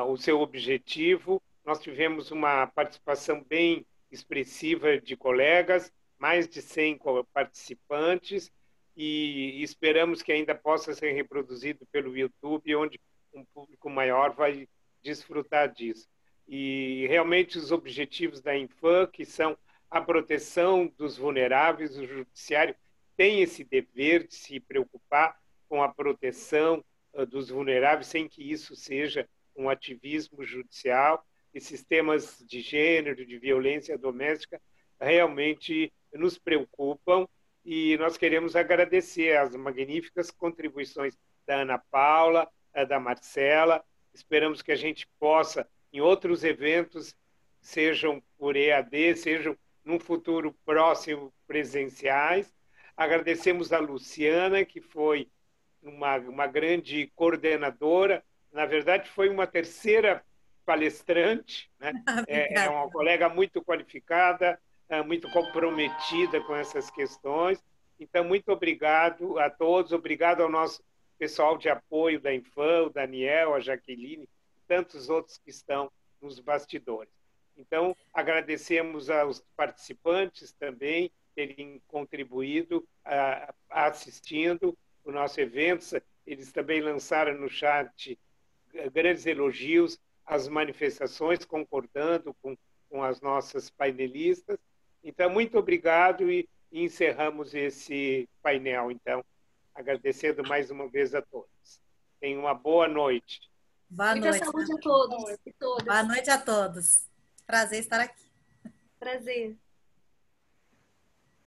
o seu objetivo. Nós tivemos uma participação bem expressiva de colegas, mais de 100 participantes, e esperamos que ainda possa ser reproduzido pelo YouTube, onde um público maior vai desfrutar disso. E realmente os objetivos da Infam, que são a proteção dos vulneráveis, o judiciário tem esse dever de se preocupar com a proteção dos vulneráveis, sem que isso seja um ativismo judicial. Esses temas de gênero, de violência doméstica, realmente nos preocupam, e nós queremos agradecer as magníficas contribuições da Ana Paula, da Marcela. Esperamos que a gente possa, em outros eventos, sejam por EAD, sejam num futuro próximo presenciais. Agradecemos a Luciana, que foi uma grande coordenadora, na verdade foi uma terceira palestrante, né? É uma colega muito qualificada, muito comprometida com essas questões. Então, muito obrigado a todos, obrigado ao nosso pessoal de apoio da Infam, o Daniel, a Jaqueline, e tantos outros que estão nos bastidores. Então, agradecemos aos participantes também terem contribuído assistindo o nosso evento. Eles também lançaram no chat grandes elogios às manifestações, concordando com as nossas painelistas. Então, muito obrigado e encerramos esse painel, então, agradecendo mais uma vez a todos. Tenham uma boa noite. Boa Muita noite. saúde a todos e todas. Boa noite a todos. Prazer estar aqui. Prazer.